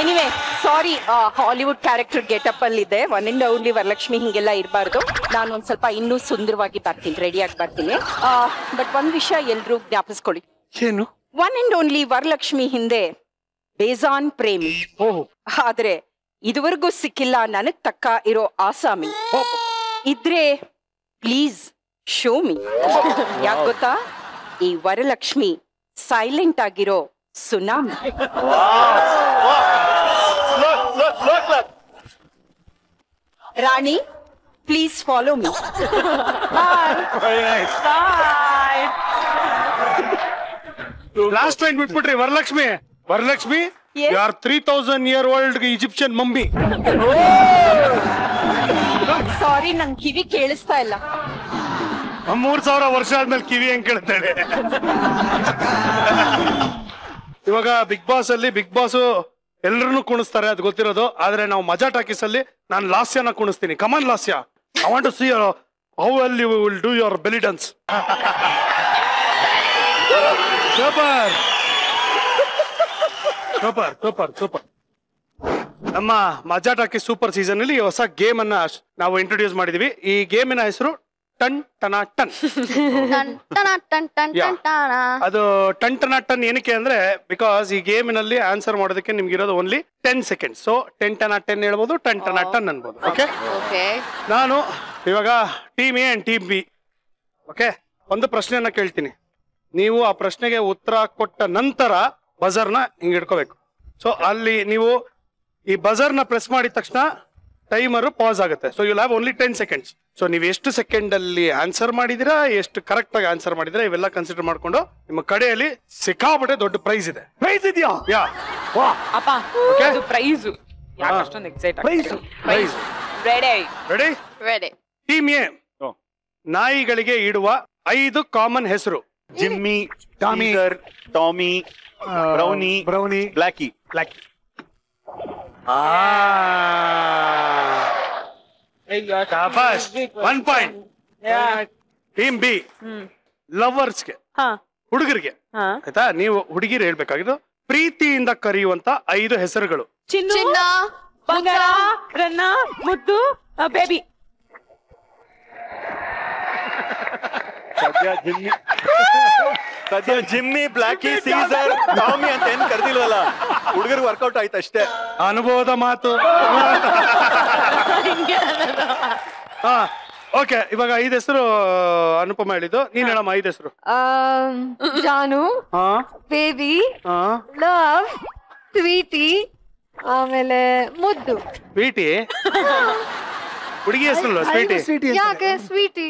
ಎನಿವೆ ಸಾರಿ, ಹಾಲಿವುಡ್ ಕ್ಯಾರೆಕ್ಟರ್ ಗೆಟಪ್ ಅಲ್ಲಿ ಇದೆ. ಒನ್ ಅಂಡ್ ಓನ್ಲಿ ವರಲಕ್ಷ್ಮಿ ಹಿಂಗೆಲ್ಲ ಇರಬಾರ್ದು. ನಾನು ಒಂದ್ ಸ್ವಲ್ಪ ಇನ್ನೂ ಸುಂದರವಾಗಿ ಬರ್ತೀನಿ, ರೆಡಿಯಾಗಿ ಬರ್ತೀನಿ. ಬಟ್ ಒಂದ್ ವಿಷಯ ಎಲ್ರೂ ಜ್ಞಾಪಿಸ್ಕೊಳ್ಳಿ. ಏನು? ಒನ್ ಅಂಡ್ ಓನ್ಲಿ ವರಲಕ್ಷ್ಮಿ ಹಿಂದೆ ಬೇಜಾನ್ ಪ್ರೇಮಿ, ಆದ್ರೆ ಇದುವರೆಗೂ ಸಿಕ್ಕಿಲ್ಲ ನನಗ್ ತಕ್ಕ ಇರೋ ಆಸಾಮಿ. ಇದ್ರೆ ಪ್ಲೀಸ್ ಶೋ ಮಿ. ಯಾಕೆ ಗೊತ್ತಾ, ಈ ವರಲಕ್ಷ್ಮಿ ಸೈಲೆಂಟ್ ಆಗಿರೋ tsunami. Rani please follow me. Last line ಬಿಟ್ಬಿಟ್ರಿ. ವರಲಕ್ಷ್ಮಿ ಯಾರ್ 3000 year old Egyptian mummy. Sorry, ನನ್ ಕಿವಿ ಕೇಳಿಸ್ತಾ ಇಲ್ಲ. 3000 ವರ್ಷ ಆದ್ಮೇಲೆ ಕಿವಿ ಹೆಂಗ್ ಕೇಳ್ತಾಳೆ? ಇವಾಗ ಬಿಗ್ ಬಾಸ್ ಎಲ್ಲರನ್ನು ಕುಣಿಸ್ತಾರೆ ಅದು ಗೊತ್ತಿರೋದು. ಆದ್ರೆ ನಾವು ಮಜಾ ಟಾಕೀಸ್ ಅಲ್ಲಿ ನಾನು ಲಾಸ್ಯನ ಕುಣಿಸ್ತೀನಿ. Come on Lasya, I want to see how well you will do your belly dance. Super super super super. ನಮ್ಮ ಮಜಾ ಟಾಕೀಸ್ ಸೂಪರ್ ಸೀಸನ್ ಅಲ್ಲಿ ಹೊಸ ಗೇಮ್ ಅನ್ನ ನಾವು ಇಂಟ್ರೊಡ್ಯೂಸ್ ಮಾಡಿದೀವಿ. ಈ ಗೇಮಿನ ಹೆಸರು ಟನ್ ಟನ ಟನ್. ಅದು ಟನ್ ಟನ ಟನ್ ಏನಕ್ಕೆ ಅಂದ್ರೆ ಬಿಕಾಸ್ ಈ ಗೇಮಿನಲ್ಲಿ ಆನ್ಸರ್ ಮಾಡೋದಕ್ಕೆ ನಿಮ್ಗೆ ಇರೋದು ಓನ್ಲಿ 10 ಸೆಕೆಂಡ್ಸ್. ಸೊ 10 ಟನ 10 ಹೇಳ್ಬೋದು, ಟನ್ ಟನ ಟನ್ ಅನ್ಬೋದು. ಓಕೆ, ನಾನು ಇವಾಗ team A and team B. Okay, ಒಂದು ಪ್ರಶ್ನೆಯನ್ನ ಕೇಳ್ತೀನಿ. ನೀವು ಆ ಪ್ರಶ್ನೆಗೆ ಉತ್ತರ ಕೊಟ್ಟ ನಂತರ ಬಜರ್ನ ಹಿಂಗ್ ಇಟ್ಕೋಬೇಕು. ಸೊ ಅಲ್ಲಿ ನೀವು ಈ ಬಜರ್ನ ಪ್ರೆಸ್ ಮಾಡಿದ ತಕ್ಷಣ ಟೈಮರ್ ಪಾಸ್ ಆಗುತ್ತೆ. So you have only 10 seconds. So ನೀವು ಎಷ್ಟು ಸೆಕೆಂಡ್ ಅಲ್ಲಿ ಆನ್ಸರ್ ಮಾಡಿದಿರಾ, ಎಷ್ಟು ಕರೆಕ್ಟ್ ಆಗಿ ಆನ್ಸರ್ ಮಾಡಿದಿರಾ, ಇವೆಲ್ಲ ಕನ್ಸಿಡರ್ ಮಾಡ್ಕೊಂಡು ನಿಮ್ಮ ಕಡೆಯಲ್ಲಿ ಸಿಕ್ಕಾಪಟ್ಟೆ ದೊಡ್ಡ ಪ್ರೈಸ್ ಇದೆ. ಪ್ರೈಸ್ ಇದೆಯಾ? Yeah, price ready. Team A ನಾಯಿಗಳಿಗೆ ಇಡುವ 5 ಕಾಮನ್ ಹೆಸರು. Jimmy, Tommy, Tommy, Brownie, Blacky. 1 point. Team B ಲವರ್ಸ್ಗೆ, ಹುಡುಗರಿಗೆ. ಆಯ್ತಾ, ನೀವು ಹುಡುಗಿರು ಹೇಳ್ಬೇಕಾಗಿದ್ದು ಪ್ರೀತಿಯಿಂದ ಕರೆಯುವಂತ 5 ಹೆಸರುಗಳು. ಚಿನ್ನ, ಬಂಗಾರ, ರನ್ನ, ಮುದ್ದು, ಬೇಬಿ. ಸದ್ಯ ಜಿಮ್ಮಿ, ಬ್ಲ್ಯಾಕಿ, ಸೀಸರ್, ಟಾಮಿ ಅಂತ ಏನ್ ಕರೆದಿಲ್ವಲ್ಲ, ಹುಡುಗರು ವರ್ಕೌಟ್ ಆಯ್ತು ಅಷ್ಟೇ. ಅನುಭವದ ಮಾತು. ಓಕೆ, ಇವಾಗ 5 ಹೆಸರು ಅನುಪಮ ಹೇಳಿದ್ದು. ನೀನ್ ಹೇಳಮ್ಮ 5 ಹೆಸರು. ಜಾನು, ಬೇಬಿ, ಲವ್, ಸ್ವೀಟಿ, ಆಮೇಲೆ ಮುದ್ದು. ಸ್ವೀಟಿ ಹುಡುಗಿ ಹೆಸರು? ಸ್ವೀಟಿ ಯಾಕೆ ಸ್ವೀಟಿ?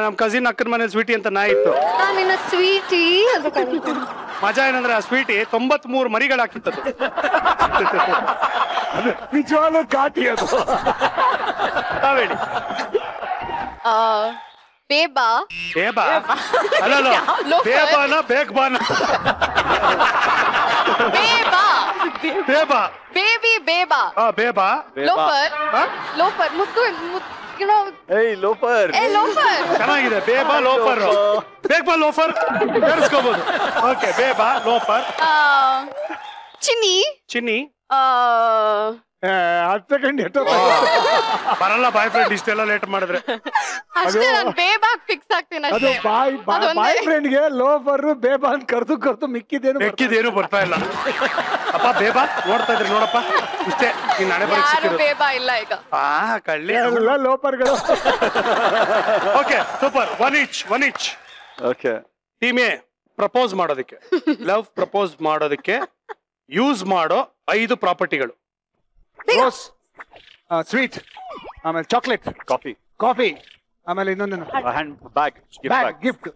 ನಮ್ ಕಸಿನ್ ಅಕ್ಕನ ಮನೇಲಿ ಸ್ವೀಟಿ ಅಂತ ನಾಯಿ ಇತ್ತು. ನಾನಿನ್ನ ಸ್ವೀಟಿ ಅಂತ ಕರೀತೀನಿ. ಮಜಾ ಏನಂದ್ರೆ ಆ ಸ್ವೀಟಿ 93 ಮರಿಗಳು ಹಾಕಿತ್ತದು. ನಿಜವಾಗ್ಲೂ ಕಾಟಿ ಅದು. ತಾವೇಳಿ. ಬೇಬಾ. ಬೇಬಾ ಅಲ್ಲ, ಬೇಬಾನ ಬೇಗ್ಬಾನ. ಬೇಬಾ, ಬೇಬಾ, ಬೇಬಿ, ಬೇಬಾ, ಬೇಬಾ, ಲೋಫರ್, ಲೋಫರ್, ಮುದ್ದು, ಲೋಫರ್ ಚೆನ್ನಾಗಿದೆ. ಬೇಬಾ, ಲೋಫರ್, ಬೇಗ್ಬಾ, ಲೋಫರ್ ಸೇರಿಸ್ಕೋಬಹುದು. ಓಕೆ, ಬೇಬಾ, ಲೋಫರ್. ಚಿನ್ನಿ, ಚಿನ್ನಿ 10 ಸೆಕೆಂಡ್ ಬರಲ್ಲ. ಬಾಯ್ ಫ್ರೆಂಡ್ ಇಷ್ಟೆಲ್ಲ ಲೇಟ್ ಮಾಡಿದ್ರೆ ಅಷ್ಟೇ. ನಾನು ಬೇಬಾ ಫಿಕ್ಸ್ ಆಗ್ತೀನಿ ಅದು. ಬಾಯ್ ಫ್ರೆಂಡ್ಗೆ ಲೋಫರ್ ಬೇಬಾ ಅಂತ ಕರ್ದು ಮಿಕ್ಕಿದೇನು ಬರ್ತಾ ಇಲ್ಲ. ಅಪ್ಪ ಬೇಬಾ ನೋಡ್ತಾ ಇದ್ರಿ ನೋಡಪ್ಪ, ಇಷ್ಟೇ ನೀನ್ ನಾಳೆ ಬರೀ ಸಿಕ್ಕಿದ್ರು. ಬೇಬಾ ಇಲ್ಲ ಈಗ. ಕಳ್ಳಿ ಎಲ್ಲ ಲೋಫರ್ಗಳು. Okay, super. 1 each. Okay, team A propose ಮಾಡೋದಕ್ಕೆ, ಲವ್ ಪ್ರಪೋಸ್ ಮಾಡೋದಕ್ಕೆ ಯೂಸ್ ಮಾಡೋ 5 ಪ್ರಾಪರ್ಟಿಗಳು. ರೋಸ್, ಸ್ವೀಟ್, ಆಮೇಲೆ ಚಾಕ್ಲೇಟ್, ಕಾಫಿ, ಆಮೇಲೆ ಇನ್ನೊಂದೇನು ಬ್ಯಾಗ್, ಗಿಫ್ಟ್.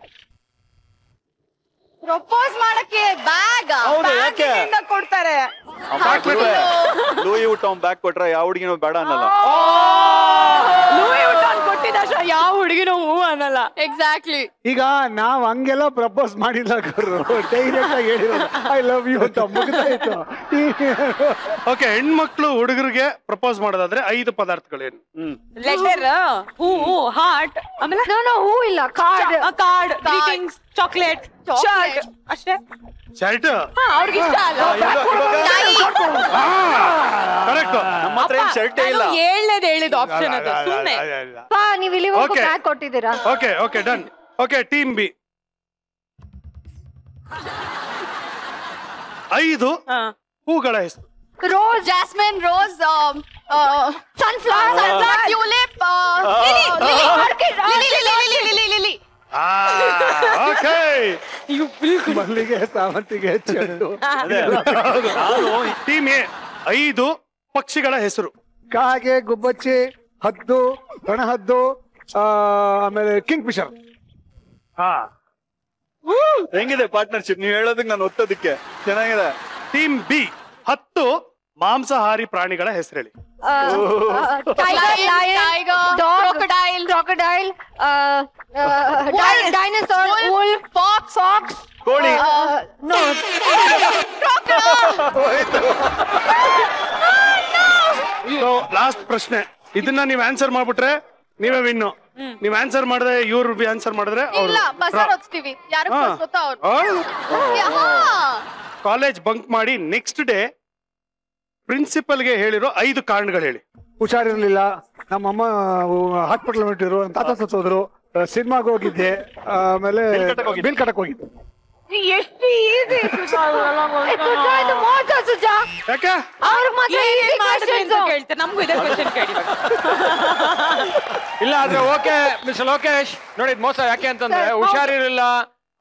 ಪ್ರಪೋಸ್ ಮಾಡಕ್ಕೆ ಬ್ಯಾಗ್ ಕೊಡ್ತಾರೆ. ಲೂಯಿ ವುಟಾನ್ ಬ್ಯಾಗ್ ಕೊಟ್ರೆ ಯಾವ ಹುಡುಗಿನೂ ಬೇಡ ಅನ್ನಲ್ಲ. ಲೂಯಿ ವುಟಾನ್ ಕೊಟ್ಟಿದ ಯಾವ ಹುಡುಗಿನೂ ಹೂ ಅನ್ನಲ್ಲ. ಎಕ್ಸಾಕ್ಟ್ಲಿ. ಈಗ ನಾವ್ ಹಂಗೆಲ್ಲ ಪ್ರಪೋಸ್ ಮಾಡಿಲ್ಲ ಗುರು, ಡೈರೆಕ್ಟ್ ಆಗಿ ಹೇಳಿರೋದು ಐ ಲವ್ ಯು ಅಂತ ಮುಗಿದಾಯ್ತು. ಓಕೆ, ಹೆಣ್ಮಕ್ಳು ಹುಡುಗರಿಗೆ ಪ್ರಪೋಸ್ ಮಾಡೋದಾದ್ರೆ 5 ಪದಾರ್ಥಗಳೇನು? ಲೆಟರ್, ಹೂ, ಹಾರ್ಟ್, ಆಮೇಲೆ ಹೂ ಇಲ್ಲ, ಕಾರ್ಡ್, ಗ್ರೀಟಿಂಗ್ಸ್, ಚಾಕ್ಲೇಟ್, ಶರ್ಟ್. ಅಷ್ಟೇ. ಶರ್ಟ್ ಅವ್ರಿಗೆ ಇಷ್ಟ ಅಲ್ಲ. ಕರೆಕ್ಟ್. ನಮ್ಮ ಹತ್ರ ಏನ್ ಶರ್ಟೇ ಇಲ್ಲ. ಹೇಳಿದ ಆಪ್ಷನ್ ಅದು. ಸುಮ್ಮನೆ ನೀವು ಇಲ್ಲಿವರೆಗೂ ಬ್ಯಾಗ್ ಕೊಟ್ಟಿದ್ದೀರಾ. Okay, done. Okay, team B 5 ಹೂಗಳ ಹೆಸರು. Rose, jasmine, rose, sunflower, tulip, lily. Okay, ಮಲ್ಲಿಗೆ, ಸಾವಂತಿಗೆ, ಚೆಂಡು. ಟೀಮ್ ಎ 5 ಪಕ್ಷಿಗಳ ಹೆಸರು. ಕಾಗೆ, ಗುಬ್ಬಚ್ಚಿ, ಹದ್ದು, ಕಣಹದ್ದು, ಆಮೇಲೆ ಕಿಂಗ್ ಫಿಶರ್. ಹೆಂಗಿದೆ ಪಾರ್ಟ್ನರ್ಶಿಪ್? ನೀವು ಹೇಳೋದಕ್ಕೆ ನಾನು ಒತ್ತೋದಕ್ಕೆ ಚೆನ್ನಾಗಿದೆ. ಟೀಮ್ ಬಿ 10 ಮಾಂಸಾಹಾರಿ ಪ್ರಾಣಿಗಳ ಹೆಸರು ಹೇಳಿ. crocodile, dinosaur, wolf, fox, ಕೋಳಿ. no. ಲಾಸ್ಟ್ ಪ್ರಶ್ನೆ, ಇದನ್ನ ನೀವ್ ಆನ್ಸರ್ ಮಾಡ್ಬಿಟ್ರೆ ನೀವೇ ವಿನ್ನು. ನೀವ್ ಆನ್ಸರ್ ಮಾಡಿದ್ರೆ ಇವ್ರು ಆನ್ಸರ್ ಮಾಡಿದ್ರೆ ಇಲ್ಲ ಬಸಾರ್ ಹೊಚ್ತೀವಿ ಯಾರು ಗೊತ್ತಾ ಅವ್ರು ಕಾಲೇಜ್ ಬಂಕ್ ಮಾಡಿ ನೆಕ್ಸ್ಟ್ ಡೇ ಪ್ರಿನ್ಸಿಪಲ್ಗೆ ಹೇಳಿರೋ 5 ಕಾರಣಗಳು ಹೇಳಿ. ಹುಷಾರಿರ್ಲಿಲ್ಲ, ನಮ್ಮಮ್ಮ ಹಾಸ್ಪಿಟಲ್ ಬಿಟ್ಟಿರು, ತಾತ ಸತ್ತೋದ್ರು, ಸಿನಿಮಾಗ ಹೋಗಿದ್ದೆ, ಆಮೇಲೆ ಬಿಲ್ ಕಟ್ಟಕ್ ಹೋಗಿದ್ದೆ. ಎಷ್ಟು ಈಸಿ ಯಾಕೆ ನಮ್ಗೂ ಇದೇ ಕ್ವಶನ್ ಕೇಳಿ. ಇಲ್ಲ ಆದ್ರೆ ಓಕೆ ಮಿಸ್ಟರ್ ಲೋಕೇಶ್ ನೋಡಿ ಮೋಸ ಯಾಕೆ ಅಂತಂದ್ರೆ ಹುಷಾರಿರಲಿಲ್ಲ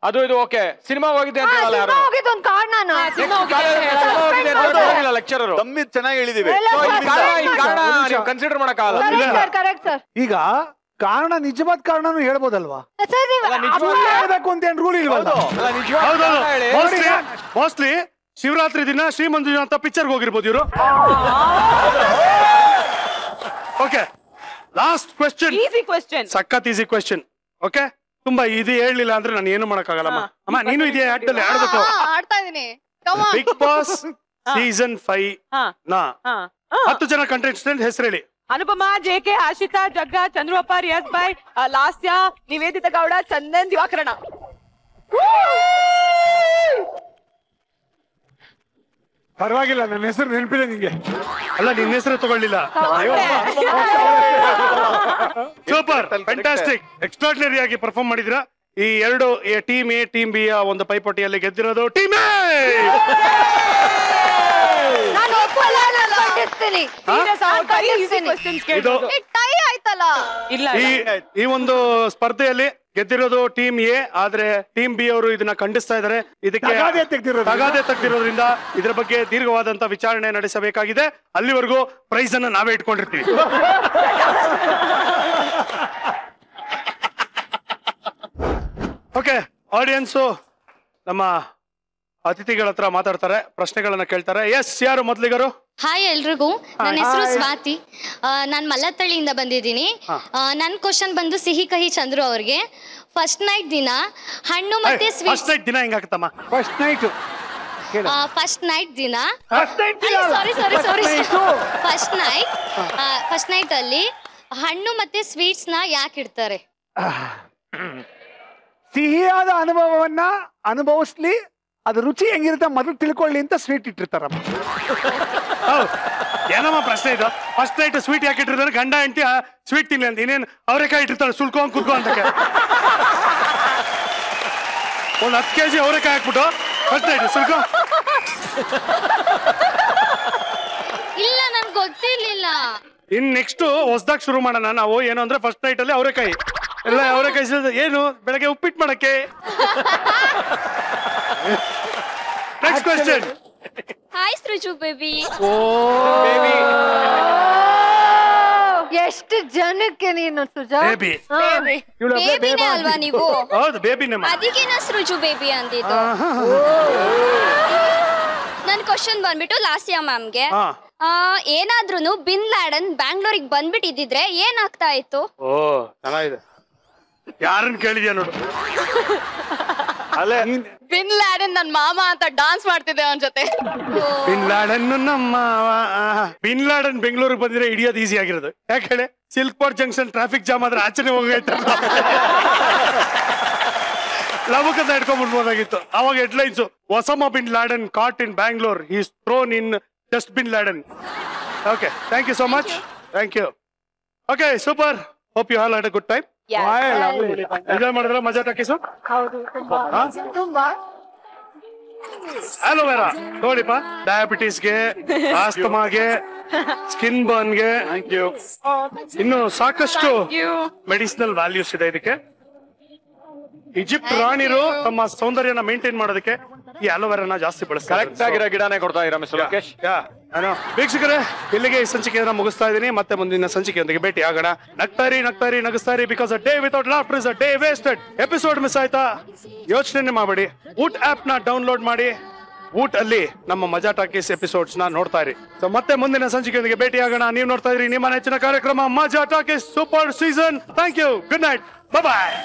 ಅದು ಇದು ಓಕೆ ಸಿನಿಮಾ ಹೋಗಿದ್ದೆ ಅಂತ ಹೇಳಲ್ಲ ಯಾರು ಒಂದು ಕಾರಣನ ಲೆಕ್ಚರರ್ ತಮ್ಮಿದ್ ಚೆನ್ನಾಗಿ ಹೇಳಿದೀವಿ ಕನ್ಸಿಡರ್ ಮಾಡಕ್ಕಾಗಲ್ಲ. Correct sir. ಈಗ ಕಾರಣ ನಿಜವಾದ ಕಾರಣನೂ ಹೇಳ್ಬೋದಲ್ವಾ? ಹೇಳ್ಬೇಕು ಅಂತ ಏನ್ ರೂಲ್ ಇಲ್ವಲ್ಲ? ಮೋಸ್ಟ್ಲಿ ಶಿವರಾತ್ರಿ ದಿನ ಶ್ರೀಮಂಜುನಾಥ ಪಿಕ್ಚರ್ಗೆ ಹೋಗಿರ್ಬೋದು ಇವರು. Okay last question. Easy question, ಸಖತ್ ಈಸಿ ಕ್ವೆಶ್ಚನ್. ಓಕೆ ತುಂಬಾ ಇದು ಹೇಳಲಿಲ್ಲ ಅಂದ್ರೆ ನಾನು ಏನು ಮಾಡಕ್ಕಾಗಲ್ಲಮ್ಮ. ಅಮ್ಮ ನೀನು ಇದೇ ಆಟದಲ್ಲಿ ಆಡ್ಬೇಕು. ಆಡ್ತಾ ಇದೀನಿ. ಬಿಗ್ ಬಾಸ್ ಸೀಸನ್ 5 ನಾ 10 ಜನ ಕಂಟೆಸ್ಟೆಂಟ್ ಹೆಸರು ಹೇಳಿ. ಅನುಪಮ, ಜೆಕೆ, ಆಶಿತಾ, ಜಗ್ಗ, ಚಂದ್ರಪ್ಪ, ರಿಯಾಜ್ ಬಾಯ್, ಲಾಸ್ಯ, ನಿವೇದಿತಾ ಗೌಡ, ಚಂದನ್, ದಿವಾಕರಣ. ಪರವಾಗಿಲ್ಲ, ನನ್ನ ಹೆಸರು ನೆನಪಿದೆ ನಿಂಗೆ. ಅಲ್ಲ ನಿನ್ನ ಹೆಸರು ತಗೊಳ್ಳಿಲ್ಲ. ಸೂಪರ್, ಫ್ಯಾಂಟಾಸ್ಟಿಕ್, ಎಕ್ಸ್ಟ್ರಾರ್ಡಿನರಿ ಆಗಿ ಪರ್ಫಾರ್ಮ್ ಮಾಡಿದಿರಾ. ಈ ಎರಡು ಟೀಮ್ ಎ ಟೀಮ್ ಬಿ ಒಂದು ಪೈಪೋಟಿಯಲ್ಲಿ ಗೆದ್ದಿರೋದು ಟೀಮ್ ಎ. ಈ ಒಂದು ಸ್ಪರ್ಧೆಯಲ್ಲಿ ಗೆದ್ದಿರೋದು ಟೀಮ್ ಎ, ಆದ್ರೆ ಟೀಮ್ ಬಿ ಅವರು ಇದನ್ನ ಖಂಡಿಸ್ತಾ ಇದ್ದಾರೆ. ಇದಕ್ಕೆ ತಗಾದೆ ತೆಗ್ದಿರೋದ್ರಿಂದ ಇದ್ರ ಬಗ್ಗೆ ದೀರ್ಘವಾದಂತ ವಿಚಾರಣೆ ನಡೆಸಬೇಕಾಗಿದೆ. ಅಲ್ಲಿವರೆಗೂ ಪ್ರೈಸ್ ಅನ್ನ ನಾವೇ ಇಟ್ಕೊಂಡಿರ್ತೀವಿ. ಓಕೆ, ಆಡಿಯನ್ಸು ನಮ್ಮ ಅತಿಥಿಗಳ ಹತ್ರ ಮಾತಾಡ್ತಾರೆ, ಪ್ರಶ್ನೆಗಳನ್ನ ಕೇಳ್ತಾರೆ. ಎಸ್, ಯಾರು ಮೊದಲಿಗರು? ಹಾಯ್ ಎಲ್ರಿಗೂ, ನನ್ನ ಹೆಸರು ಸ್ವಾತಿ, ನಾನು ಮಲ್ಲತ್ತಳ್ಳಿಯಿಂದ ಬಂದಿದ್ದೀನಿ. ನನ್ನ ಕ್ವಶನ್ ಬಂದು ಸಿಹಿ ಕಹಿ ಚಂದ್ರು ಅವ್ರಿಗೆ. ಫಸ್ಟ್ ನೈಟ್ ದಿನ ಹಣ್ಣು ಮತ್ತೆ ಸ್ವೀಟ್. ಫಸ್ಟ್ ನೈಟ್ ದಿನ ಹೆಂಗಾಗುತ್ತಮ್ಮ? ಫಸ್ಟ್ ನೈಟ್ ದಿನ ಫಸ್ಟ್ ನೈಟ್ ಅಲ್ಲಿ ಹಣ್ಣು ಮತ್ತೆ ಸ್ವೀಟ್ಸ್ ನ ಯಾಕೆ ಇಡ್ತಾರೆ? ಸಿಹಿಯಾದ ಅನುಭವವನ್ನ ಅನುಭವಿಸ್ಲಿ, ಅದು ರುಚಿ ಹೆಂಗಿರುತ್ತೆ ಮೊದಲು ತಿಳ್ಕೊಳ್ಳಿ ಅಂತ ಸ್ವೀಟ್ ಇಟ್ಟಿರ್ತಾರಮ್ಮ. ಏನಮ್ಮ ಪ್ರಶ್ನೆ ಇದು? ಫಸ್ಟ್ ನೈಟ್ ಸ್ವೀಟ್ ಯಾಕೆ ಇಟ್ಟಿರ್ತಾರೆ? ಗಂಡ ಹೆಂಡತಿ ಸ್ವೀಟ್ ತಿನ್ಲಿ ಅಂತ. ಇನ್ನೇನು ಅವರೆಕಾಯಿ ಇಟ್ಟಿರ್ತಾರೆ ಸುಲ್ಕೊಂಡ್ ಕುತ್ಕೊ ಅಂತ. ಒಂದು 10 kg ಅವರೆಕಾಯಿ ಹಾಕ್ಬಿಟ್ಟು ಫಸ್ಟ್ ನೈಟ್ ಸುಲ್ಕೊ. ಇಲ್ಲ, ನನ್ಗೆ ಗೊತ್ತಿರ್ಲಿಲ್ಲ. ಇನ್ ನೆಕ್ಸ್ಟ್ ಹೊಸದಾಗಿ ಶುರು ಮಾಡೋಣ ನಾವು. ಏನು ಅಂದ್ರೆ ಫಸ್ಟ್ ನೈಟ್ ಅಲ್ಲಿ ಅವರೆಕಾಯಿ ಎಲ್ಲ ಅವರೆಕಾಯಿ ಏನು ಬೆಳಗ್ಗೆ ಉಪ್ಪಿಟ್ಟು ಮಾಡಕ್ಕೆ. Next question. Hi Sriju baby. ಎಷ್ಟು ಜನಕ್ಕೆ ನೀನು ಸುಜಾ? ಬೇಬಿ ಬೇಬಿನೇ ಅಲ್ವಾ ನೀವು? ಹೌದು, ಬೇಬಿನೇ. ಅದಕ್ಕೆ ನಾ ಸೃಜು ಬೇಬಿ ಅಂದಿದ್ದು. ನನ್ ಕ್ವಶನ್ ಬಂದ್ಬಿಟ್ಟು ಲಾಸ್ಯಾ ಮ್ಯಾಮ್ಗೆ. ಏನಾದ್ರೂ ಬಿನ್ ಲಾಡನ್ ಬ್ಯಾಂಗ್ಳೂರಿಗೆ ಬಂದ್ಬಿಟ್ಟಿದ್ರೆ ಏನಾಗ್ತಾ ಇತ್ತು? ಓ ಚೆನ್ನಾಗಿದೆ. ಯಾರನ್ನ ಕೇಳಿದ್ಯಾ ನೋಡು. ಬಿನ್ ಲಾಡನ್ ನನ್ ಮಾಮ ಅಂತ ಡಾನ್ಸ್ ಮಾಡ್ತಿದ್ದೆ ಅವನ ಜೊತೆ. ಬಿನ್ ಲಾಡನ್ ನಮ್ಮ ಬಿನ್ ಲಾಡನ್ ಬೆಂಗಳೂರಿಗೆ ಬಂದಿದ್ರೆ ಹಿಡಿಯೋದು ಈಸಿ ಆಗಿರೋದು. ಯಾಕೆ ಹೇಳಿ? Silk Board junction traffic jam ಆದ್ರೆ ಆಚೆನೆ ಹೋಗೈತೆ. ಲವಕದ ಇಟ್ಕೊಂಡ್ಬಿಡ್ಬೋದಾಗಿತ್ತು. ಅವಾಗ headlines, Osama bin Laden caught in Bangalore, he is thrown in just bin Laden. Okay, thank you so much. Thank you. Okay, super. Hope you all had a good time. Enjoy ಮಾಡಿದ್ರ Majaa talkies? Aloe vera ನೋಡಿಪ್ಪ, ಡಯಾಬಿಟೀಸ್ಗೆ, ಆಸ್ತಮಾಗೆ, skin ಬರ್ನ್ಗೆ ಇನ್ನು ಸಾಕಷ್ಟು medicinal values ಇದೆ ಇದಕ್ಕೆ. Egypt ರಾಣಿರು ತಮ್ಮ ಸೌಂದರ್ಯನ ಮೇಂಟೈನ್ ಮಾಡೋದಕ್ಕೆ ಈ ಅಲೋವೆರಾನ ಜಾಸ್ತಿ ಬಳಸ್ತಾರೆ. ಕರೆಕ್ಟ್ ಆಗಿರೋ ಗಿಡನೇ ಕೊಡ್ತಾ ಇದ್ದೀರಾ ಮಿಸ್ಟರ್ ಲೋಕೇಶ್. ವೀಕ್ಷಕರೇ, ಇಲ್ಲಿಗೆ ಈ ಸಂಚಿಕೆಯನ್ನ ಮುಗಿಸ್ತಾ ಇದ್ದೀನಿ. ಮತ್ತೆ ಮುಂದಿನ ಸಂಚಿಕೆಯೊಂದಿಗೆ ಭೇಟಿ ಆಗೋಣ. ನಗ್ತಾರಿ ನಗ್ತಾರಿ ನಗಿಸ್ತಾರಿ, because a day without laughter is a day wasted. Episode miss ಆಯ್ತಾ? ಯೋಚನೆ ಮಾಡಬೇಡಿ, ಊಟ್ ಆಪ್ ನ ಡೌನ್ಲೋಡ್ ಮಾಡಿ ಊಟ್ ಅಲ್ಲಿ ನಮ್ಮ ಮಜಾ ಟಾಕೀಸ್ ಎಪಿಸೋಡ್ಸ್ ನ ನೋಡ್ತಾ ಇರಿ. ಸೊ ಮತ್ತೆ ಮುಂದಿನ ಸಂಚಿಕೆಯೊಂದಿಗೆ ಭೇಟಿ ಆಗೋಣ. ನೀವು ನೋಡ್ತಾ ಇದ್ರಿ ನಿಮ್ಮ ನೆಚ್ಚಿನ ಕಾರ್ಯಕ್ರಮ Majaa talkies super season. Thank you, good night, bye.